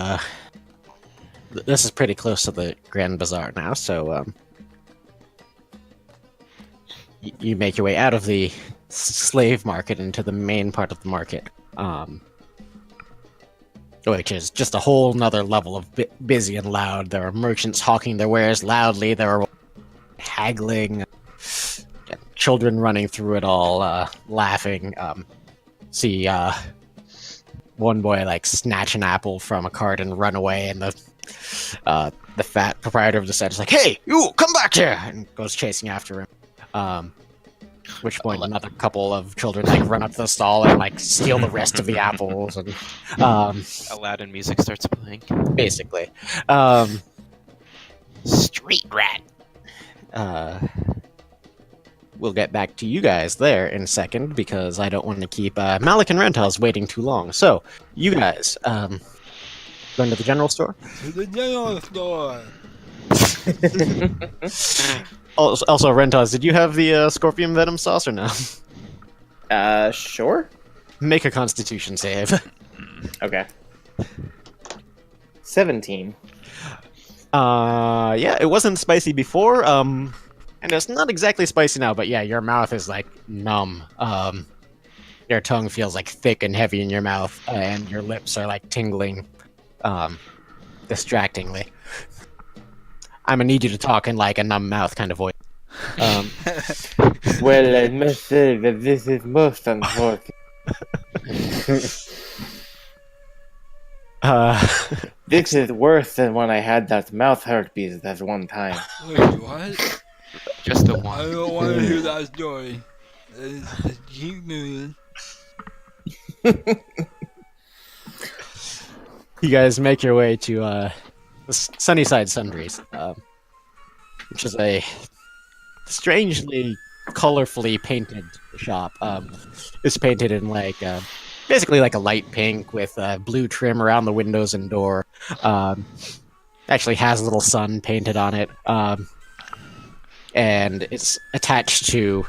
this is pretty close to the Grand Bazaar now, so you make your way out of the slave market into the main part of the market, which is just a whole nother level of busy and loud. There are merchants hawking their wares loudly. There are haggling, children running through it all, laughing. See one boy like snatch an apple from a cart and run away, and the fat proprietor of the set is like, "Hey, you come back here!" and goes chasing after him. Which point another couple of children like run up to the stall and like steal the rest of the apples, and Aladdin music starts playing. basically, Street rat. we'll get back to you guys there in a second because I don't want to keep Malik and Rentals waiting too long. So, you guys, going to the general store? To the general store. Also, Rentals, did you have the scorpion venom sauce or no? Sure. Make a Constitution save. Okay. 17. Yeah, it wasn't spicy before. And it's not exactly spicy now, but yeah, your mouth is like numb. Your tongue feels like thick and heavy in your mouth, and your lips are like tingling, distractingly. I'm gonna need you to talk in like a numb mouth kind of voice. Well, I must say that this is most unfortunate. This is worse than when I had that mouth herpes that one time. Wait, what? Just a I one. don't want to hear that story. Keep moving. You guys make your way to Sunnyside Sundries, which is a strangely colorfully painted shop. It's painted in like basically like a light pink with blue trim around the windows and door. Actually has a little sun painted on it, and it's attached to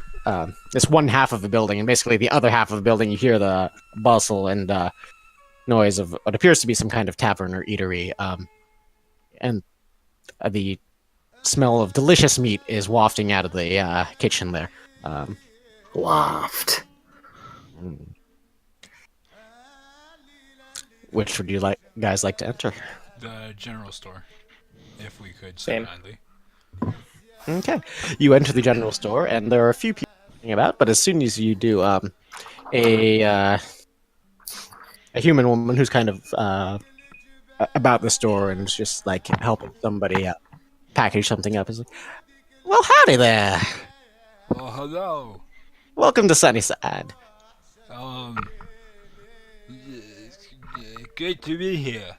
this one half of the building, and basically the other half of the building you hear the bustle and noise of what appears to be some kind of tavern or eatery, and the smell of delicious meat is wafting out of the kitchen there. Waft. Which would you guys like to enter? The general store, if we could, so Same. kindly. Okay, you enter the general store, and there are a few people walking about. But as soon as you do, a human woman who's kind of about the store and is just like helping somebody package something up is like, "Well, howdy there. Oh, hello. Welcome to Sunnyside. Good to be here.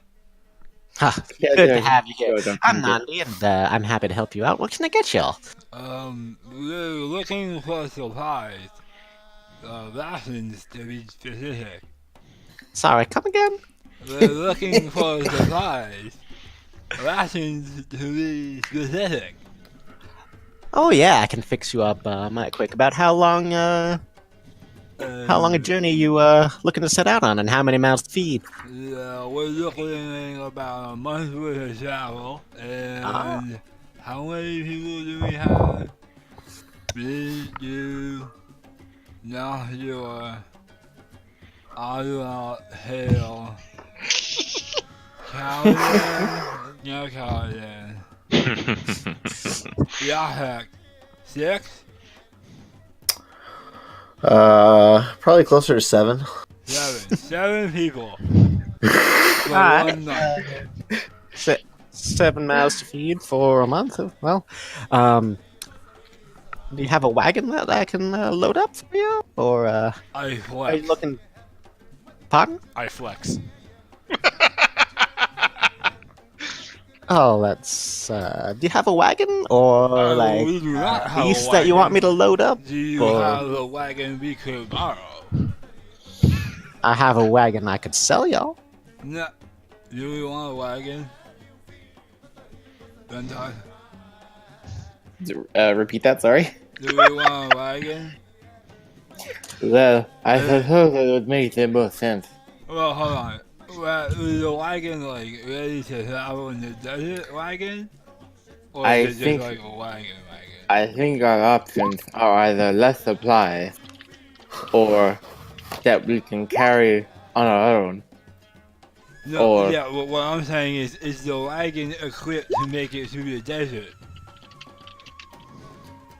Huh, Yeah, good yeah, to have you here. go, don't I'm you? Nandi, and I'm happy to help you out. What can I get y'all? We're looking for supplies. Rations to be specific. Sorry, come again? We're looking for supplies. Rations to be specific. Oh yeah, I can fix you up might quick. About how long a journey you looking to set out on, and how many mouths to feed? Yeah, we're looking at about a month worth of travel. And how many people do we have? Please do not your all hail. Calvin, no Calvin. Yeah, heck. 6? Probably closer to 7. 7 people. For Alright. one night. 7 mouths to feed for a month. Well, do you have a wagon that I can load up for you, or I are you flex. looking? Pardon? I flex. Oh, that's. Do you have a wagon, or like we do not have beast a that you want wagon. me to load up? Do you or- have a wagon we could borrow? I have a wagon I could sell y'all. No. Do we want a wagon? Bentai? Repeat that. Sorry. Do we want a wagon? Well, I suppose it would make the most sense. Well, hold on. Well, is the wagon like ready to travel in the desert wagon? Or I is it think- just like a wagon? I think our options are either less supply or that we can carry on our own. No, Or- yeah, what I'm saying is the wagon equipped to make it through the desert?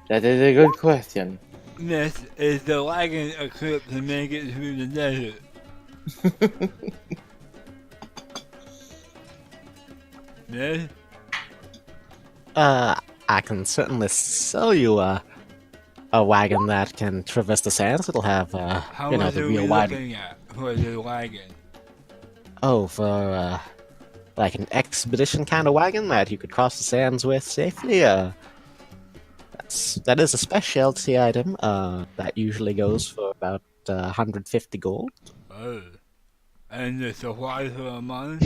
That is a good question. Miss, is the wagon equipped to make it through the desert? Miss? I can certainly sell you a wagon that can traverse the sands. It'll have How you know, much the are we real wide. looking at for the wagon? Oh, for like an expedition kind of wagon that you could cross the sands with safely. That is a specialty item. That usually goes for about 150 gold. Oh. And the supplies for a month?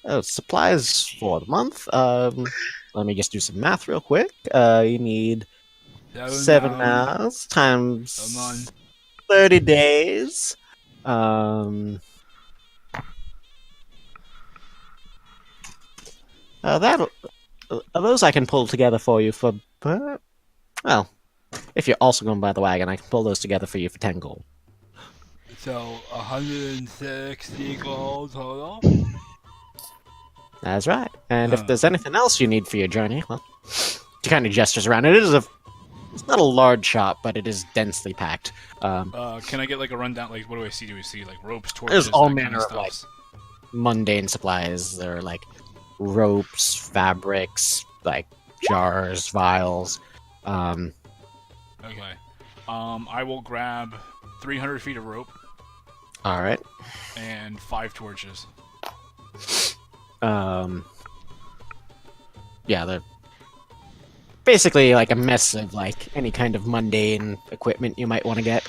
Oh, supplies for the month. Let me just do some math real quick. You need 7 pounds mouths a times month. 30 days. That'll those I can pull together for you for well, if you're also going to buy the wagon, I can pull those together for you for 10 gold. So 160 gold total? That's right. And Huh. if there's anything else you need for your journey, well, she kind of gestures around. It's not a large shop, but it is densely packed. Can I get like a rundown? Like, what do I see? Do we see like ropes, torches, There's all that kind manner of of, like, stuff? Mundane supplies. There are like ropes, fabrics, like jars, vials. Okay. I will grab 300 feet of rope All right. and 5 torches. Yeah, they're basically like a mess of like any kind of mundane equipment you might want to get.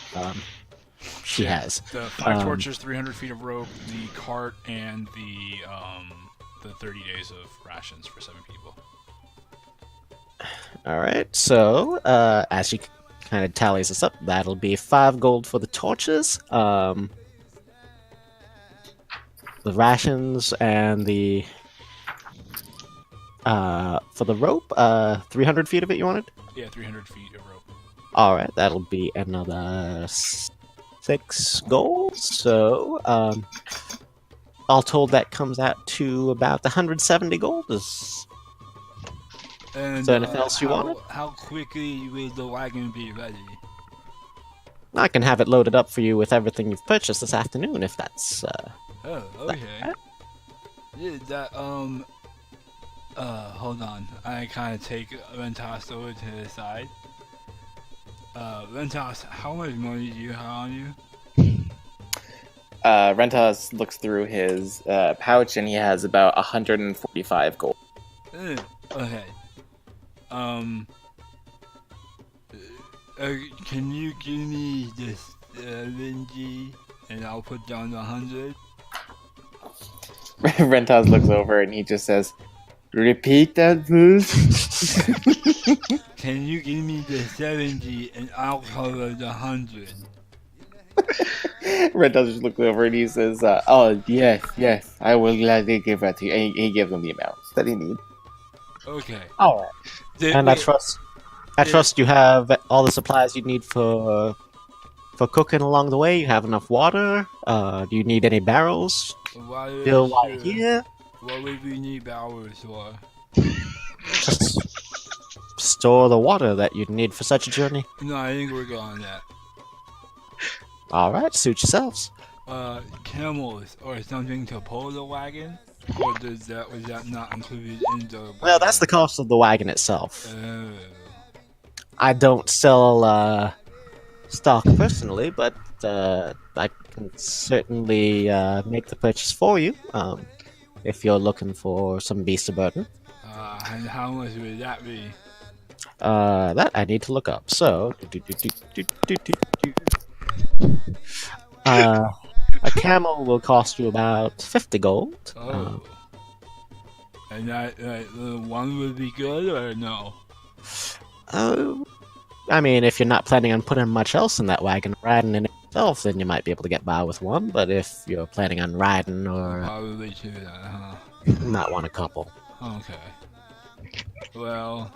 She has. The 5 Um, torches, 300 feet of rope, the cart, and the 30 days of rations for 7 people. All right. So, as she kind of tallies this up, that'll be 5 gold for the torches. The rations and the for the rope, 300 feet of it you wanted? Yeah, 300 feet of rope. All right, that'll be another 6 gold. So, all told, that comes out to about 170 gold. And, there anything else you wanted? How quickly will the wagon be ready? I can have it loaded up for you with everything you've purchased this afternoon, if that's. Oh, okay. Yeah, that, hold on. I kind of take Ventas over to the side. Ventas, how much money do you have on you? Rentas looks through his pouch and he has about 145 gold. Okay. Can you give me this 70 and I'll put down 100? Rentas looks over and he just says, "Repeat that, please." Can you give me the 70 and I'll cover the 100? Rentas just looks over and he says, "Oh, yes, I will gladly give that to you." And he gives him the amounts that he needs. Okay. All right. And I trust you have all the supplies you need for cooking along the way. You have enough water. Do you need any barrels? Still while you're here? What would we need barrels for? Just store the water that you'd need for such a journey. No, I think we're good on that. All right, suit yourselves. Camels or something to pull the wagon? Or was that not included in the... Well, that's the cost of the wagon itself. Oh. I don't sell stock personally, but I can certainly make the purchase for you if you're looking for some beast of burden. And how much would that be? That I need to look up. So, a camel will cost you about 50 gold. Oh. And that one would be good or no? I mean, if you're not planning on putting much else in that wagon, riding in itself, then you might be able to get by with one. But if you're planning on riding or Probably two then, huh? you might want a couple. Okay. Well.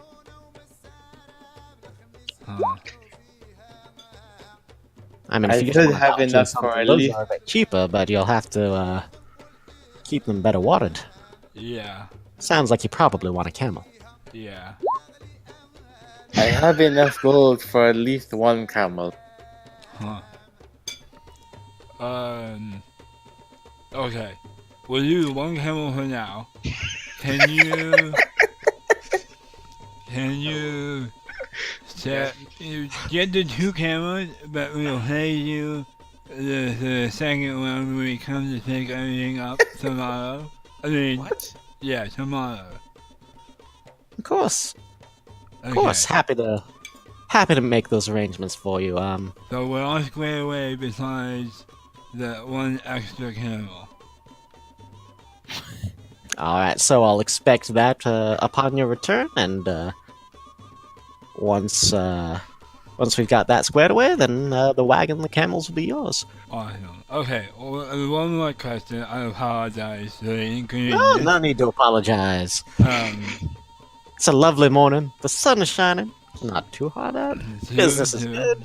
I mean, I if you should just have enough for at those least. are a bit cheaper, but you'll have to keep them better watered. Yeah. Sounds like you probably want a camel. Yeah. I have enough gold for at least one camel. Huh. Okay. We'll use one camel for now. Can you get the two camels, but we'll pay you the second one when we come to pick everything up tomorrow? I mean, What? yeah, tomorrow. Of course, Okay. of course. Happy to make those arrangements for you. So we're all squared away besides the one extra camel. All right, so I'll expect that upon your return, and once we've got that squared away, then the wagon, the camels will be yours. Awesome. Okay, one more question. I apologize for the inconvenience. No need to apologize. Um, It's a lovely morning. The sun is shining. It's not too hot out. Business is good.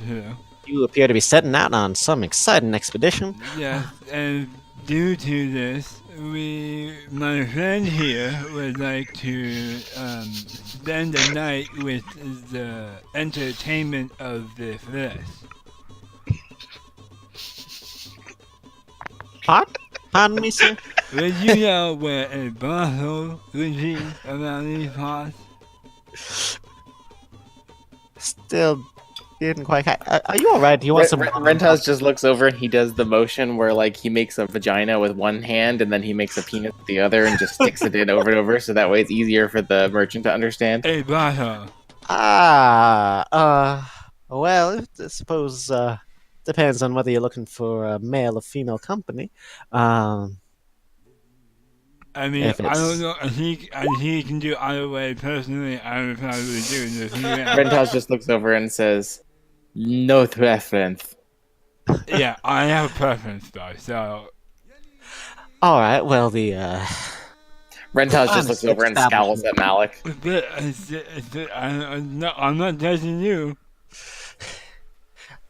You appear to be setting out on some exciting expedition. Yeah, and due to this, my friend here would like to spend the night with the entertainment of the flesh. Pardon me, sir? Would you know where a brothel would be around these parts? Still didn't quite. Are you all right? Do you want some? Rentas just looks over and he does the motion where like he makes a vagina with one hand and then he makes a penis with the other and just sticks it in over and over so that way it's easier for the merchant to understand. A brothel. Well, I suppose depends on whether you're looking for a male or female company. I mean, If I it's- don't know. He can do either way. Personally, I would probably do the female. Rentas just looks over and says, "No preference." Yeah, I have a preference though, so All right. Well, the Rentas just looks over and scowls at Malik. I'm not judging you.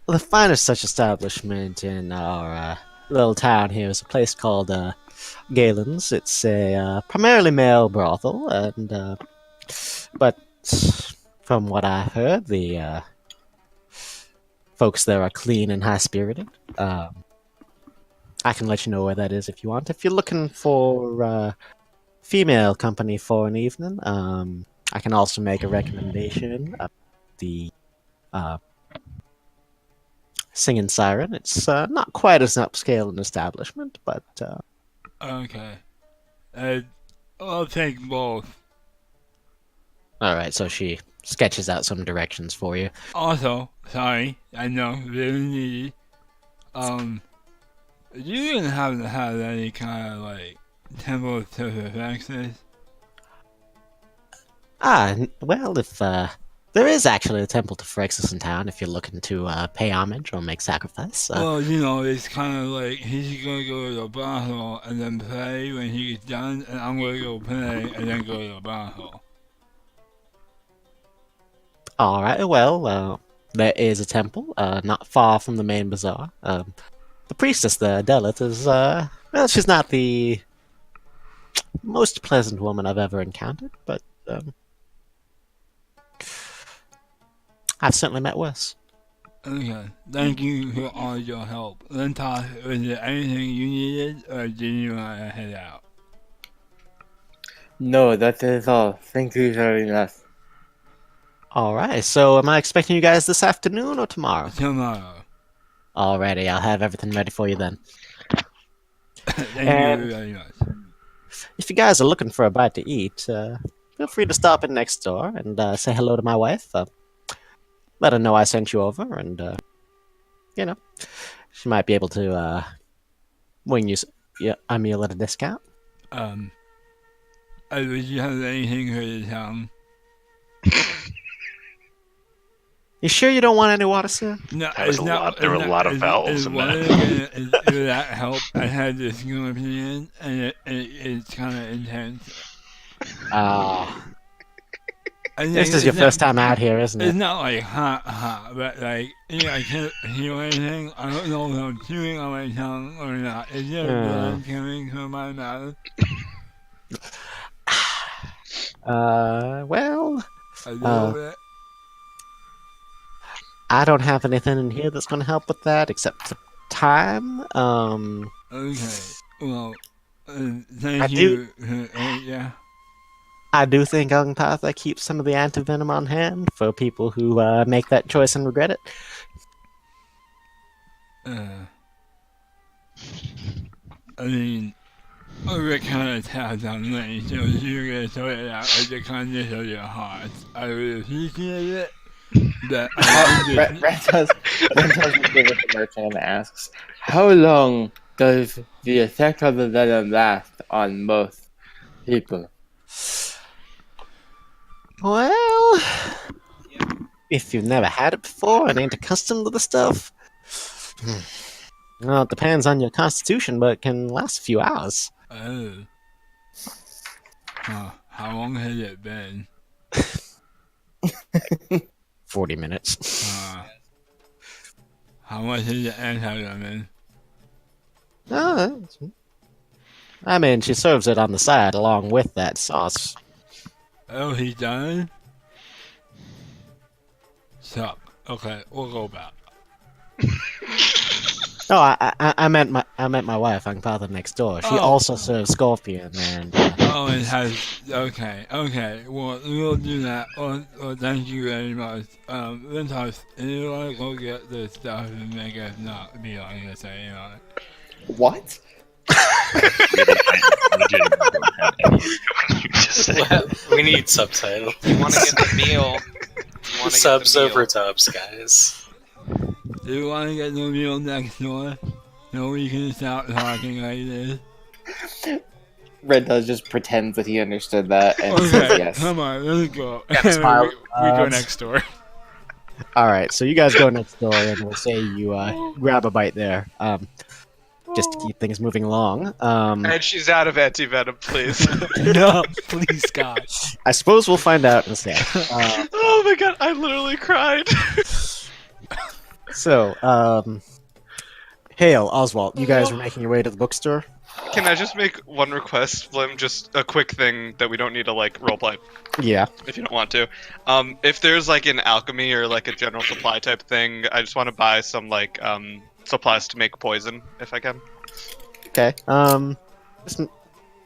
the finest such establishment in our little town here is a place called Galen's. It's a primarily male brothel, and but from what I heard, the folks there are clean and high spirited. I can let you know where that is if you want. If you're looking for female company for an evening, I can also make a recommendation. The singing siren. It's not quite as upscale an establishment, but Okay. I'll take both. all right. So she sketches out some directions for you. Also, sorry, I know, really needy. You didn't happen to have any kind of like temple to Hephaestus? Well, if there is actually a temple to Phyrexis in town, if you're looking to pay homage or make sacrifice. Well, you know, it's kind of like he's gonna go to the brothel and then pray when he gets done, and I'm gonna go pray and then go to the brothel. All right. Well, there is a temple not far from the main bazaar. The priestess, the Delit, is well, she's not the most pleasant woman I've ever encountered, but I've certainly met worse. Okay, thank you for all your help. Lintos, was there anything you needed, or did you want to head out? No, that is all. Thank you very much. All right. So, am I expecting you guys this afternoon or tomorrow? Tomorrow. Alrighty, I'll have everything ready for you then. Thank And- you very much. If you guys are looking for a bite to eat, feel free to stop in next door and say hello to my wife. Let her know I sent you over, and you know, she might be able to wing you a meal at a discount. Would you have anything for the town? You sure you don't want any water, sir? No, That was it's a not, lot- there were a lot of vowels in water that. Would that help? I had this opinion, and it's kind of intense. And This is your first time out here, isn't It's it? not like hot, but like, I can't feel anything. I don't know if I'm chewing on my tongue or not. Is there blood coming from my mouth? Well, A little bit. I don't have anything in here that's going to help with that except for time. Okay. Well, thank I you. Yeah. I do think Ungpatha keeps some of the antivenom on hand for people who make that choice and regret it. I mean, we're kind of tapped on money, so if you're gonna sort it out at the kindness of your heart, I would appreciate it. But Rentos looks over at the merchant and asks, "How long does the effect of the venom last on most people?" Well, if you've never had it before and ain't accustomed to the stuff, well, it depends on your constitution, but it can last a few hours. Oh. How long has it been? 40 minutes. How much is the anti-venom? I mean, she serves it on the side along with that sauce. Oh, he's done? Sup. Okay, we'll go back. No, I meant my wife, Ungpatha next door. She also serves scorpion and. Oh, it has. Okay. Well, we'll do that. Well, thank you very much. Lintos, you want to go get this stuff and make us not be on this anymore? What? We need subtitles. You want to get the meal? Subs over tubs, guys. Do you want to get the meal next door? No, we can stop talking like this. Rentos just pretends that he understood that and says Okay, yes. come on, let's go. smile. We go next door. All right, so you guys go next door, and we'll say you grab a bite there, just to keep things moving along. And she's out of anti-venom, please. No, please, God. I suppose we'll find out in a sec. Oh my god, I literally cried. So, Hale, Oswald, you guys were making your way to the bookstore? Can I just make one request, Blim? Just a quick thing that we don't need to like roleplay Yeah. if you don't want to. If there's like an alchemy or like a general supply type thing, I just want to buy some like supplies to make poison if I can. Okay.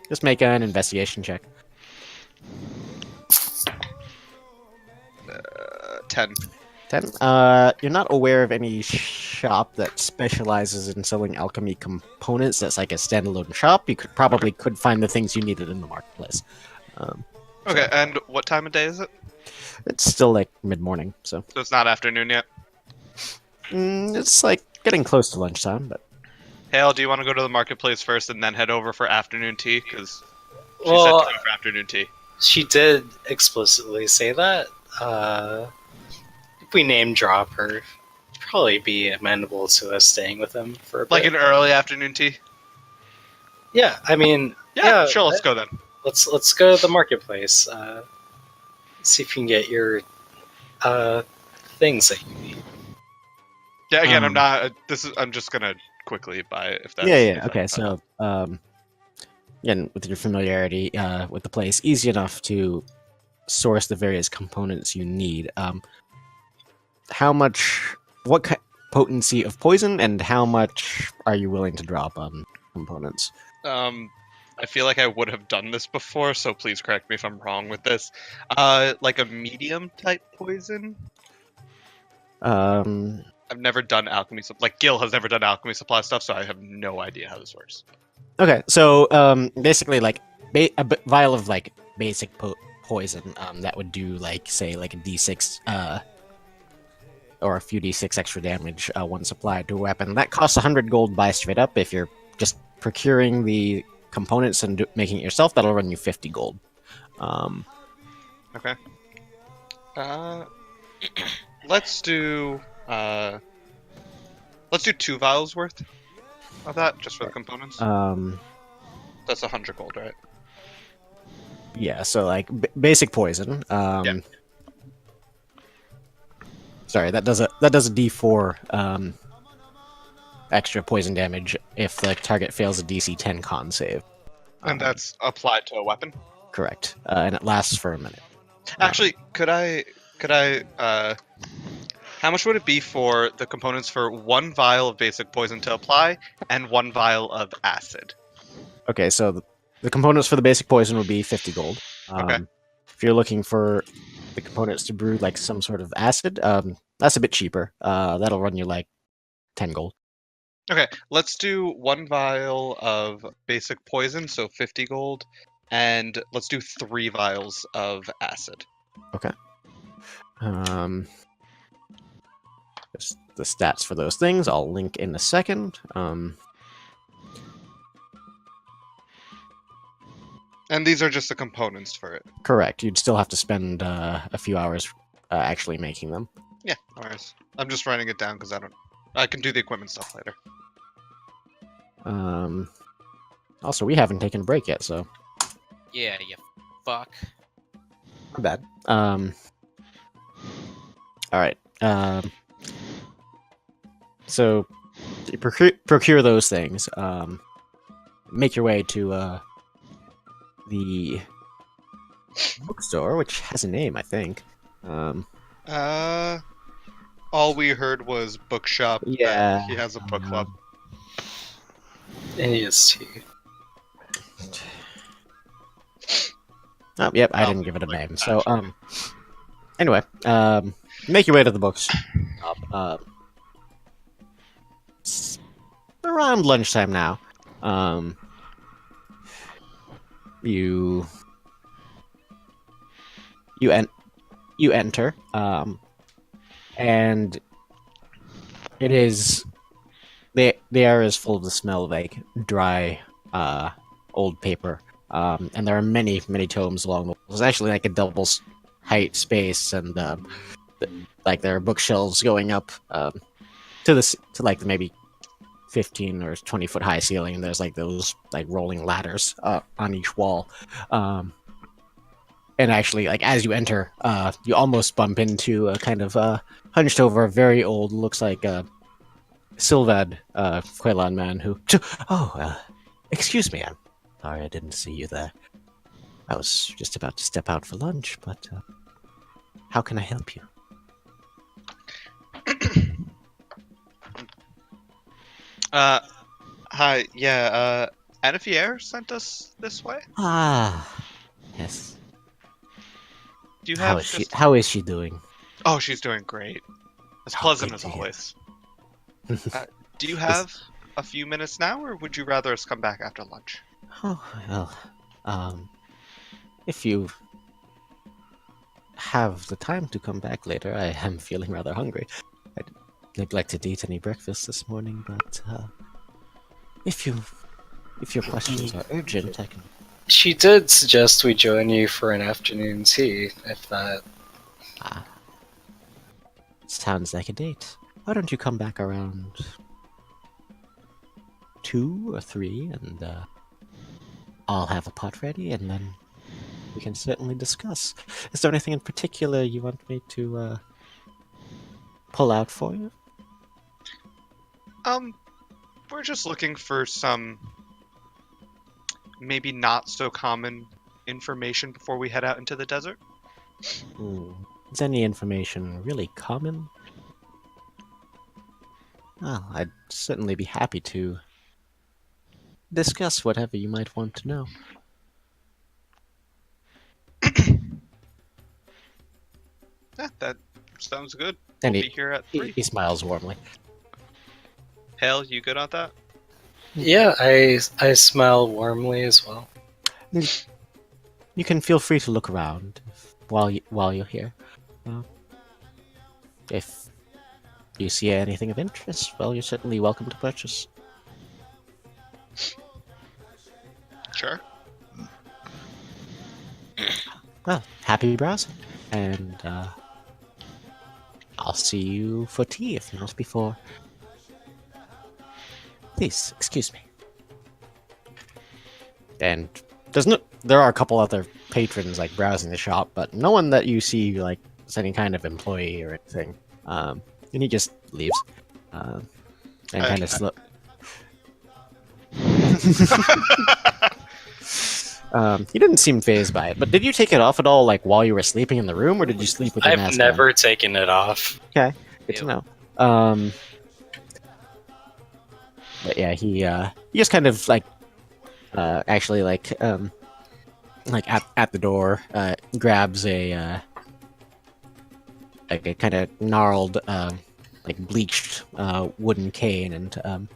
Just make an investigation check. 10. 10. You're not aware of any shop that specializes in selling alchemy components. That's like a standalone shop. You could find the things you needed in the marketplace. Okay, and what time of day is it? It's still like mid-morning, so So it's not afternoon yet. it's like getting close to lunchtime. But Hale, do you want to go to the marketplace first and then head over for afternoon tea? Because she said Well, to go for afternoon tea. she did explicitly say that. If we name drop her, she'd probably be amenable to us staying with him for a bit. Like an early afternoon tea? Yeah, I mean, Yeah, sure, let's go then. let's go to the marketplace. See if you can get your things that you need. Yeah, again, Um, I'm just gonna quickly buy it if that's... yeah. if Okay, that's so again, with your familiarity with the place, easy enough to source the various components you need. What potency of poison, and how much are you willing to drop on components? I feel like I would have done this before, so please correct me if I'm wrong with this. Like a medium type poison? I've never done alchemy, like Gil has never done alchemy supply stuff, so I have no idea how this works. Okay, so basically, like vial of like basic poison that would do like say like a d6 or a few d6 extra damage once applied to a weapon. That costs 100 gold buy straight up. If you're just procuring the components and making it yourself, that'll run you 50 gold. Okay. Let's do 2 vials worth of that just for the components. That's 100 gold, right? Yeah, so like basic poison. Yeah. Sorry, that does a d4 extra poison damage if the target fails a DC 10 con save. And that's applied to a weapon? Correct. And it lasts for a minute. Actually, could I how much would it be for the components for 1 vial of basic poison to apply and 1 vial of acid? Okay, so the components for the basic poison would be 50 gold. Okay. If you're looking for the components to brew like some sort of acid, that's a bit cheaper. That'll run you like 10 gold. Okay, let's do 1 vial of basic poison, so 50 gold, and let's do 3 vials of acid. Okay. Just the stats for those things I'll link in a second. And these are just the components for it. Correct. You'd still have to spend a few hours actually making them. Yeah, no worries. I'm just writing it down because I can do the equipment stuff later. Also, we haven't taken a break yet, so Yeah, you fuck. not bad. All right. So you procure those things. Make your way to the bookstore, which has a name, I think. All we heard was bookshop. Yeah. He has a book club. AST. Oh, yep, I didn't give it a name. So, anyway, make your way to the bookshop. It's around lunchtime now. You enter, and it is the air is full of the smell of like dry, old paper. And there are many tomes along the walls. There's actually like a double height space, and like there are bookshelves going up to like the maybe 15 or 20 foot high ceiling. And there's like those like rolling ladders on each wall. And actually, like as you enter, you almost bump into a kind of hunched over, very old, looks like a Sylvad Quaylon man who. Excuse me, I'm sorry I didn't see you there. I was just about to step out for lunch, but how can I help you? Hi, yeah, Anafier sent us this way? Ah, yes. Do you have How is she doing? Oh, she's doing great. As Oh, pleasant good as to hear. always. Do you have a few minutes now, or would you rather us come back after lunch? Oh, well, if you have the time to come back later, I am feeling rather hungry. I neglected to eat any breakfast this morning, but if your questions are urgent, I can. She did suggest we join you for an afternoon tea, if that. Ah, sounds like a date. Why don't you come back around 2 or 3, and I'll have a pot ready, and then we can certainly discuss. Is there anything in particular you want me to pull out for you? We're just looking for some maybe not so common information before we head out into the desert. Is any information really common? Well, I'd certainly be happy to discuss whatever you might want to know. Yeah, that sounds good. And We'll be here at 3. he smiles warmly. Hale, you good on that? Yeah, I smile warmly as well. You can feel free to look around while you're here. If you see anything of interest, well, you're certainly welcome to purchase. Sure. Well, happy browsing, and I'll see you for tea if not before. Please, excuse me. And there are a couple other patrons like browsing the shop, but no one that you see like is any kind of employee or anything. And he just leaves, and kind of slow. He didn't seem phased by it, but did you take it off at all, like while you were sleeping in the room, or did you sleep with your mask I've never taken it off. on? Okay, good to know. But yeah, he just kind of like, actually like at the door, grabs a like a kind of gnarled, like bleached wooden cane, and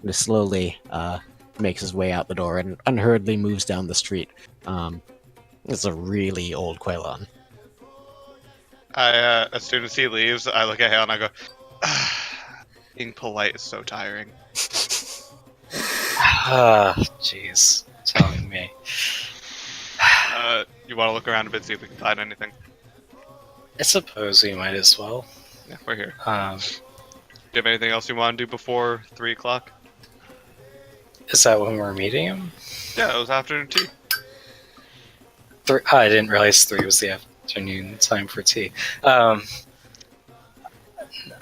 just slowly makes his way out the door and unhurriedly moves down the street. It's a really old Quailon. As soon as he leaves, I look at Hale and I go, being polite is so tiring. Ah, jeez. Telling me. You want to look around a bit, see if we can find anything? I suppose we might as well. Yeah, we're here. Um, Do you have anything else you want to do before 3 o'clock? is that when we're meeting him? Yeah, it was afternoon tea. I didn't realize 3 was the afternoon time for tea.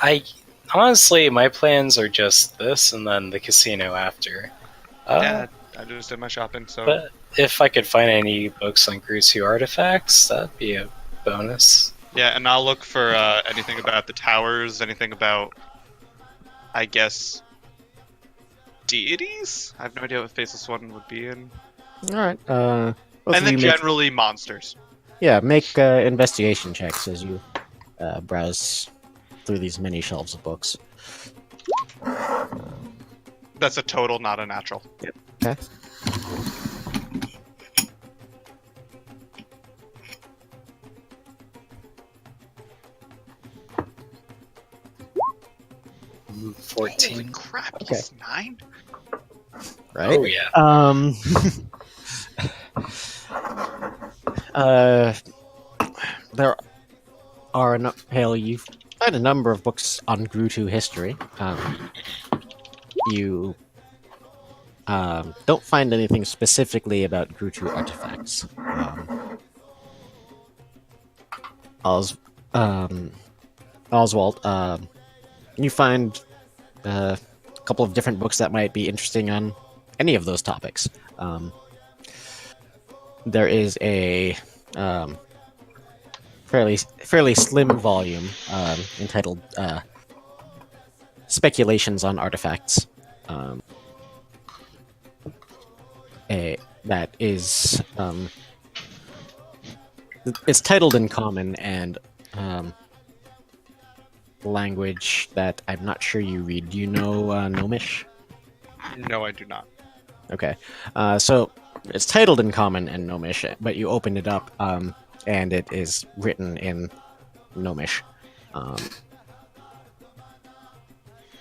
I honestly, my plans are just this, and then the casino after. Yeah, I just did my shopping, so... But if I could find any books on Grutu artifacts, that'd be a bonus. Yeah, and I'll look for anything about the towers, anything about, I guess, deities? I have no idea what Faceless One would be in. Alright, And then generally monsters. make investigation checks as you browse through these many shelves of books. That's a total, not a natural. Okay. Holy 14. crap, Okay. he's 9? Right? Oh yeah. There are Hale, you find a number of books on Grutu history. You don't find anything specifically about Grutu artifacts. Oswald, you find a couple of different books that might be interesting on any of those topics. There is a fairly slim volume entitled "Speculations on Artifacts." That is it's titled in common, and language that I'm not sure you read. Do you know Gnomish? No, I do not. Okay. So it's titled in Common and Gnomish, but you open it up, and it is written in Gnomish.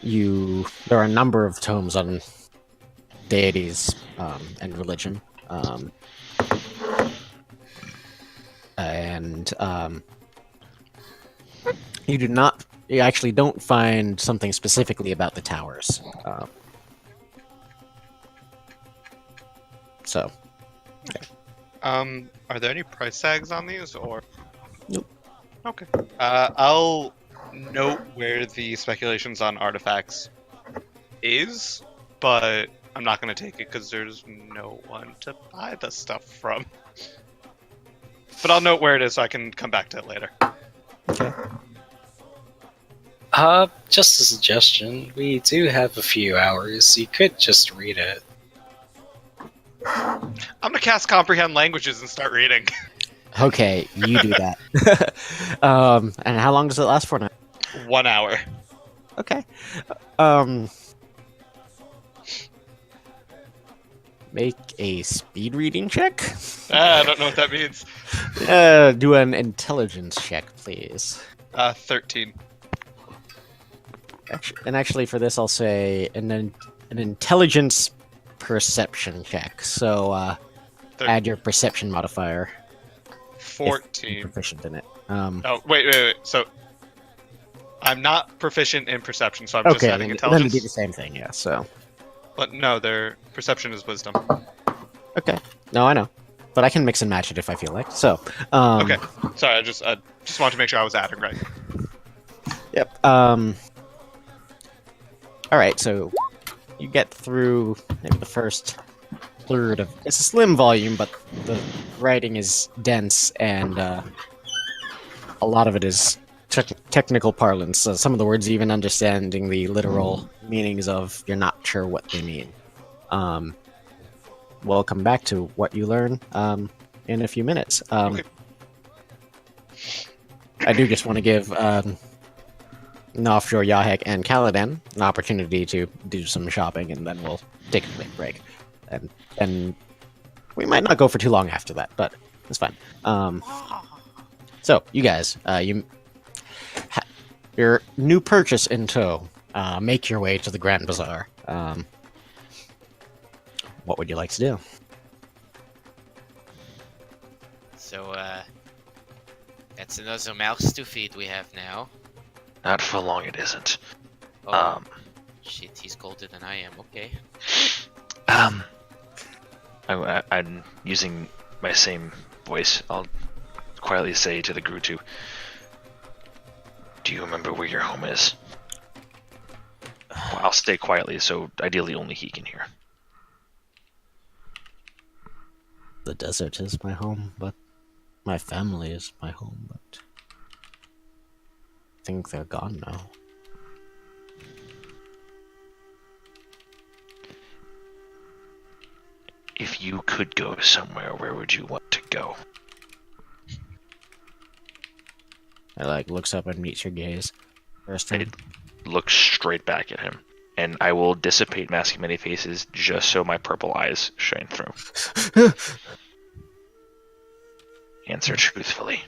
There are a number of tomes on deities and religion, and you actually don't find something specifically about the towers. So, Are there any price tags on these, or? Nope. Okay. I'll note where the speculations on artifacts is, but I'm not going to take it because there's no one to buy the stuff from. But I'll note where it is so I can come back to it later. Just a suggestion. We do have a few hours. You could just read it. I'm gonna cast Comprehend Languages and start reading. okay, you do that. And how long does it last for now? 1 hour. Okay. Make a speed reading check. I don't know what that means. Do an intelligence check, please. 13. Actually, for this, I'll say an intelligence perception check. So add your perception modifier. 14. If you're proficient in it. Oh, wait. So I'm not proficient in perception, so I'm just adding then intelligence. it'd be the same thing, yeah. So. But no, their perception is wisdom. Okay. No, I know, but I can mix and match it if I feel like. So. Okay. Sorry, I just wanted to make sure I was adding right. Yep. All right. So you get through maybe the first third of. It's a slim volume, but the writing is dense, and a lot of it is technical parlance. Some of the words, even understanding the literal meanings of, you're not sure what they mean. We'll come back to what you learn in a few minutes. Okay. I do just want to give Nofjor, Yahek, and Kaladin an opportunity to do some shopping, and then we'll take a quick break. And we might not go for too long after that, but it's fine. So, you guys, your new purchase in tow, make your way to the Grand Bazaar. What would you like to do? So, that's another mouse to feed we have now. Not for long, it isn't. Oh, shit, he's colder than I am. Okay. I'm using my same voice. I'll quietly say to the Grutu, do you remember where your home is? Well, I'll stay quietly, so ideally only he can hear. The desert is my home, but my family is my home, but I think they're gone now. If you could go somewhere, where would you want to go? I looks up and meets your gaze. First I time. look straight back at him, and I will dissipate masking many faces just so my purple eyes shine through. Answer truthfully.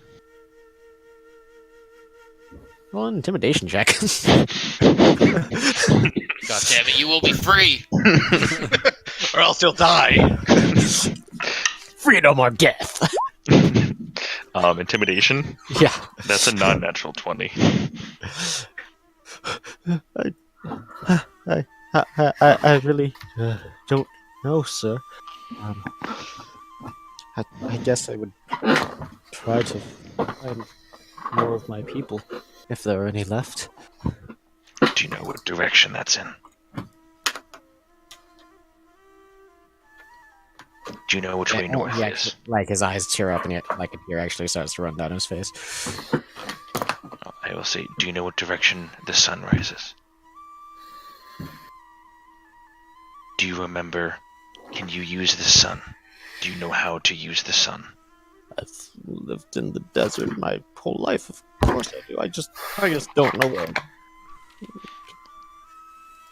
Well, intimidation check. God damn it, you will be free! Or else you'll die! Freedom or death. Intimidation? Yeah. That's a non-natural 20. I really don't know, sir. I guess I would try to find more of my people, if there are any left. Do you know what direction that's in? Do you know which way north He is? actually, his eyes tear up, and a tear actually starts to run down his face. I will say, do you know what direction the sun rises? Do you remember, can you use the sun? Do you know how to use the sun? I've lived in the desert my whole life. Of course I do. I just don't know where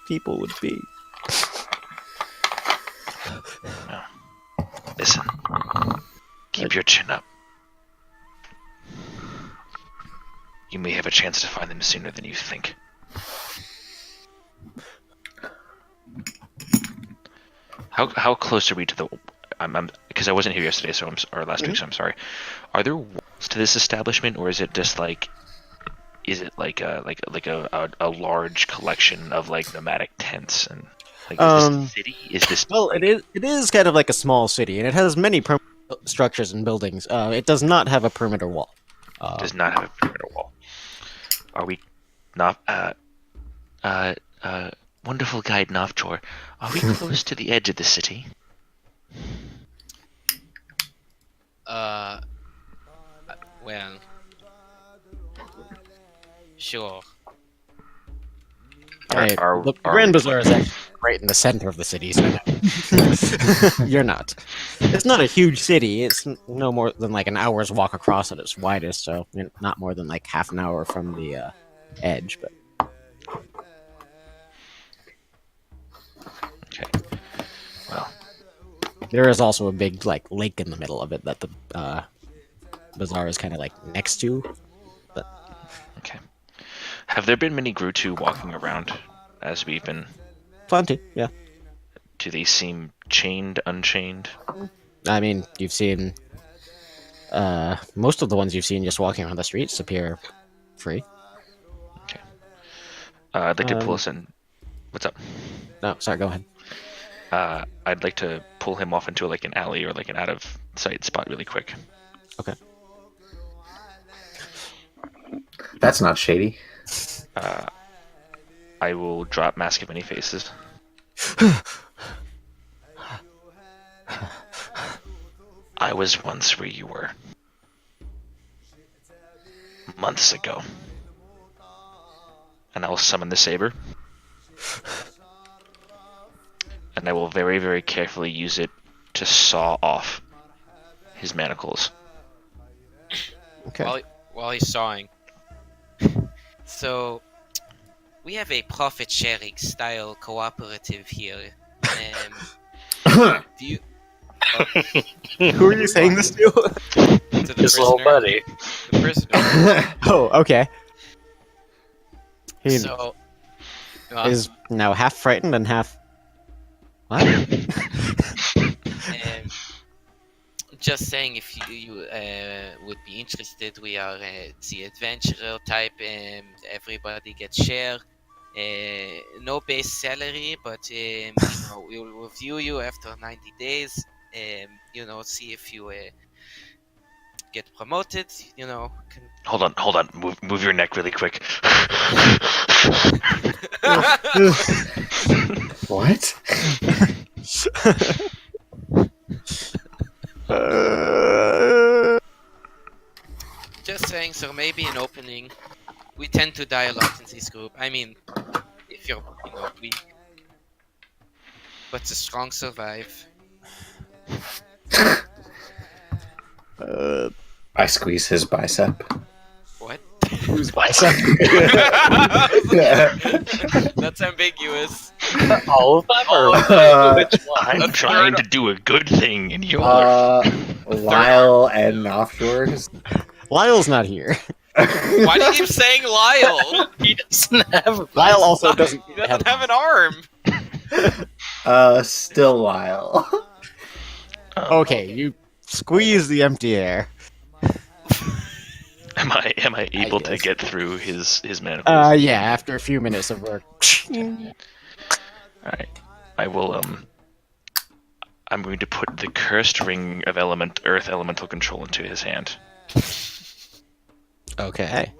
people would be. Listen, keep your chin up. You may have a chance to find them sooner than you think. How close are we to the? I'm because I wasn't here yesterday, or last week, so I'm sorry. Are there walls to this establishment, or is it just like? Is it like a large collection of like nomadic tents and like is this a city? Is this Well, it is kind of like a small city, and it has many structures and buildings. It does not have a perimeter wall. does not have a perimeter wall? Are we not wonderful guide Novjor? Are we close to the edge of the city? Well, sure. The Grand Bazaar is actually right in the center of the city, so no. You're not. It's not a huge city. It's no more than like an hour's walk across at its widest, so not more than like half an hour from the edge. But Okay. Well, there is also a big like lake in the middle of it that the bazaar is kind of like next to. But okay. Have there been many Grutu walking around as we've been? plenty, yeah. Do they seem chained, unchained? I mean, you've seen most of the ones you've seen just walking around the streets appear free. Okay. I'd like to pull us in. What's up? No, sorry, go ahead. I'd like to pull him off into like an alley or like an out of sight spot really quick. Okay. That's not shady. I will drop Mask of Many Faces. I was once where you were. Months ago. And I will summon the saber. And I will very, very carefully use it to saw off his manacles. Okay. While he's sawing. So, we have a profit-sharing style cooperative here. Do you... Who are you saying this to? To the His little prisoner. buddy. The prisoner. Oh, okay. He So, is now half frightened and half. What? just saying, if you would be interested, we are the adventurer type, and everybody gets share. No base salary, but we will review you after 90 days. See if you get promoted. Hold on. Move your neck really quick. What? Just saying, so maybe an opening. We tend to die a lot in this group. I mean, if you're weak, but the strong survive. I squeeze his bicep. What? Whose bicep? That's ambiguous. All of them? Or which one? I'm trying to do a good thing, and you're... Lyle and Offshores. Lyle's not here. Why do you keep saying Lyle? He doesn't have a Lyle also doesn't He doesn't have an arm. Still Lyle. Okay, you squeeze the empty air. Am I able to get through his manacles? Yeah, after a few minutes of work. Alright. I will, I'm going to put the cursed ring of Earth Elemental Control into his hand. Okay.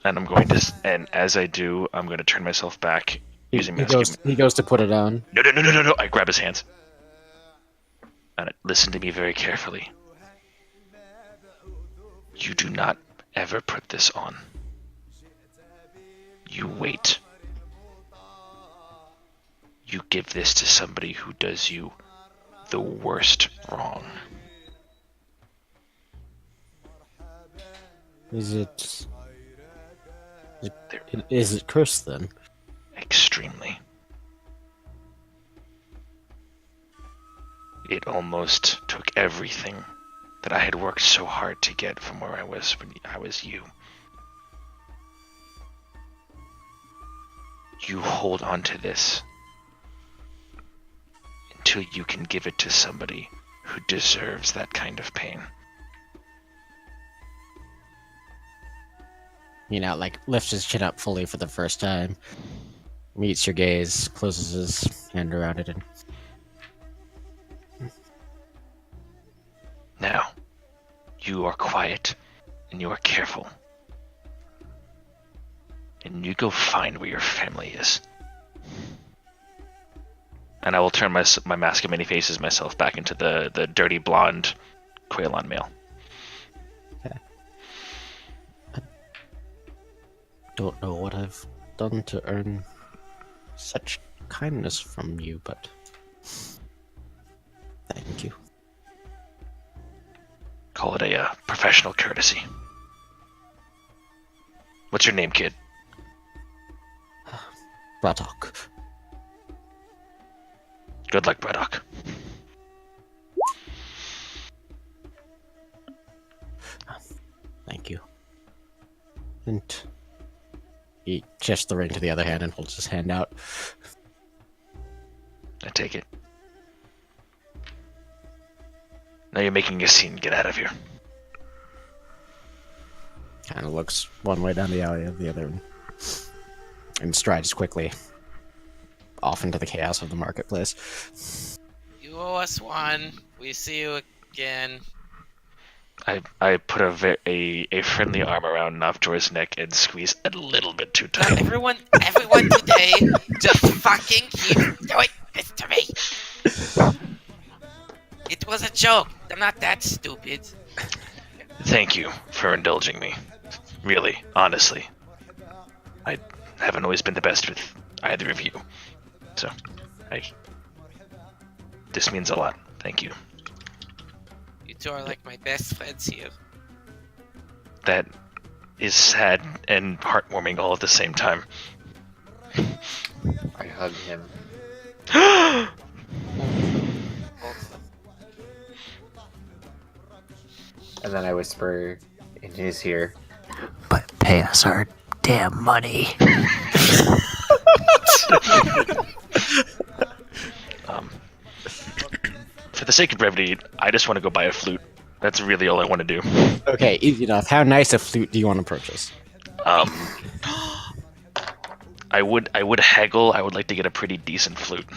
And I'm going to, and as I do, I'm going to turn myself back using Mask of... He goes to put it on. No. I grab his hands. And listen to me very carefully. You do not ever put this on. You wait. You give this to somebody who does you the worst wrong. Is it? Is it cursed then? Extremely. It almost took everything that I had worked so hard to get from where I was when I was you. You hold on to this until you can give it to somebody who deserves that kind of pain. Like lifts his chin up fully for the first time, meets your gaze, closes his hand around it, and Now, you are quiet and you are careful. And you go find where your family is. And I will turn my mask of many faces myself back into the dirty blonde Quailon male. Okay. I don't know what I've done to earn such kindness from you, but thank you. Call it a professional courtesy. What's your name, kid? Braddock. Good luck, Braddock. Thank you. And he shifts the ring to the other hand and holds his hand out. I take it. Now you're making a scene. Get out of here. Kind of looks one way down the alley of the other, and strides quickly off into the chaos of the marketplace. You owe us one. We see you again. I put a friendly arm around Navjor's neck and squeeze a little bit too tight. Everyone today, just fucking keep doing this to me. It was a joke. I'm not that stupid. Thank you for indulging me. Really, honestly. I haven't always been the best with either of you. So, this means a lot. Thank you. You two are like my best friends here. That is sad and heartwarming all at the same time. I hug him. And then I whisper in his ear, But pay us our damn money. For the sake of brevity, I just want to go buy a flute. That's really all I want to do. Okay, easy enough. How nice a flute do you want to purchase? I would haggle. I would like to get a pretty decent flute.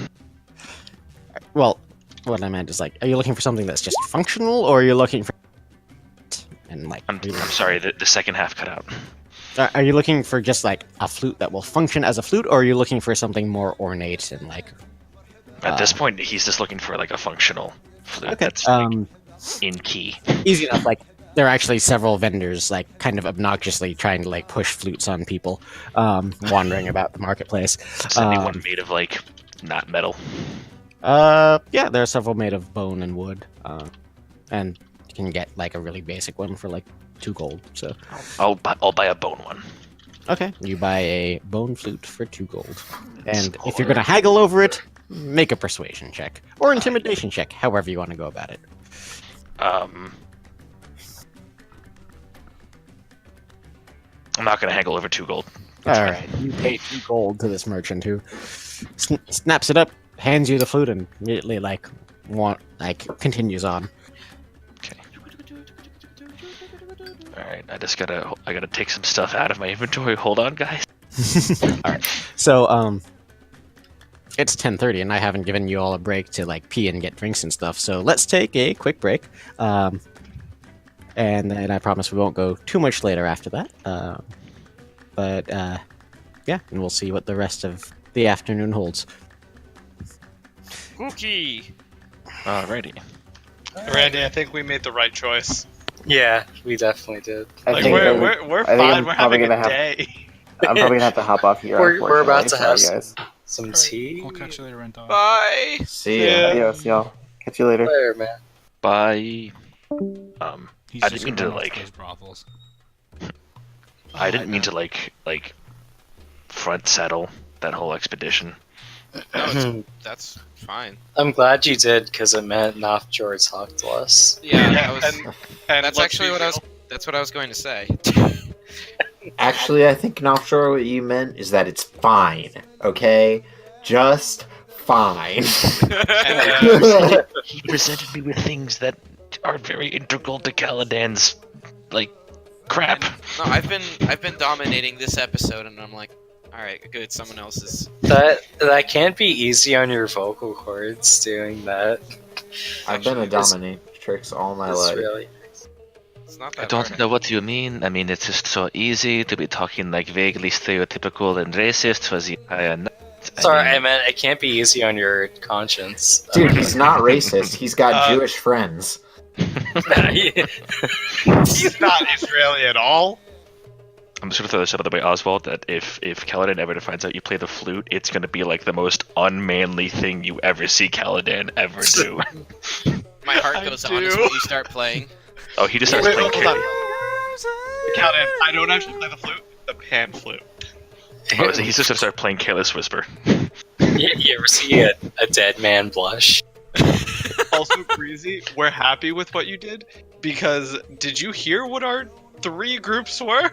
Well, what I meant is are you looking for something that's just functional, or are you looking for and I'm sorry, the second half cut out. Are you looking for just a flute that will function as a flute, or are you looking for something more ornate and At this point, he's just looking for a functional flute Okay. that's in key. Easy enough. There are actually several vendors kind of obnoxiously trying to push flutes on people, wandering about the marketplace. Is anyone made of not metal? Yeah, there are several made of bone and wood, and you can get a really basic one for 2 gold. So I'll buy a bone one. okay, you buy a bone flute for 2 gold, and if you're gonna haggle over it, make a persuasion check or intimidation check, however you want to go about it. I'm not gonna haggle over 2 gold. All right, you pay 2 gold to this merchant who snaps it up, hands you the flute, and immediately continues on. Okay. All right, I gotta take some stuff out of my inventory. Hold on, guys. All right, so it's 10:30, and I haven't given you all a break to pee and get drinks and stuff. So let's take a quick break, and then I promise we won't go too much later after that. But yeah, and we'll see what the rest of the afternoon holds. Cookie. Alrighty. Randy, I think we made the right choice. Yeah, we definitely did. I think We're I think fine. I'm We're probably having a gonna have- day. I'm probably gonna have to hop off here. We're about to have Sorry, guys. some tea. I'll catch you later, Rent off. Bye. See ya. Yeah. Adios, y'all. Catch you later. Later, man. Bye. He's I just didn't mean gonna to run off those brothels. I didn't mean to like front saddle that whole expedition. No, that's fine. I'm glad you did, because it meant Nafjor talked to us. Yeah, And that's let's actually be what real. That's what I was going to say. Actually, I think not sure what you meant is that it's fine. Okay, just fine. And, He presented me with things that are very integral to Caladan's like crap. No, I've been dominating this episode, and I'm like, all right, good. Someone else is. That can't be easy on your vocal cords doing that. I've been a dominatrix all my It's life. really. It's not that I don't hard. know what you mean. I mean, it's just so easy to be talking like vaguely stereotypical and racist for the entire night. Sorry, mean, I meant it can't be easy on your conscience. Dude, he's not racist. He's got Uh, Jewish friends. he's not Israeli at all. I'm just gonna throw this out of the way, Oswald. That if Caladan ever finds out you play the flute, it's gonna be like the most unmanly thing you ever see Caladan ever do. My heart I goes on as do. you start playing. Oh, he just starts Wait, playing. hold on. Count in. I don't actually play the flute. The pan flute. Oh, so he's just gonna start playing Careless Whisper. You ever see a dead man blush? Also, Breezy, we're happy with what you did because did you hear what our 3 groups were?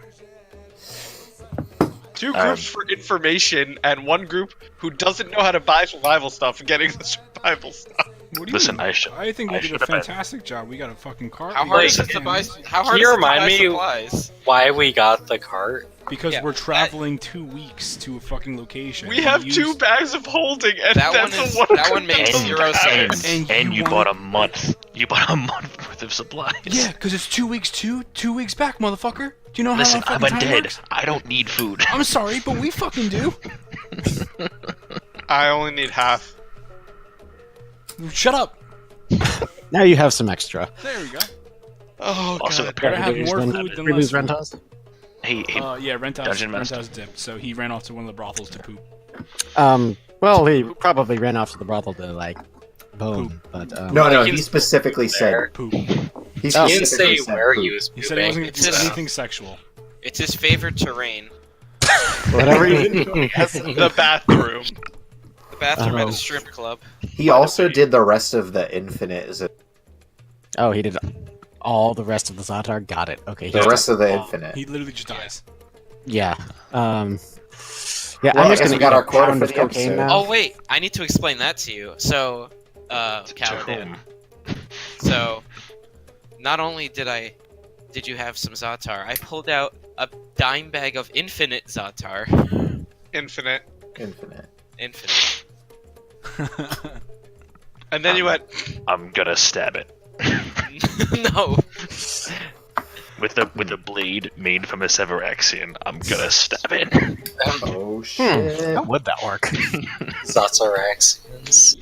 2 groups for information and 1 group who doesn't know how to buy survival stuff and getting the survival stuff. What do you Listen, mean? I think we I did a should have been- fantastic job. We got a fucking cart. How we hard got is it to skins. buy? How hard Can you is it to remind buy me- supplies? Why we got the cart? Because Yeah, we're traveling 2 weeks to a fucking location. We have 2 used- bags of holding, and That one that's is a that one makes And- 0 sense. And you you bought want- a month. You bought a month worth of supplies. Yeah, because it's 2 weeks to 2 weeks back, motherfucker. Do you know Listen, how I'm fucking time undead. works? I don't need food. I'm sorry, but we fucking do. I only need half. Shut up. Now you have some extra. There we go. Oh Also, god. Better have apparently, more Then- food than we lose less food. Rentos? hey, Yeah, Dungeon Master. Rentas dipped, so he ran off to one of the brothels to poop. Well, he probably ran off to the brothel to like bone, but No, He he was specifically said. there. Poop. He He didn't specifically say said where poop. he was He said he pooping. wasn't gonna do anything sexual. It's his favorite terrain. whatever you The bathroom. The bathroom at Oh. a strip club. He also did the rest of the Infinite. Is it Oh, he did all the rest of the Zatar. Got it. Okay. the he's- rest of the Infinite? He literally just dies. Yeah. Yeah. Well, I'm just I guess gonna we get got a our quota pound for of the cocaine episode. now. Oh wait, I need to explain that to you. So, Caladan. So, not only did you have some Zatar, I pulled out a dime bag of infinite Zatar. Infinite. Infinite. Infinite. And then you went, I'm gonna stab it No. with the blade made from a Severaxian. I'm gonna stab it. Oh shit! How would that work? Zatsaraxians.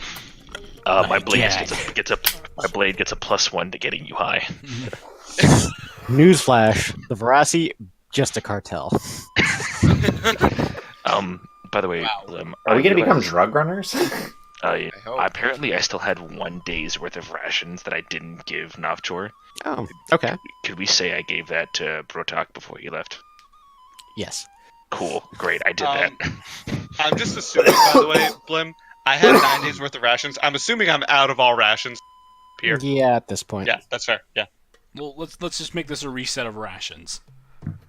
My blade Yeah. gets a +1 to getting you high. Newsflash: the Verasi just a cartel. By the way, Wow. Are we gonna I become realized- drug runners? I hope. Apparently, I still had 1 day's worth of rations that I didn't give Navjor. Oh, okay. Could we say I gave that to Brotak before he left? Yes. Cool, great, I did Um, that. I'm just assuming, by the way, Blim, I had 9 days worth of rations. I'm assuming I'm out of all rations here. Yeah, at this point. Yeah, that's fair. Yeah. Well, let's just make this a reset of rations.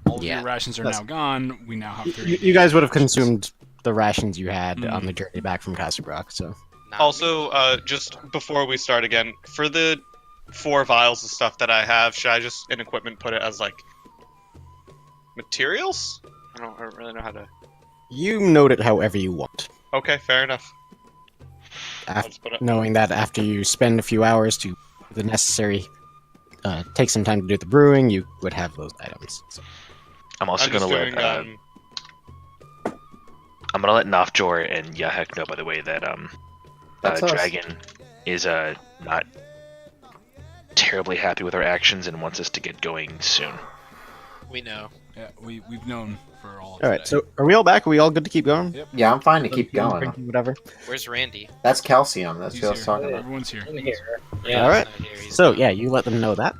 All of Yeah. your rations are That's- now gone. We now have 30 You guys would have rations. consumed the rations you had Mm. on the journey back from Casabrock, so. Not Also, just before we start again, for the 4 vials of stuff that I have, should I just in equipment put it as like materials? I don't really know how to. You note it however you want. Okay, fair enough. I'll After, just put it. knowing that after you spend a few hours to the necessary, take some time to do the brewing, you would have those items. So. I'm also I'm just gonna doing. let I'm gonna let Nafjor and Yahek know, by the way, that That's us. Dragon is not terribly happy with our actions and wants us to get going soon. We know. Yeah, we've known for all. All right, so are we all back? Are we all good to keep going? Yep. Yeah, I'm fine to keep Eating, going. drinking, whatever. Where's Randy? That's calcium. That's He's what I was here. talking about. Everyone's here. In here. All right. He's not here, he's So not. yeah, you let them know that.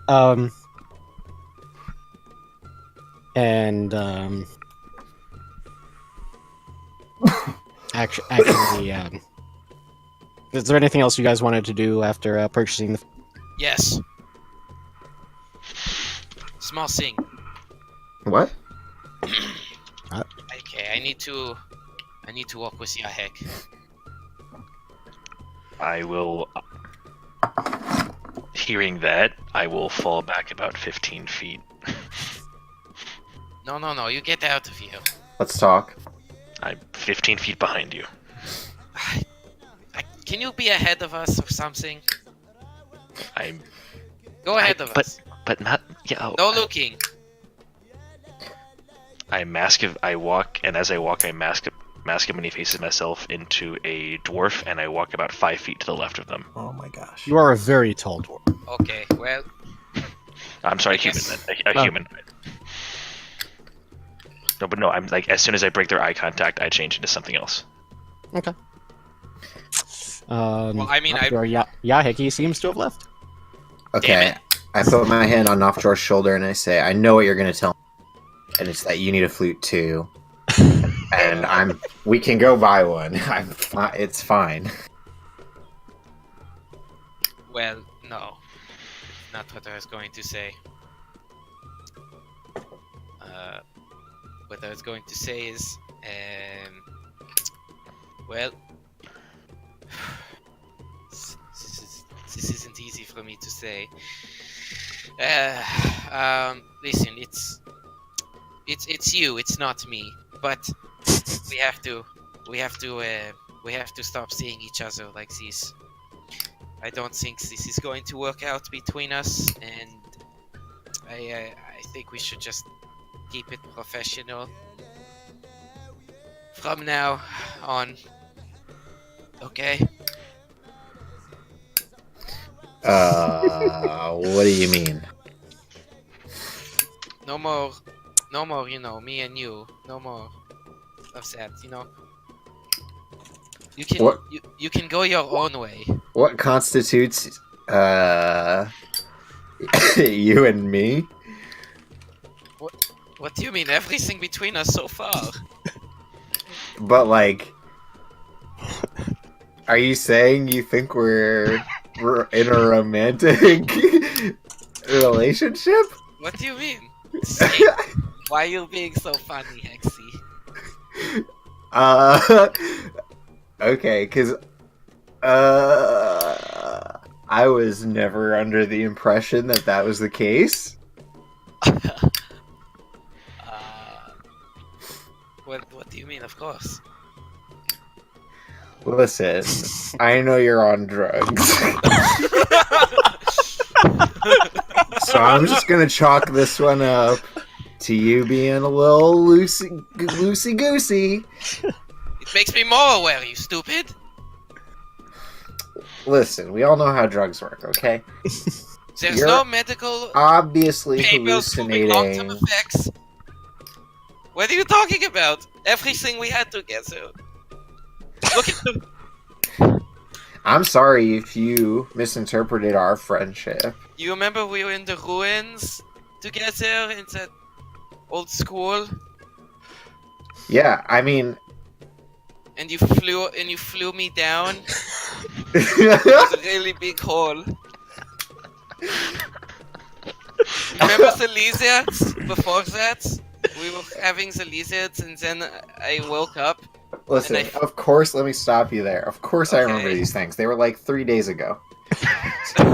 And actually, is there anything else you guys wanted to do after purchasing the? Yes. Small thing. What? Okay, I need to walk with Yahek. I will. Hearing that, I will fall back about 15 feet. No, you get out of here. Let's talk. I'm 15 feet behind you. Can you be ahead of us or something? I'm. Go ahead of us. But not. Yeah. No looking. I walk, and as I walk, I mask many faces myself into a dwarf, and I walk about 5 feet to the left of them. Oh my gosh. You are a very tall dwarf. Okay, well. I'm sorry, human. A human. No, but no, I'm like, as soon as I break their eye contact, I change into something else. Okay. Well, I mean, Yaheki seems to have left. Okay, I put my hand on Nofjor's shoulder and I say, I know what you're going to tell me. And it's that you need a flute too. And we can go buy one. It's fine. Well, no. Not what I was going to say. What I was going to say is, well, this isn't easy for me to say. Listen, it's you, it's not me. But we have to stop seeing each other like this. I don't think this is going to work out between us, and I think we should just keep it professional from now on. Okay? What do you mean? No more, me and you. No more of that, You can What? you can go your own way. What constitutes you and me? What do you mean? Everything between us so far? But like, are you saying you think we're in a romantic relationship? What do you mean? Why are you being so funny, Hexy? Okay, because I was never under the impression that was the case. What do you mean? Of course. Listen, I know you're on drugs. So I'm just gonna chalk this one up to you being a little loosey-goosey. It makes me more aware, you stupid. Listen, we all know how drugs work, okay? There's You're no medical obviously papers proving long-term hallucinating. effects. What are you talking about? Everything we had together. Look at the... I'm sorry if you misinterpreted our friendship. You remember we were in the ruins together in that old school? Yeah, I mean... And you flew me down. It was a really big hole. Remember the lizards? Before that, we were having the lizards, and then I woke up. Listen, of course, let me stop you there. Of course I remember Okay. these things. They were like 3 days ago.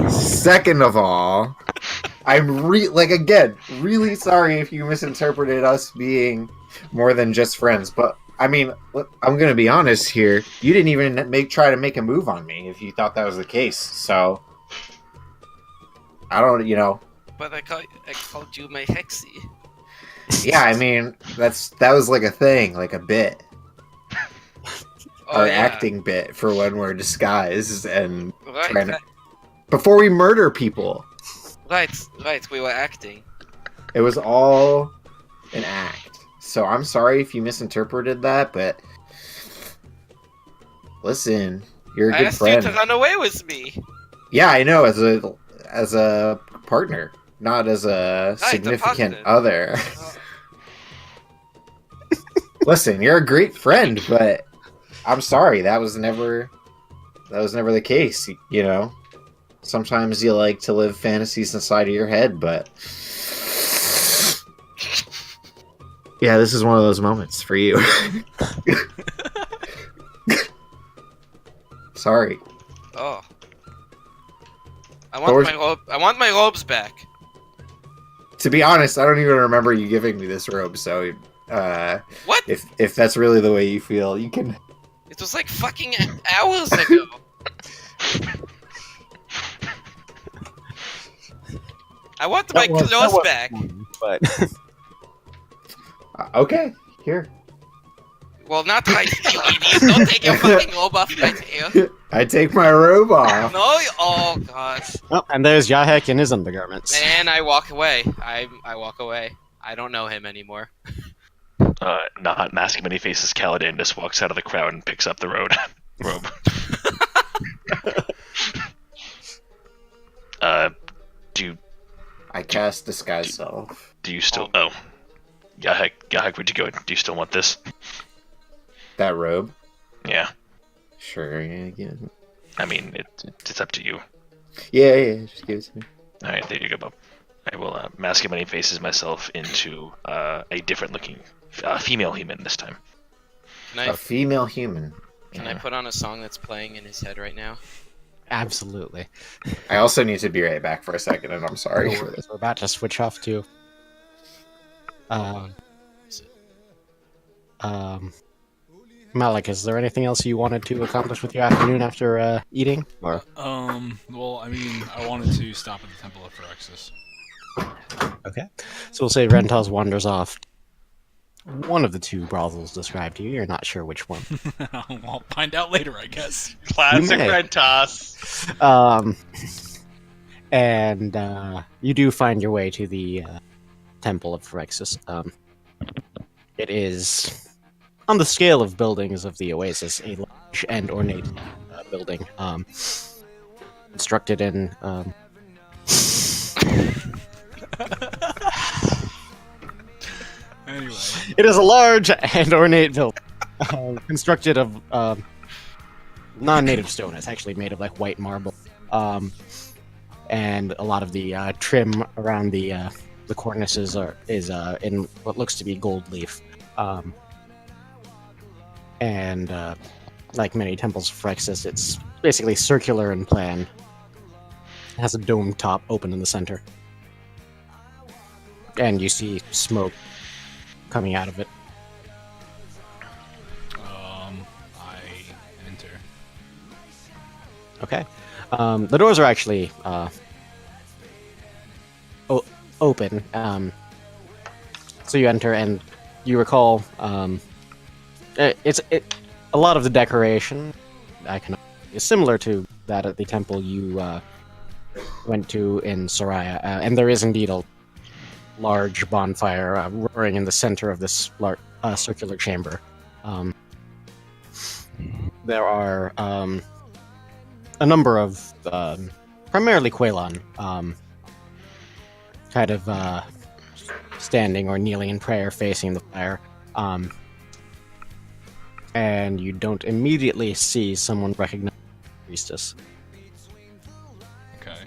Second of all, I'm really sorry if you misinterpreted us being more than just friends, but I mean, I'm gonna be honest here. You didn't even try to make a move on me if you thought that was the case. So I don't, But I called you my Hexy. Yeah, I mean, that was like a thing, like a bit. Oh, Our yeah. acting bit for when we're disguised and Right, trying to... Before we murder people. right, we were acting. It was all an act. So I'm sorry if you misinterpreted that, but listen, you're a I good asked friend. you to run away with me. Yeah, I know, as a partner, not as a Right, significant a partner. other. Listen, you're a great friend, but I'm sorry, that was never the case. You know, sometimes you like to live fantasies inside of your head, but yeah, this is one of those moments for you. Sorry. Oh. I Or- want my robes back. To be honest, I don't even remember you giving me this robe, so What? if that's really the way you feel, you can. It was like fucking hours ago. I want my clothes back. But Okay, here. Well, not right, you idiot. Don't take your fucking robe off right here. I take my robe off. No, oh god. oh, and there's Yahek in his undergarments. And I walk away. I walk away. I don't know him anymore. Not masking many faces. Kaladin just walks out of the crowd and picks up the robe. Do I cast disguise self. you still? Oh, Yahek, where'd you go? Do you still want this? That robe. Yeah. Sure. Yeah, give it. I mean, it's up to you. Yeah. Just give it to me. All right, there you go, Bob. I will mask many faces myself into a different looking female human this time. A female human. Can I put on a song that's playing in his head right now? Absolutely. I also need to be right back for a second, and I'm sorry. We're about to switch off to. Malik, is there anything else you wanted to accomplish with your afternoon after eating? Or Well, I mean, I wanted to stop at the Temple of Phyrexis. okay, so we'll say Rentos wanders off. One of the two brothels described to you. You're not sure which one. I'll find out later, I guess. Classic may. red toss. And you do find your way to the Temple of Phyrexis. It is, on the scale of buildings of the Oasis, a large and ornate building, constructed in. Anyway. It is a large and ornate building, constructed of non-native stone. It's actually made of like white marble, and a lot of the trim around the cornices is in what looks to be gold leaf. And like many temples of Phyrexis, it's basically circular in plan. It has a dome top open in the center, and you see smoke coming out of it. I enter. Okay. The doors are actually open. So you enter, and you recall a lot of the decoration is similar to that at the temple you went to in Soraya, and there is indeed a large bonfire roaring in the center of this circular chamber. There are a number of primarily Quaylon kind of standing or kneeling in prayer facing the fire, and you don't immediately see someone recognize the priestess. Okay.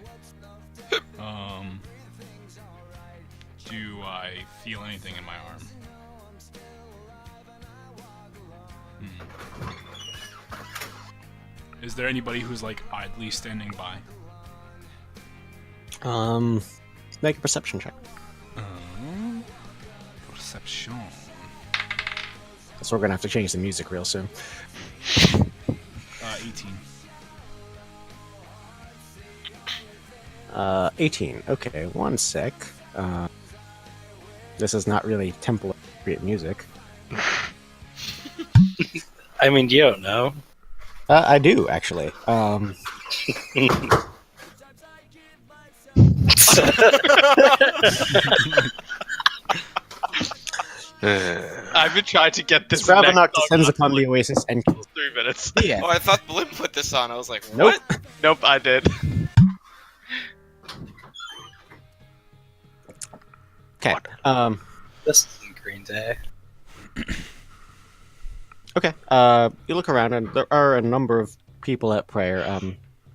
Do I feel anything in my arm? Is there anybody who's like idly standing by? Make a perception check. Perception. So we're gonna have to change the music real soon. 18. 18. Okay, one sec. This is not really temple appropriate music. I mean, you don't know. I do actually. I've been trying to get this. Ravenok next descends song upon on the Oasis and kills 3 minutes. Yeah. Oh, I thought Blim put this on. I was like, Nope. what? Nope, I did. Okay. This isn't Green Day. Okay. You look around, and there are a number of people at prayer.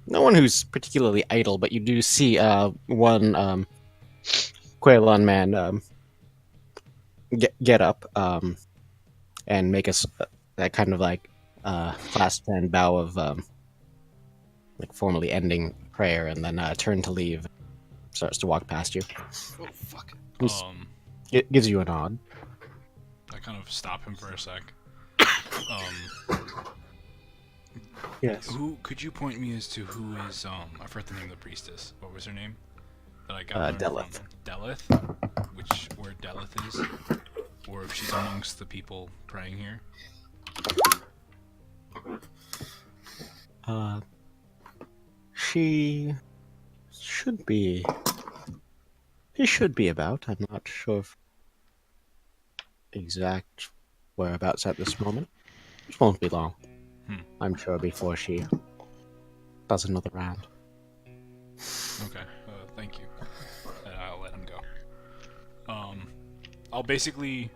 No one who's particularly idle, but you do see one Quailon man get up and make that kind of like clasp and bow of like formally ending prayer, and then turn to leave. Starts to walk past you. Oh fuck. He's- It gives you a nod. I kind of stop him for a sec. Yes. Who could you point me as to who is I forgot the name of the priestess. What was her name? That I got learned Delith. from Delith? Where Delith is? Or if she's amongst the people praying here? She should be. He should be about. I'm not sure of exact whereabouts at this moment. It won't be long. I'm sure before she does another round. Okay, thank you. I'll let him go. I'll basically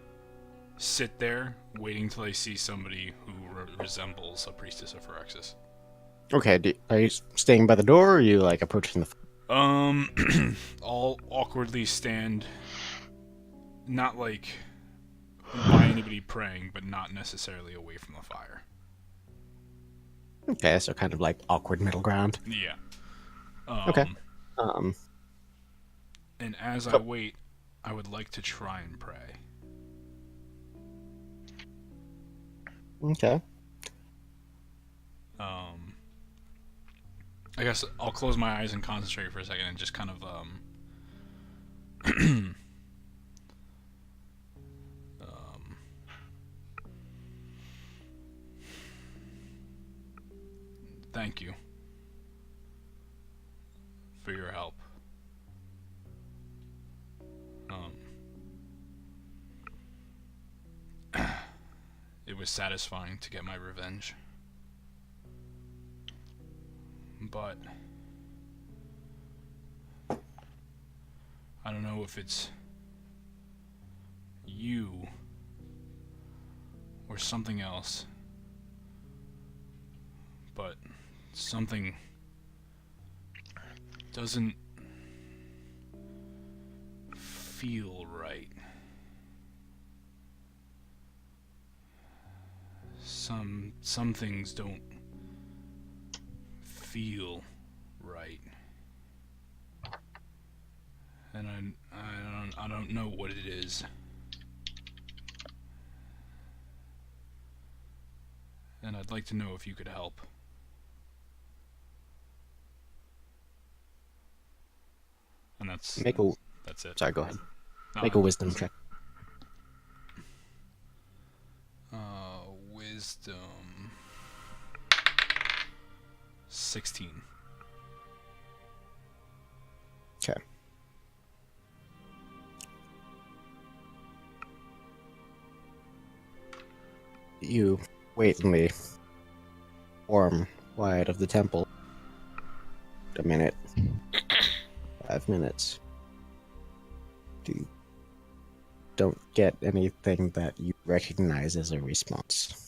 sit there, waiting till I see somebody who resembles a priestess of Phyrexis. Okay, are you staying by the door, or are you like approaching the? I'll awkwardly stand, not like by anybody praying, but not necessarily away from the fire. Okay, so kind of like awkward middle ground. Yeah. Okay. And as I wait, I would like to try and pray. Okay. I guess I'll close my eyes and concentrate for a second and just kind of thank you for your help. It was satisfying to get my revenge. But I don't know if it's you or something else, but something doesn't feel right. Some things don't feel right, and I don't know what it is, and I'd like to know if you could help. And that's it. Sorry, go ahead. No, Make a wisdom check. Wisdom 16. Okay. You wait in the warm light of the temple. A minute. 5 minutes. You don't get anything that you recognize as a response.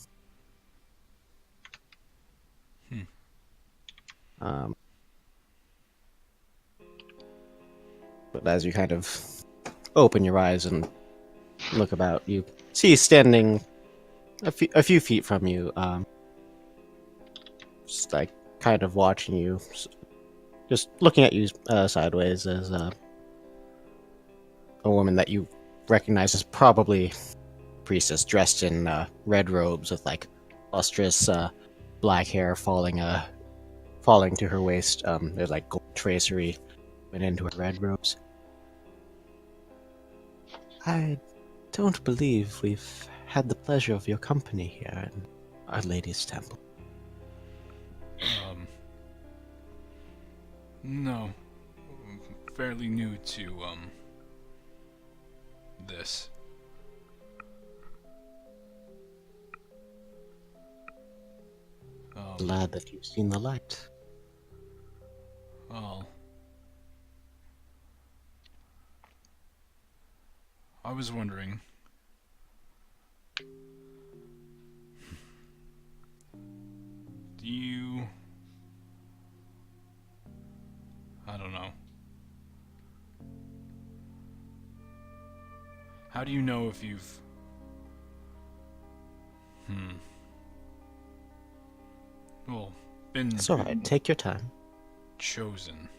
But as you kind of open your eyes and look about, you see standing a few feet from you, just like kind of watching you, just looking at you sideways, as a woman that you recognize as probably priestess, dressed in red robes with like lustrous black hair falling to her waist. There's like gold tracery went into her red robes. I don't believe we've had the pleasure of your company here in Our Lady's Temple. No. Fairly new to, this. Glad that you've seen the light. Well, I was wondering, I don't know. How do you know if you've... Well, been It's alright, take your time. chosen?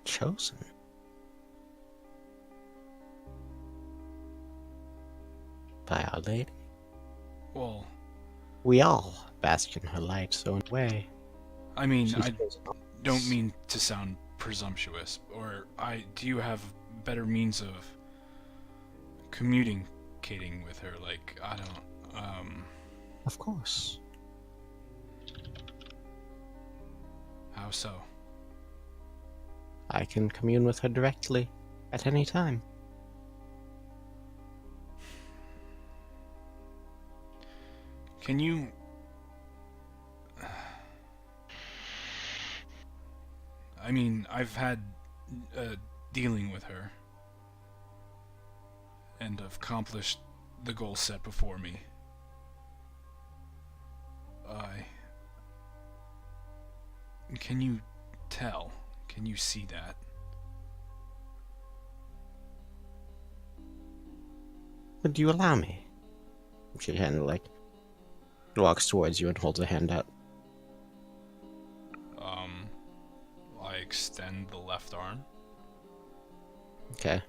Chosen? By Our Lady? Well, We all bask in her light, so in a way... I mean, she's I chosen us. don't mean to sound presumptuous, do you have better means of communicating with her? Like, I don't, Of course. how so? I can commune with her directly at any time. Can you... I mean, I've had dealing with her and have accomplished the goal set before me. Can you tell? Can you see that? Would you allow me? She kind of walks towards you and holds a hand out. I extend the left arm. Okay.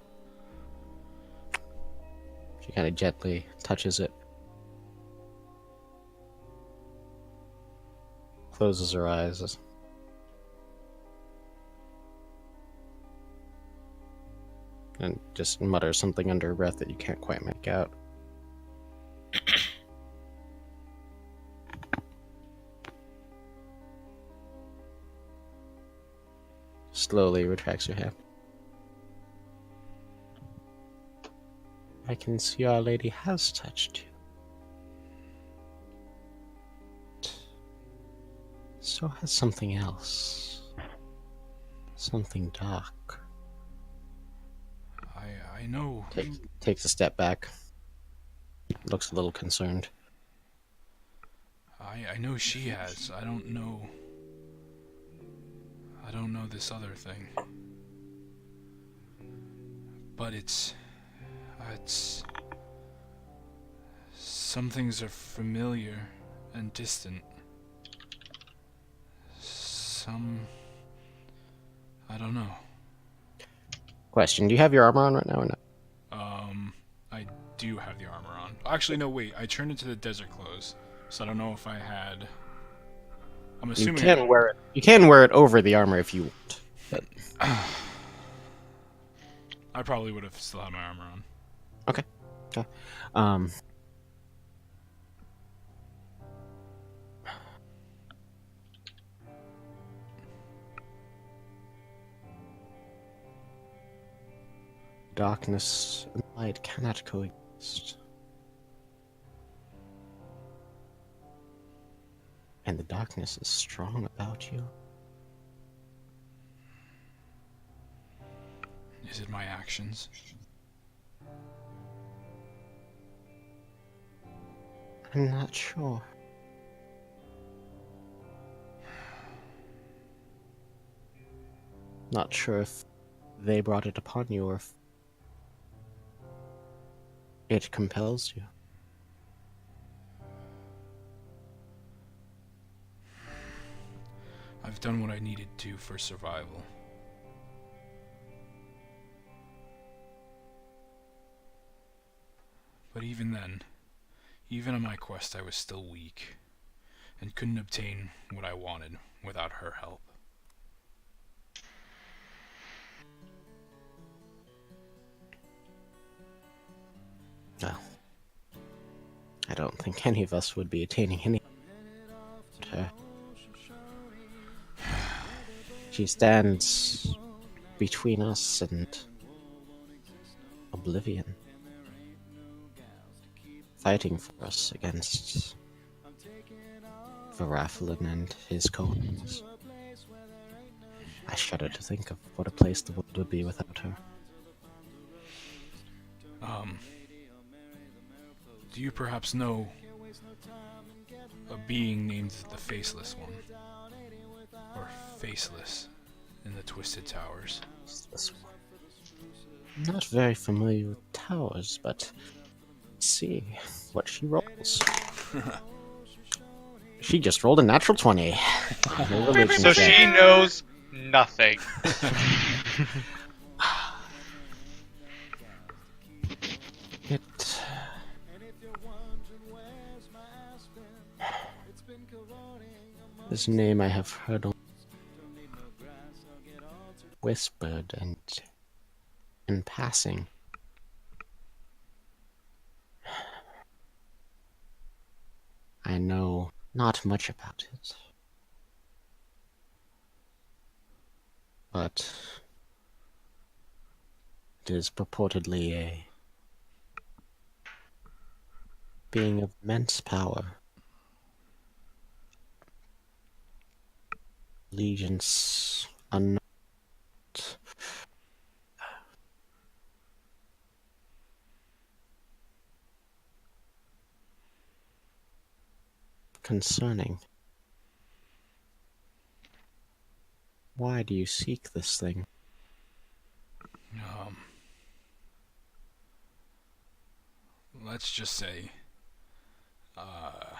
She kind of gently touches it. Closes her eyes. And just mutters something under her breath that you can't quite make out. Slowly retracts your hand. I can see Our Lady has touched you. So has something else. Something dark. I know. Takes a step back. Looks a little concerned. I know she has. I don't know this other thing. But it's some things are familiar and distant. Some, I don't know. Question, do you have your armor on right now or not? I do have the armor on. Actually, no, wait. I turned into the desert clothes, so I don't know if I had... I'm assuming... You can wear it over the armor if you want. But... I probably would have still had my armor on. Okay. Darkness and light cannot coexist. And the darkness is strong about you. Is it my actions? I'm not sure. Not sure if they brought it upon you or if it compels you. I've done what I needed to for survival. But even then, even on my quest, I was still weak, and couldn't obtain what I wanted without her help. Well, I don't think any of us would be attaining any but her. She stands between us and oblivion, fighting for us against Varafalin and his cohorts. I shudder to think of what a place the world would be without her. Do you perhaps know a being named the Faceless One. Or Faceless in the Twisted Towers. This one. I'm not very familiar with towers, but let's see what she rolls. She just rolled a natural 20. No religion So check. she knows nothing. It. This name I have heard whispered and in passing. I know not much about it, but it is purportedly a being of immense power. Allegiance unknown. Concerning. Why do you seek this thing? Let's just say, I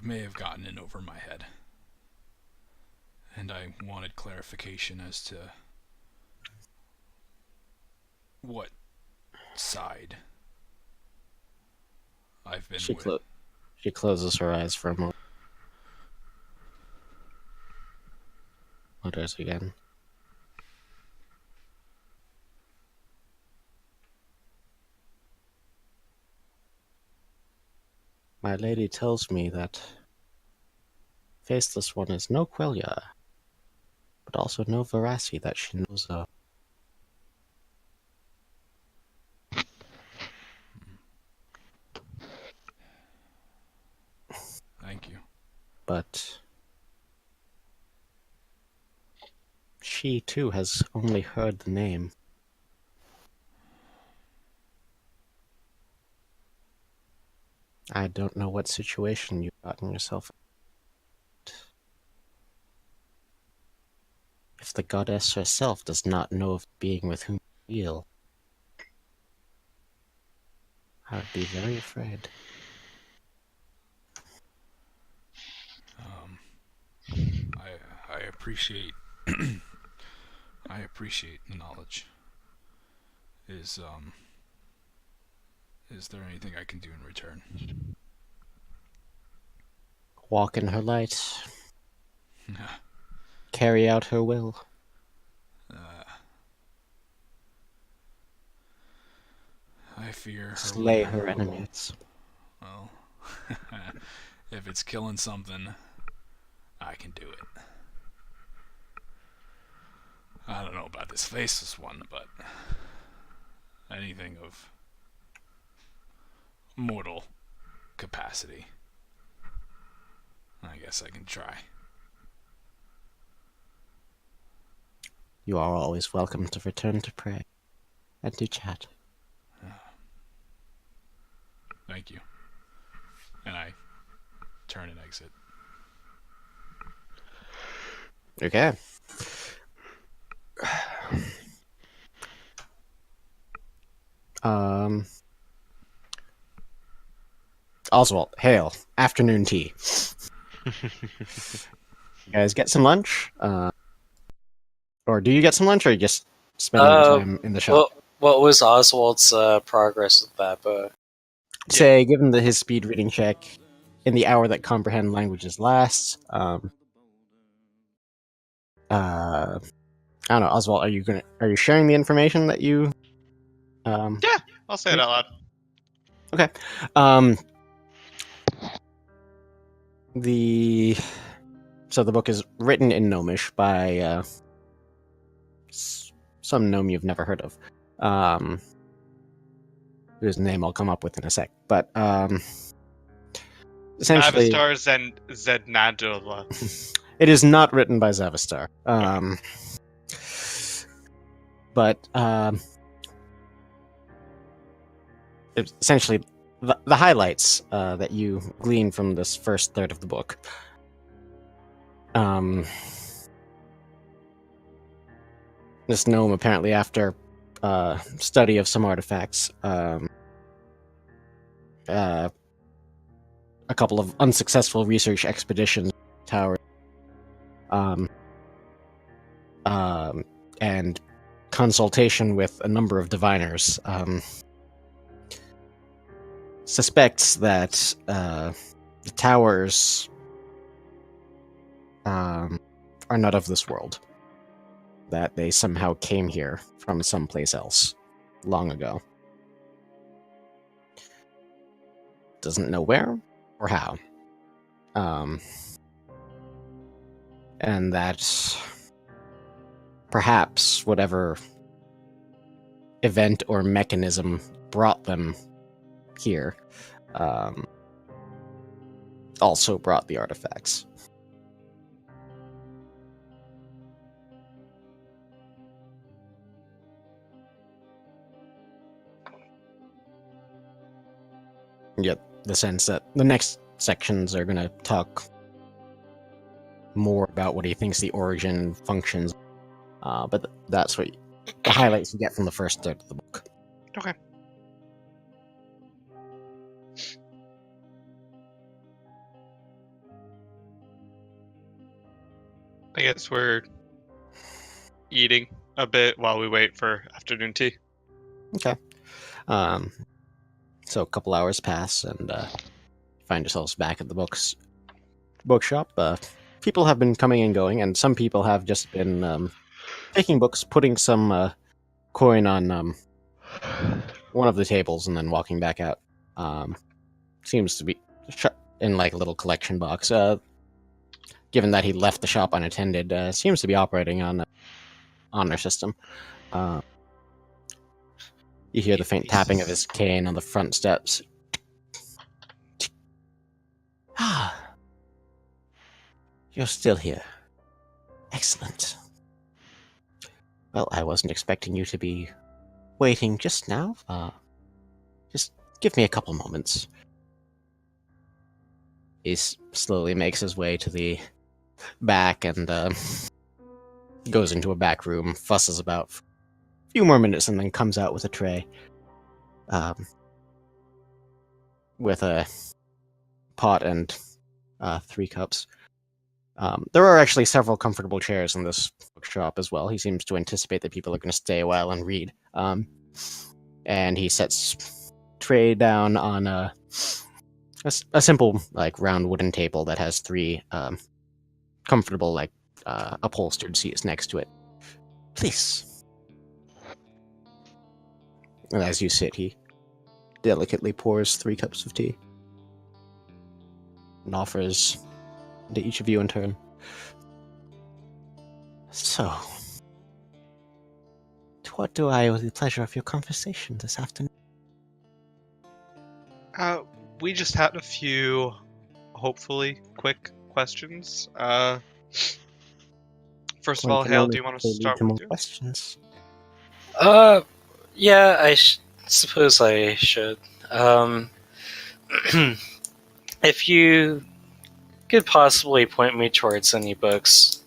may have gotten in over my head. And I wanted clarification as to what side I've been with. She closes her eyes for a moment. Mutters again. My lady tells me that Faceless One is no Quelia, but also no Verasi that she knows of. Thank you. But she too has only heard the name. I don't know what situation you've gotten yourself in. If the goddess herself does not know of the being with whom you deal, I would be very afraid. I appreciate I appreciate the knowledge. Is there anything I can do in return? Walk in her light. Carry out her will. I fear her Slay will. her enemies. Well, if it's killing something, I can do it. I don't know about this Faceless One, but anything of mortal capacity, I guess I can try. You are always welcome to return to pray and to chat. Thank you. And I turn and exit. Okay. Oswald, hail. Afternoon tea. You guys get some lunch? Or do you get some lunch, or are you just spending your time in the shop? What was Oswald's progress with that book? Say, given his speed reading check, in the hour that comprehend languages lasts, I don't know, Oswald, are you sharing the information that you Yeah, I'll say it out loud. Okay. So the book is written in Gnomish by some gnome you've never heard of, whose name I'll come up with in a sec. But essentially, Avistar Dndnaturalfun. it is not written by Zavistar. But essentially, the highlights that you glean from this first third of the book. This gnome, apparently, after study of some artifacts, a couple of unsuccessful research expeditions, tower, and consultation with a number of diviners, suspects that the towers are not of this world. That they somehow came here from someplace else long ago. Doesn't know where or how. And that perhaps whatever event or mechanism brought them here also brought the artifacts. Yet the sense that the next sections are going to talk more about what he thinks the origin functions, but that's what the highlights you get from the first third of the book. Okay. I guess we're eating a bit while we wait for afternoon tea. Okay. So a couple hours pass, and find yourselves back at the bookshop. People have been coming and going, and some people have just been taking books, putting some coin on one of the tables, and then walking back out. Seems to be shut in like a little collection box. Given that he left the shop unattended, seems to be operating on their system. You hear the faint tapping of his cane on the front steps. Ah, you're still here. Excellent. Well, I wasn't expecting you to be waiting just now. Just give me a couple moments. He slowly makes his way to the back and goes into a back room, fusses about for a few more minutes, and then comes out with a tray. With a pot and 3 cups. There are actually several comfortable chairs in this bookshop as well. He seems to anticipate that people are going to stay a while and read. And he sets tray down on a simple, like, round wooden table that has 3 comfortable, like, upholstered seats next to it. Please. And as you sit, he delicately pours 3 cups of tea and offers to each of you in turn. So, to what do I owe the pleasure of your conversation this afternoon? We just had a few, hopefully, quick questions. First of all, Hale, do you want to start with you? Questions? Yeah, suppose I should. If you could possibly point me towards any books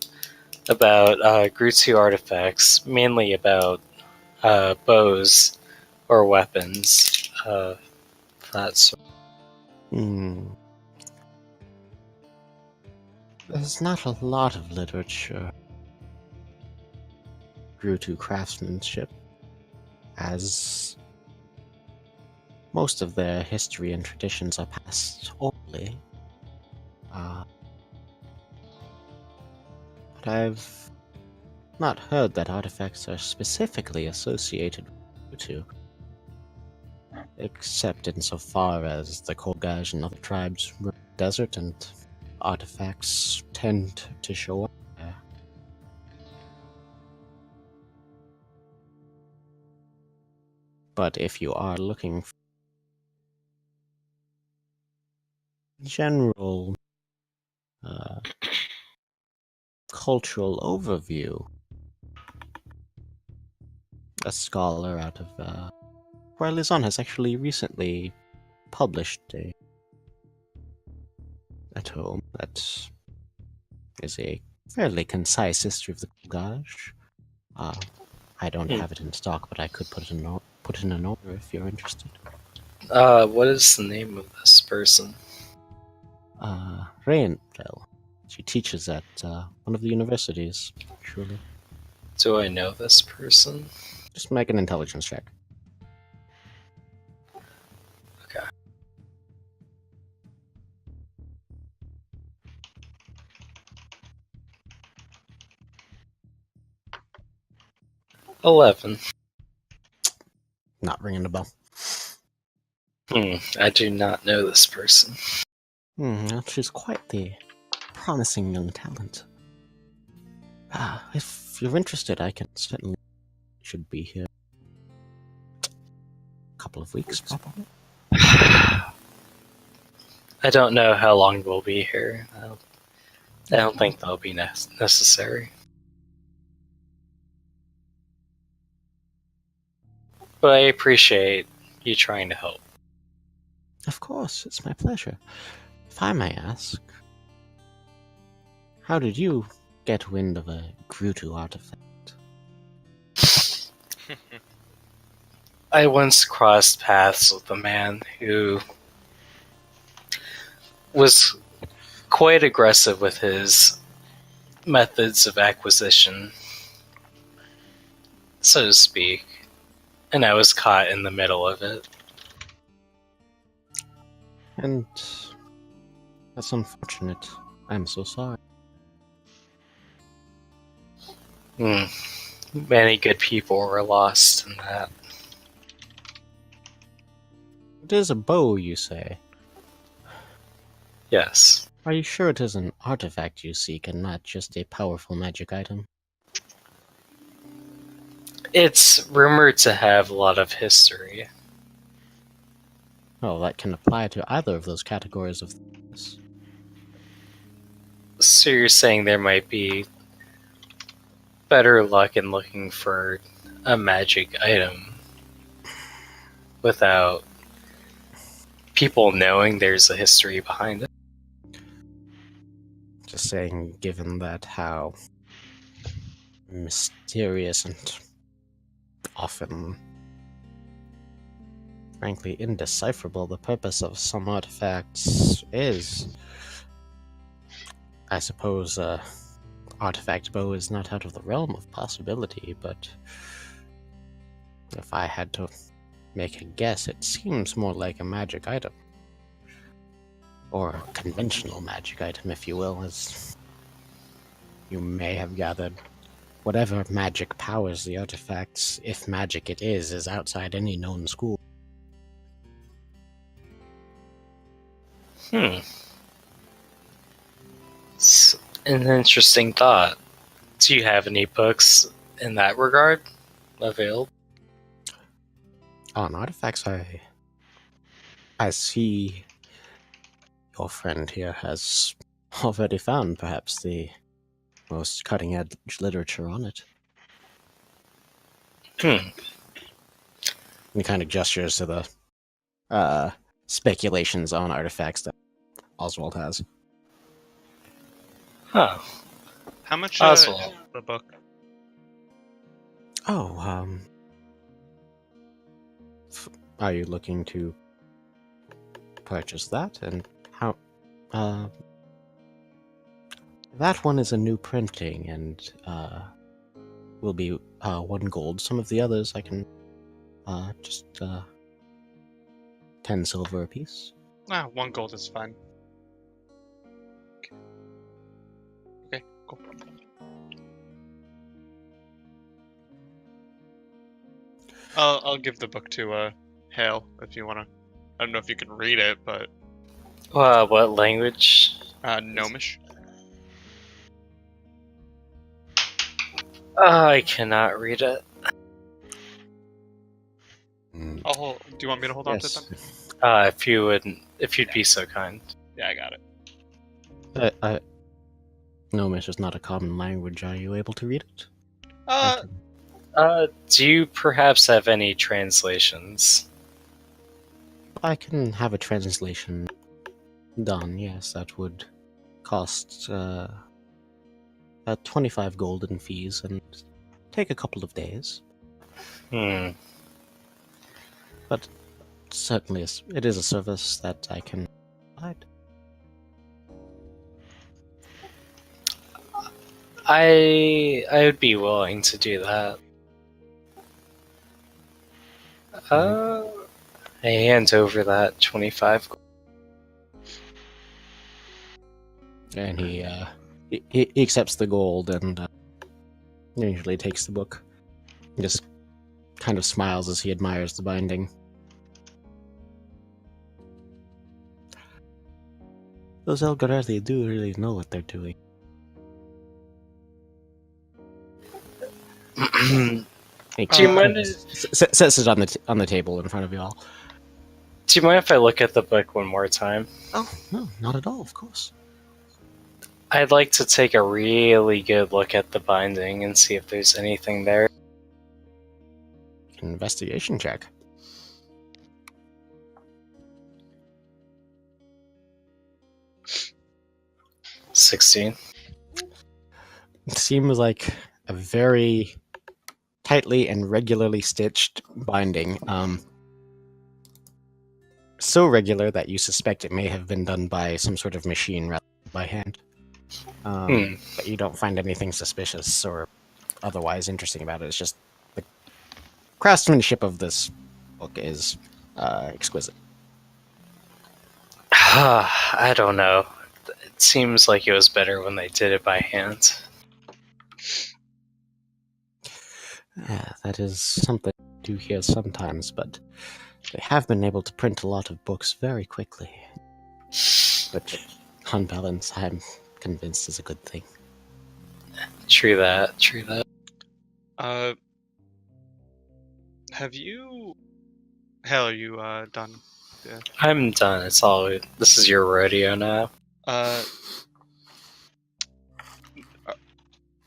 about Grutsu artifacts, mainly about bows or weapons, that's... There's not a lot of literature Grutsu craftsmanship, as most of their history and traditions are passed orally. But I've not heard that artifacts are specifically associated with Grutsu, except insofar as the Kolgaj and other tribes roam the desert, and artifacts tend to show up there. But if you are looking for general cultural overview, a scholar out of where Lizon has actually recently published at home that is a fairly concise history of the Gulgaj. I don't have it in stock, but I could put it in an order if you're interested. What is the name of this person? Rainfell. She teaches at one of the universities, surely. Do I know this person? Just make an intelligence check. Okay. $11. Not ringing a bell. I do not know this person. Well, she's quite the promising young talent. If you're interested, I can certainly. Should be here. A couple of weeks, probably. I don't know how long we'll be here. I don't think that'll be necessary. But I appreciate you trying to help. Of course, it's my pleasure. If I may ask, how did you get wind of a Grutu artifact? I once crossed paths with a man who was quite aggressive with his methods of acquisition, so to speak, and I was caught in the middle of it. And that's unfortunate. I'm so sorry. Many good people were lost in that. It is a bow, you say? Yes. Are you sure it is an artifact you seek and not just a powerful magic item? It's rumored to have a lot of history. Oh, that can apply to either of those categories of things. So you're saying there might be better luck in looking for a magic item without people knowing there's a history behind it? Just saying, given that how mysterious and often, frankly, indecipherable the purpose of some artifacts is, I suppose artifact bow is not out of the realm of possibility, but if I had to make a guess, it seems more like a magic item. Or a conventional magic item, if you will, as you may have gathered. Whatever magic powers the artifacts, if magic it is outside any known school. It's an interesting thought. Do you have any books in that regard available? On artifacts, I see your friend here has already found perhaps the most cutting-edge literature on it. He kind of gestures to the speculations on artifacts that Oswald has. Huh. How much Oswald. is the book? Oh, are you looking to purchase that? And how, that one is a new printing and, will be, 1 gold. Some of the others I can, just, 10 silver apiece. 1 gold is fine. Okay, cool. I'll give the book to Hale if you wanna. I don't know if you can read it, but What language? Gnomish. I cannot read it. Do you want me to hold on to it then? If you'd be so kind. Yeah, I got it. Gnomish is not a common language. Are you able to read it? Do you perhaps have any translations? I can have a translation done, yes, that would cost 25 gold in fees and take a couple of days. But certainly it is a service that I can provide. I would be willing to do that. I hand over that 25. And he accepts the gold and usually takes the book. He just kind of smiles as he admires the binding. Those Elgarati do really know what they're doing. Do you mind? Sets it on the table in front of you all. Do you mind if I look at the book one more time? Oh no, not at all. Of course. I'd like to take a really good look at the binding and see if there's anything there. Investigation check. $16. It seems like a very tightly and regularly stitched binding. So regular that you suspect it may have been done by some sort of machine rather than by hand. But you don't find anything suspicious or otherwise interesting about it. It's just the craftsmanship of this book is exquisite. I don't know. It seems like it was better when they did it by hand. Yeah, that is something I do hear sometimes, but they have been able to print a lot of books very quickly. Which, on balance, I'm convinced is a good thing. True that, true that. Have you... Hell, are you, done? Yeah. I'm done, it's all... This is your rodeo now.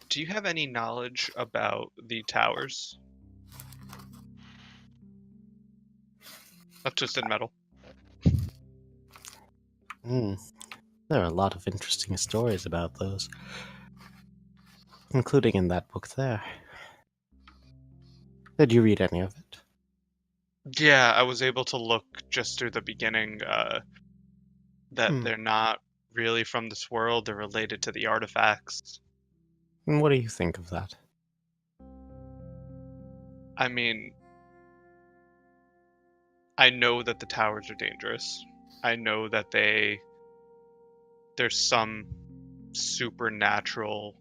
Do you have any knowledge about the towers? Of Twisted Metal. There are a lot of interesting stories about those, including in that book there. Did you read any of it? Yeah, I was able to look just through the beginning, that they're not really from this world, they're related to the artifacts. And what do you think of that? I mean, I know that the towers are dangerous. I know that there's some supernatural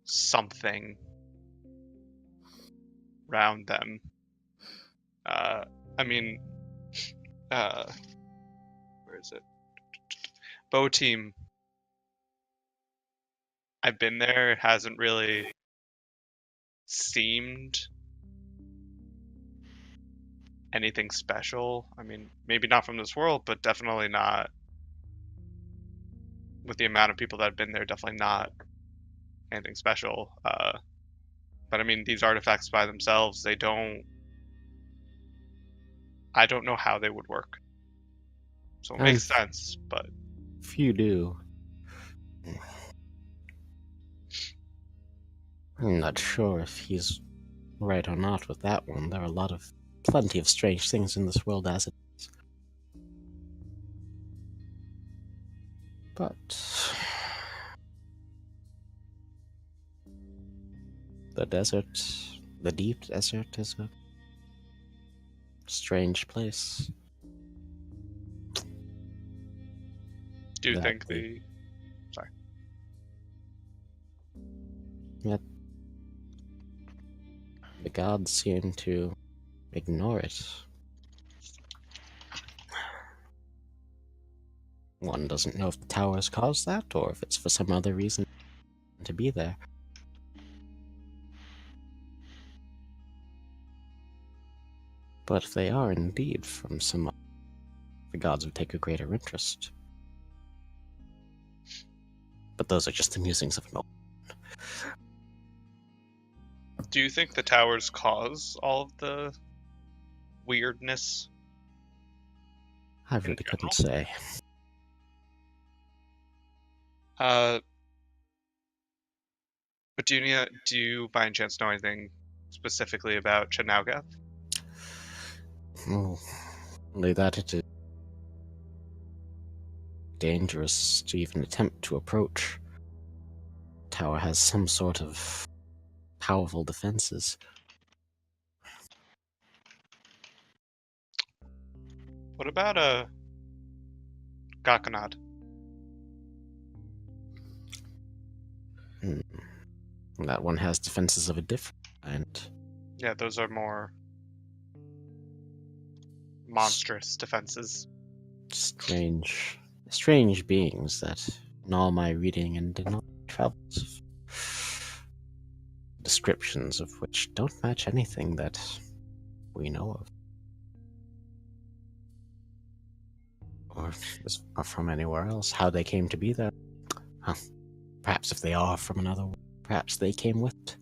something around them. I mean, where is it? Bow Team. I've been there. It hasn't really seemed anything special. I mean, maybe not from this world, but definitely not with the amount of people that have been there. Definitely not anything special. But I mean, these artifacts by themselves, they don't. I don't know how they would work. So it makes sense, but if you do, I'm not sure if he's right or not with that one. There are plenty of strange things in this world as it is. But the desert, the deep desert, is a strange place. do you think the... Sorry. Yet the gods seem to ignore it. One doesn't know if the towers caused that, or if it's for some other reason to be there. But if they are indeed from some, the gods would take a greater interest. But those are just the musings of an old. Do you think the towers cause all of the weirdness? I really couldn't say. Petunia, do you by any chance know anything specifically about Chenaugath? Oh, only that it is dangerous to even attempt to approach. Tower has some sort of powerful defenses. What about Gakanad? That one has defenses of a different kind. Yeah, those are more monstrous defenses. Strange beings that, in all my reading and in all my travels, descriptions of which don't match anything that we know of. Or from anywhere else. How they came to be there. Huh. Perhaps if they are from another world, perhaps they came with it.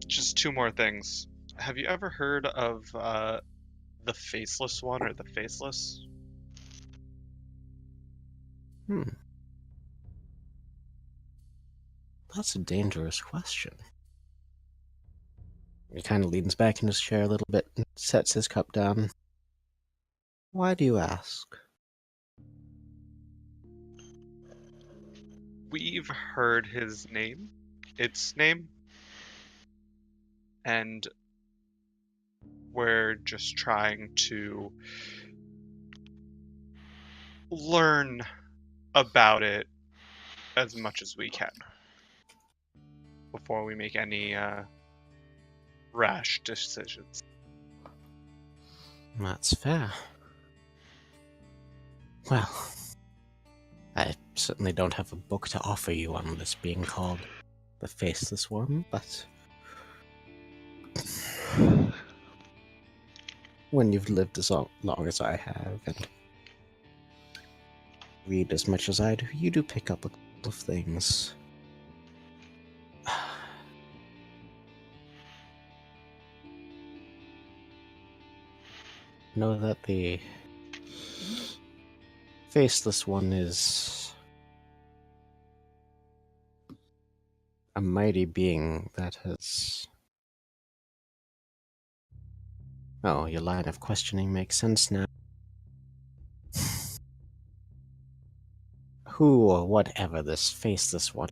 Just two more things. Have you ever heard of the Faceless One or the Faceless? That's a dangerous question. He kind of leans back in his chair a little bit and sets his cup down. Why do you ask? We've heard his name, its name, and we're just trying to learn about it as much as we can before we make any rash decisions. That's fair. Well, I certainly don't have a book to offer you on this being called the Faceless One, but when you've lived as long as I have and read as much as I do, you do pick up a couple of things. Know that the Faceless One is a mighty being that has... Oh, your line of questioning makes sense now. Who or whatever this Faceless One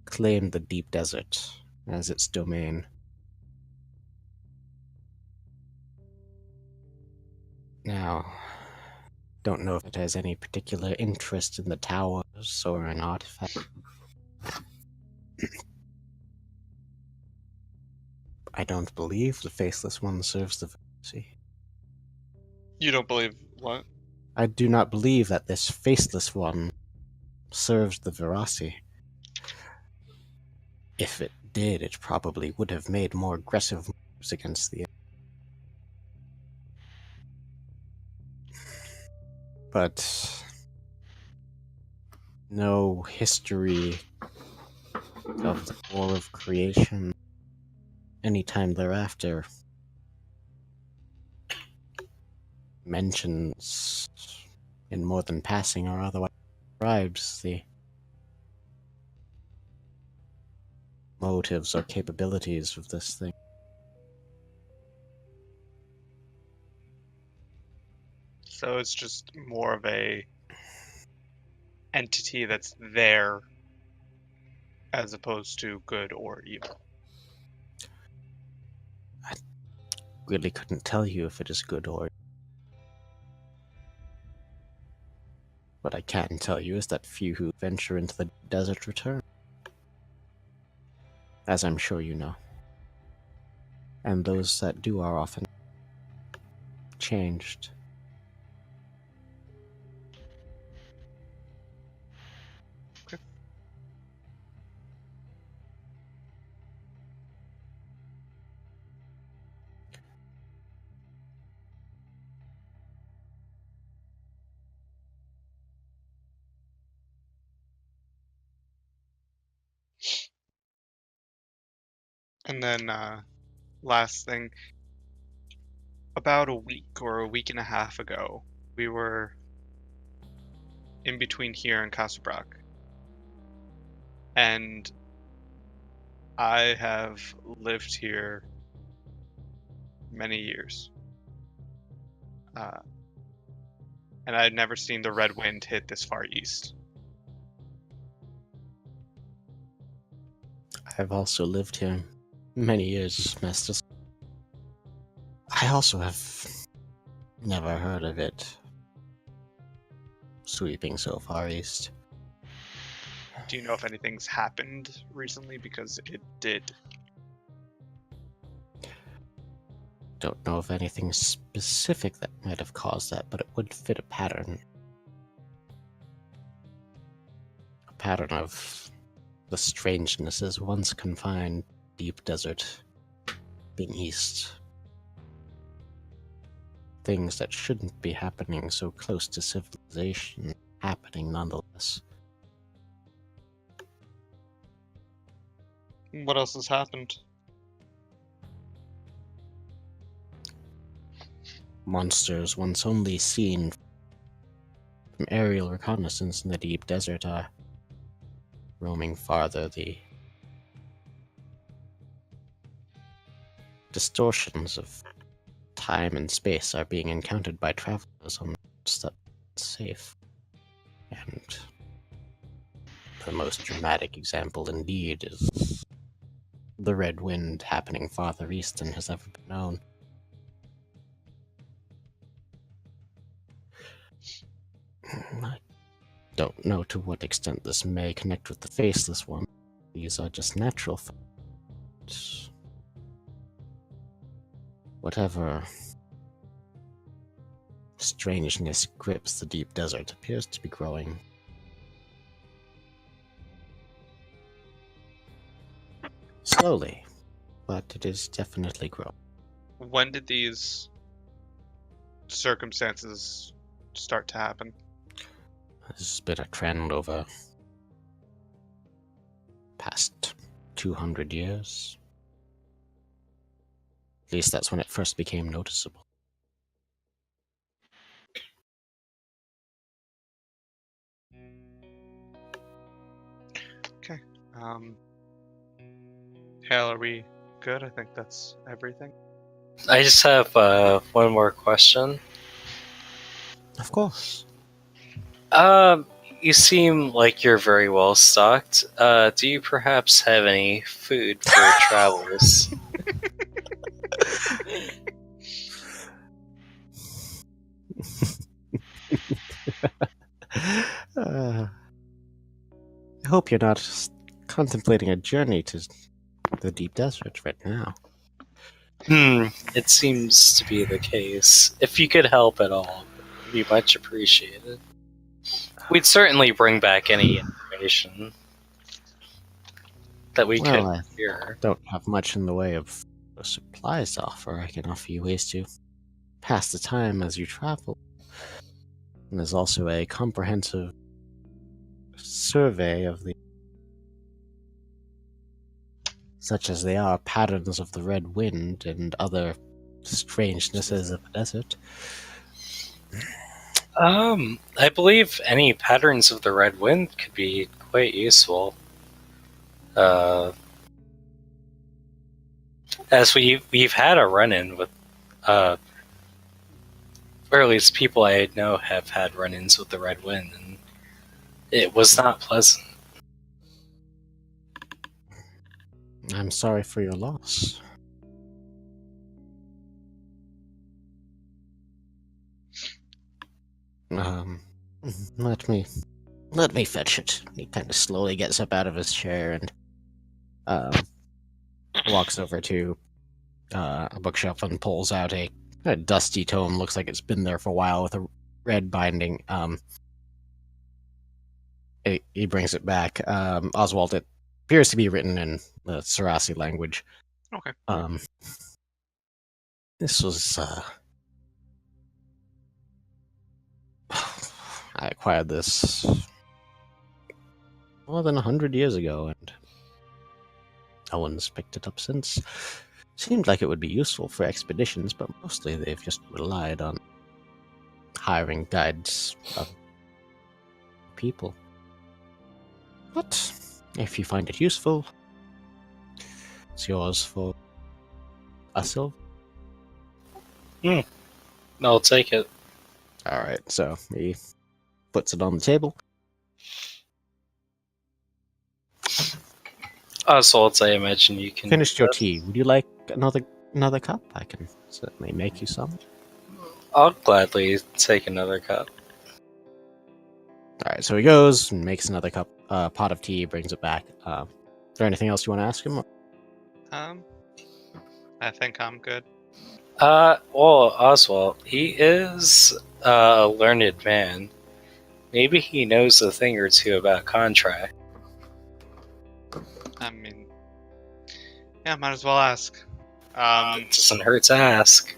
claimed the deep desert as its domain. Now, don't know if it has any particular interest in the towers or an artifact. I don't believe the Faceless One serves the Veracity. You don't believe what? I do not believe that this Faceless One serves the Veracity. If it did, it probably would have made more aggressive moves against the... But no history of the War of Creation anytime thereafter mentions in more than passing or otherwise describes the motives or capabilities of this thing. So it's just more of a entity that's there as opposed to good or evil. I really couldn't tell you if it is good or... What I can tell you is that few who venture into the desert return. As I'm sure you know. And those that do are often changed. Okay. And then last thing, about a week or a week and a half ago, we were in between here and Casablanca, and I have lived here many years, and I'd never seen the red wind hit this far east. I've also lived here many years, Master. I also have never heard of it sweeping so far east. Do you know if anything's happened recently? Because it did. Don't know of anything specific that might have caused that, but it would fit a pattern. A pattern of the strangenesses once confined deep desert being east. Things that shouldn't be happening so close to civilization happening nonetheless. What else has happened? Monsters once only seen from aerial reconnaissance in the deep desert are roaming farther. The distortions of time and space are being encountered by travelers on roads that are safe. And the most dramatic example indeed is the red wind happening farther east than has ever been known. I don't know to what extent this may connect with the faceless one. These are just natural facts. Whatever strangeness grips the deep desert appears to be growing. Slowly, but it is definitely growing. When did these circumstances start to happen? This has been a trend over past 200 years. At least that's when it first became noticeable. Okay. Hale, are we good? I think that's everything. I just have one more question. Of course. You seem like you're very well stocked. Do you perhaps have any food for travels? I hope you're not contemplating a journey to the deep desert right now. It seems to be the case. If you could help at all, it would be much appreciated. We'd certainly bring back any information that we could I hear. don't have much in the way of supplies to offer. I can offer you ways to pass the time as you travel. And there's also a comprehensive survey of the such as they are patterns of the red wind and other strangenesses of the desert. I believe any patterns of the red wind could be quite useful. As we've had a run-in with, or at least people I know have had run-ins with the red wind, and it was not pleasant. I'm sorry for your loss. Let me fetch it. He kind of slowly gets up out of his chair and walks over to a bookshelf and pulls out a dusty tome. Looks like it's been there for a while with a red binding. He brings it back. Oswald, it appears to be written in the Sarasi language. Okay. This was I acquired this more than 100 years ago, and no one's picked it up since. Seemed like it would be useful for expeditions, but mostly they've just relied on hiring guides of people. But if you find it useful, it's yours for a silver. I'll take it. Alright, so he puts it on the table. Oswald, I imagine you can... Finished your tea. Would you like another cup? I can certainly make you some. I'll gladly take another cup. Alright, so he goes and makes another pot of tea, brings it back. Is there anything else you want to ask him? I think I'm good. Well, Oswald, he is a learned man. Maybe he knows a thing or two about contract. I mean, yeah, might as well ask. It doesn't hurt to ask.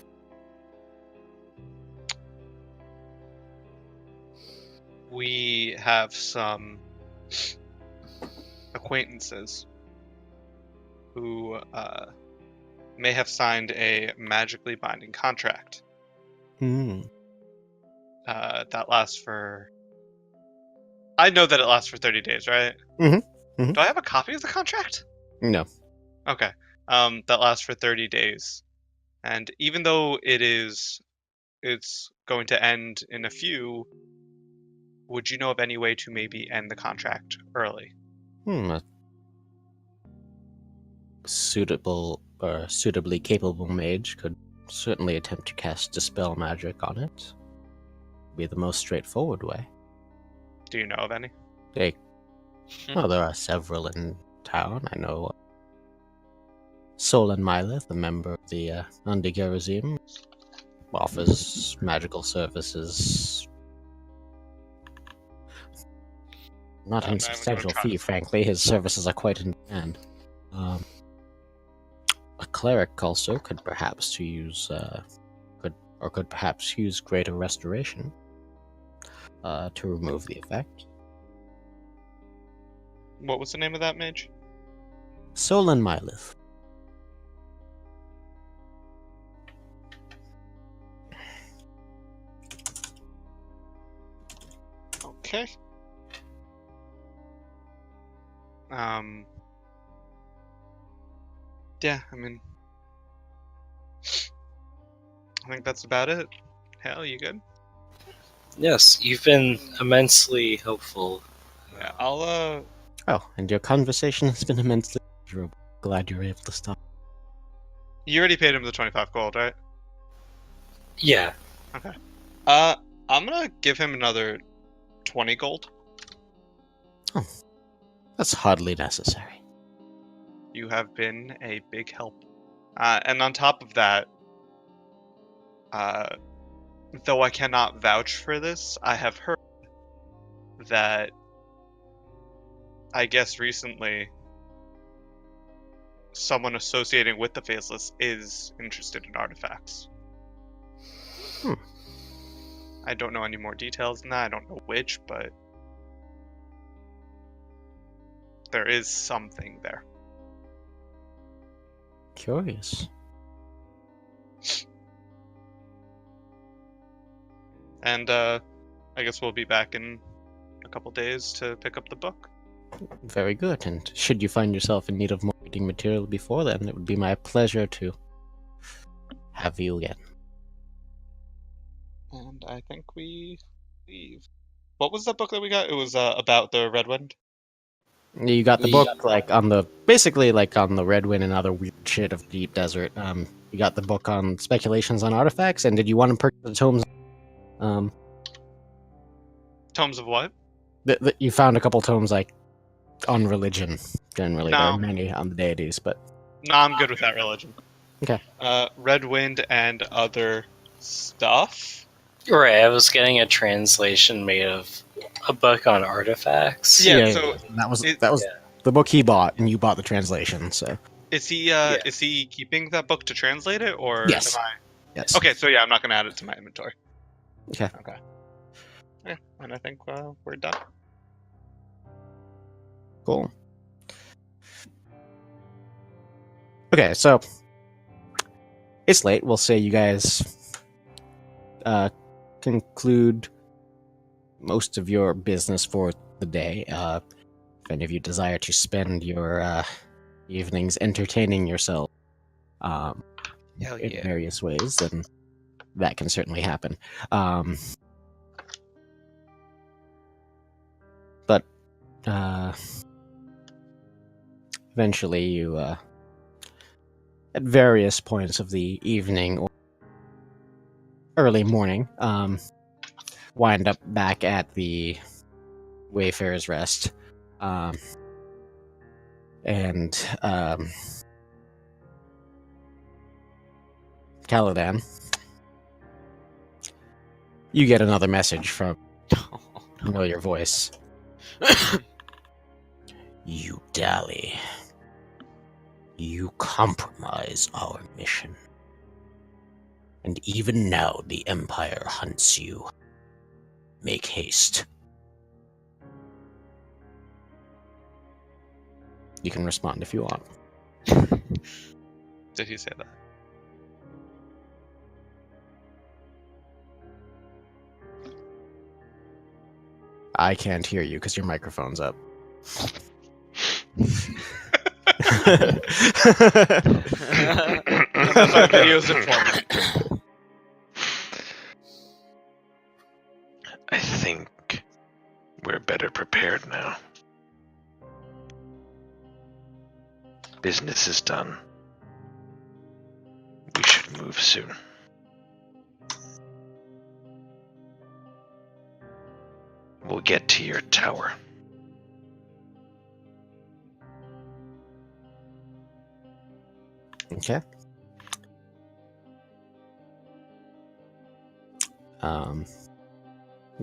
We have some acquaintances who may have signed a magically binding contract. That lasts for... I know that it lasts for 30 days, right? Mm-hmm. Do I have a copy of the contract? No. Okay. That lasts for 30 days. And even though it's going to end in a few, would you know of any way to maybe end the contract early? A suitable or suitably capable mage could certainly attempt to cast Dispel Magic on it. Be the most straightforward way. Do you know of any? Well, there are several in town. I know Solon Mylith, a member of the Undergarazim, offers magical services. Not an substantial fee, frankly. His services are quite in demand. A cleric also could perhaps use greater restoration to remove the effect. What was the name of that mage? Solon Mylith. Okay. Yeah, I mean, I think that's about it. Hell, you good? Yes, you've been immensely helpful. Yeah, I'll Oh, and your conversation has been immensely pleasurable. Glad you were able to stop. You already paid him the 25 gold, right? Yeah. Okay. I'm gonna give him another 20 gold. Oh, that's hardly necessary. You have been a big help. And on top of that, though I cannot vouch for this, I have heard that, I guess recently, someone associating with the Faceless is interested in artifacts. I don't know any more details than that. I don't know which, but there is something there. Curious. And I guess we'll be back in a couple days to pick up the book. Very good. And should you find yourself in need of more reading material before then, it would be my pleasure to have you again. And I think we leave. What was the book that we got? It was about the Red Wind. You got the book basically on the Red Wind and other weird shit of Deep Desert. You got the book on speculations on artifacts, and did you want to purchase the tomes? Tomes of what? You found a couple tomes on religion. Generally, No. there are many on the deities, but No, I'm good with that religion. Okay. Red Wind and other stuff. Right, I was getting a translation made of a book on artifacts. Yeah, so that was the book he bought, and you bought the translation. So is he keeping that book to translate it, or Yes. am I? yes. Okay, so yeah, I'm not gonna add it to my inventory. Okay. Yeah, and I think we're done. Cool. Okay, so it's late. We'll say you guys conclude most of your business for the day. If any of you desire to spend your evenings entertaining yourself Hell in yeah. various ways, then that can certainly happen. But eventually you, at various points of the evening or early morning, wind up back at the Wayfarer's Rest. And Caladan, you get another message from a familiar voice. You dally. You compromise our mission. And even now the Empire hunts you. Make haste. You can respond if you want. Did he say that? I can't hear you because your microphone's up. That's why video's informative. I think we're better prepared now. Business is done. We should move soon. We'll get to your tower. Okay. You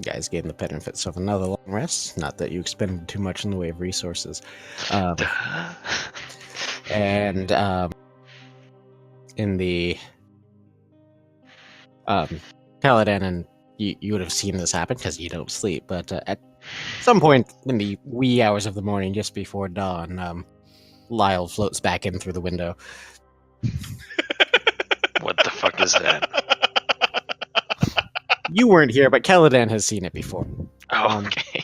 guys gain the benefits of another long rest. Not that you expended too much in the way of resources. And in the Paladin, and you would have seen this happen because you don't sleep, but at some point in the wee hours of the morning, just before dawn, Lyle floats back in through the window. What the fuck is that? You weren't here, but Caladan has seen it before. Oh, okay.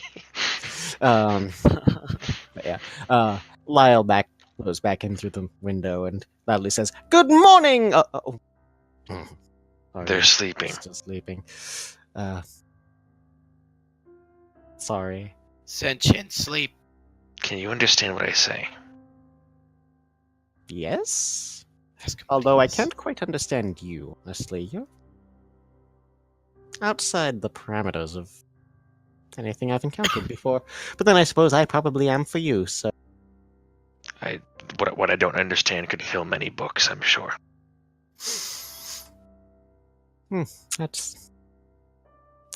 But yeah, Lyle goes back in through the window and loudly says, "Good morning." Sorry, They're sleeping. Still sleeping. Sorry. Sentient sleep. Can you understand what I say? Yes. Ask him, Although I please. can't quite understand you, honestly. You're outside the parameters of anything I've encountered before. But then I suppose I probably am for you, so... What I don't understand could fill many books, I'm sure. That's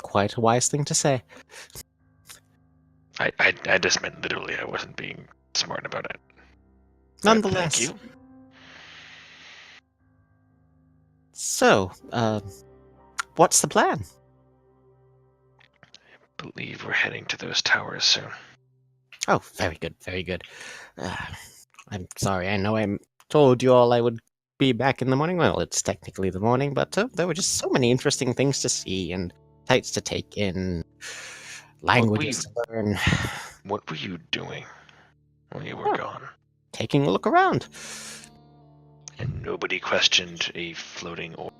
quite a wise thing to say. I just meant literally. I wasn't being smart about it. Nonetheless. Thank you. So, what's the plan? I believe we're heading to those towers soon. Oh, very good, very good. I'm sorry, I know I told you all I would be back in the morning. Well, it's technically the morning, but there were just so many interesting things to see and sights to take in, languages to learn. What were you doing when you were gone? Taking a look around. And nobody questioned a floating orb.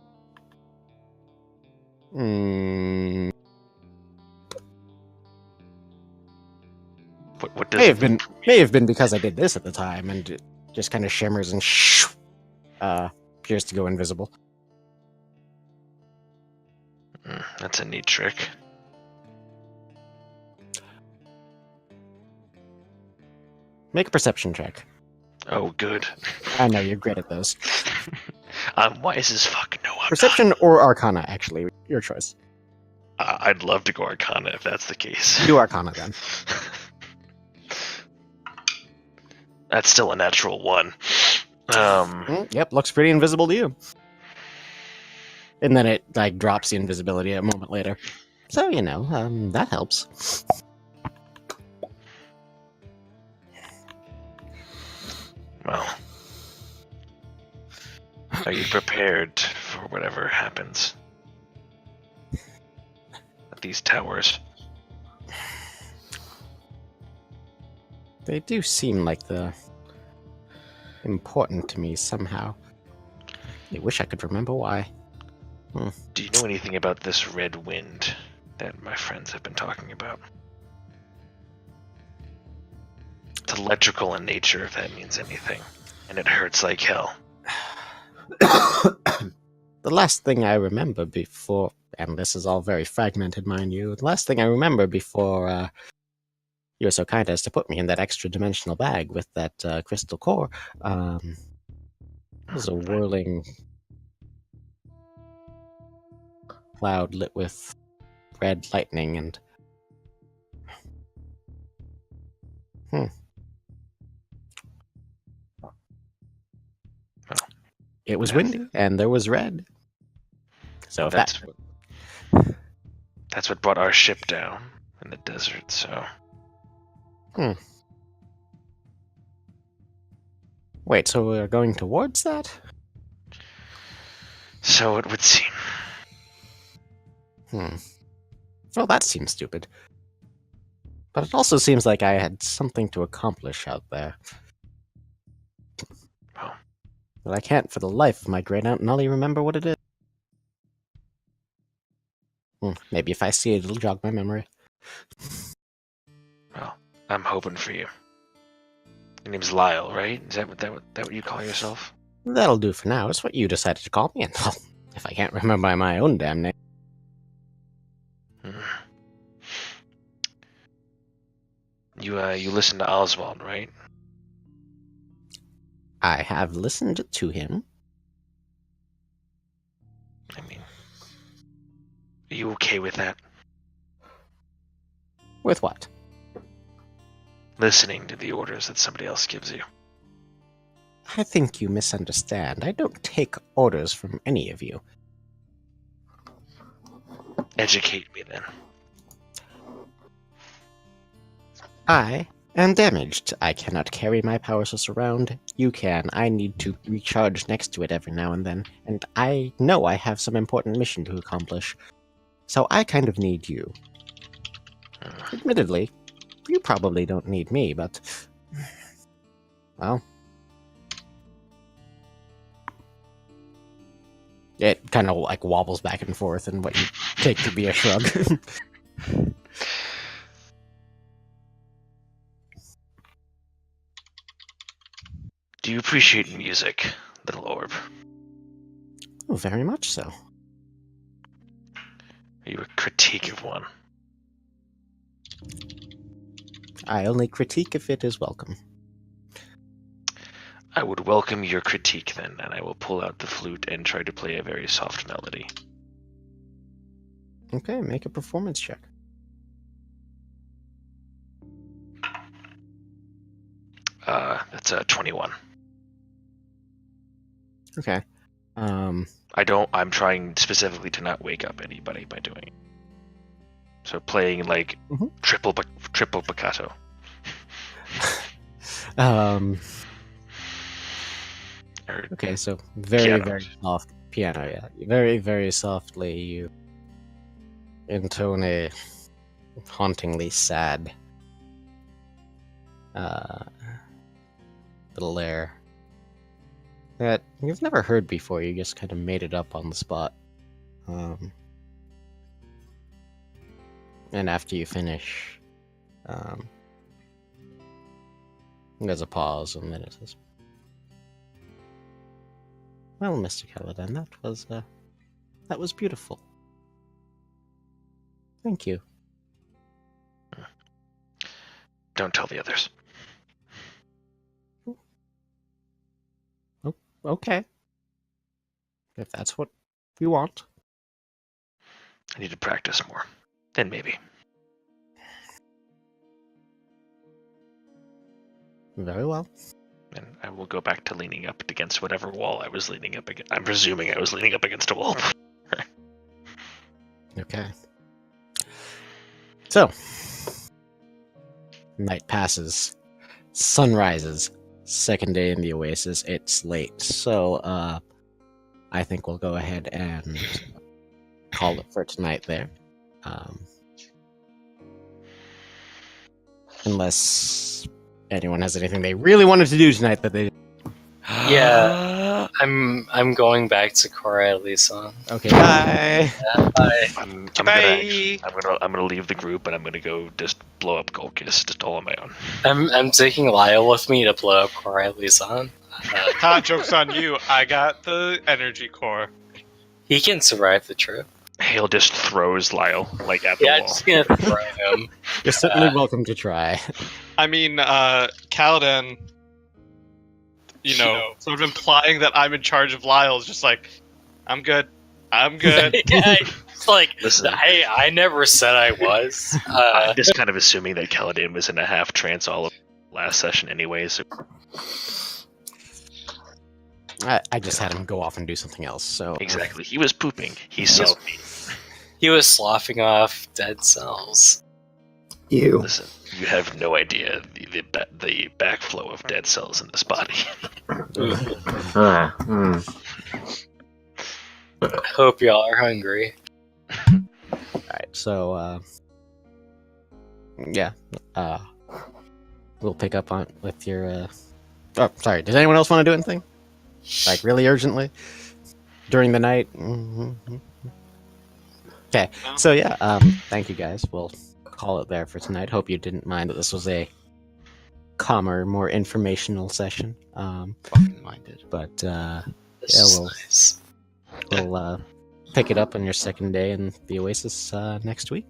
What does May have been because I did this at the time, and it just kind of shimmers and appears to go invisible. That's a neat trick. Make a perception check. Oh, good. I know you're great at those. I'm wise as fuck. No, I'm Perception not. or Arcana, actually, your choice. I'd love to go Arcana if that's the case. Do Arcana then. That's still a natural 1. Yep, looks pretty invisible to you. And then it like drops the invisibility a moment later. So that helps. Well, Are you prepared for whatever happens at these towers? They do seem like they're important to me somehow. I wish I could remember why. Do you know anything about this red wind that my friends have been talking about? It's electrical in nature, if that means anything, and it hurts like hell. The last thing I remember before, and this is all very fragmented, mind you, the last thing I remember before you were so kind as to put me in that extra dimensional bag with that crystal core was a whirling cloud lit with red lightning and it was windy and there was red. So if that's what brought our ship down in the desert, so. Wait, so we're going towards that? So it would seem. Well, that seems stupid. But it also seems like I had something to accomplish out there. Oh. But I can't for the life of my great aunt Nully remember what it is. Maybe if I see it, it'll jog my memory. Well, I'm hoping for you. Your name's Lyle, right? Is that what you call yourself? That'll do for now. It's what you decided to call me, and well, if I can't remember by my own damn name. You listen to Oswald, right? I have listened to him. I mean, are you okay with that? With what? Listening to the orders that somebody else gives you. I think you misunderstand. I don't take orders from any of you. Educate me then. I am damaged. I cannot carry my power source around. You can. I need to recharge next to it every now and then, and I know I have some important mission to accomplish. So I kind of need you. Admittedly, you probably don't need me, but... well... it kind of like wobbles back and forth in what you take to be a shrug. Do you appreciate music, little orb? Oh, very much so. Are you a critique of one? I only critique if it is welcome. I would welcome your critique then, and I will pull out the flute and try to play a very soft melody. Okay, make a performance check. That's a 21. Okay. I'm trying specifically to not wake up anybody by doing it. So playing like triple piccato. Okay, so very soft piano, yeah. Very, very softly you intone a hauntingly sad little air that you've never heard before. You just kind of made it up on the spot. And after you finish, there's a pause, and then it says, "Well, Mr. Caladan, that was beautiful. Thank you." Don't tell the others. Oh, okay. If that's what you want. I need to practice more. Then maybe. Very well. And I will go back to leaning up against whatever wall I was leaning up against. I'm presuming I was leaning up against a wall. Okay. So, night passes. Sun rises. Second day in the Oasis. It's late. So, I think we'll go ahead and call it for tonight there. Unless anyone has anything they really wanted to do tonight that they... Yeah, I'm going back to Korea Lisan. Okay, bye. I'm Bye. gonna leave the group and I'm gonna go just blow up Golkis just all on my own. I'm taking Lyle with me to blow up Korea Lisan. Joke's on you. I got the energy core. He can survive the trip. Hale just throws Lyle like at the Yeah, I'm wall. just gonna throw him. You're certainly welcome to try. I mean, Kaladin, sort of implying that I'm in charge of Lyle is just like, I'm good. I'm good. Yeah, it's like, Listen. hey, I never said I was. I'm just kind of assuming that Kaladin was in a half trance all of last session anyway, so I just had him go off and do something else, so... exactly. He was pooping. He saw me. He was sloughing off dead cells. You. Listen, you have no idea the backflow of dead cells in this body. Hope y'all are hungry. Alright, so, yeah, we'll pick up on with your, oh, sorry, does anyone else want to do anything? Like, really urgently? During the night? Okay, so yeah, thank you guys. We'll call it there for tonight. Hope you didn't mind that this was a calmer, more informational session. Fucking minded. But, This Yeah, is well- nice. we'll pick it up on your second day in the Oasis next week.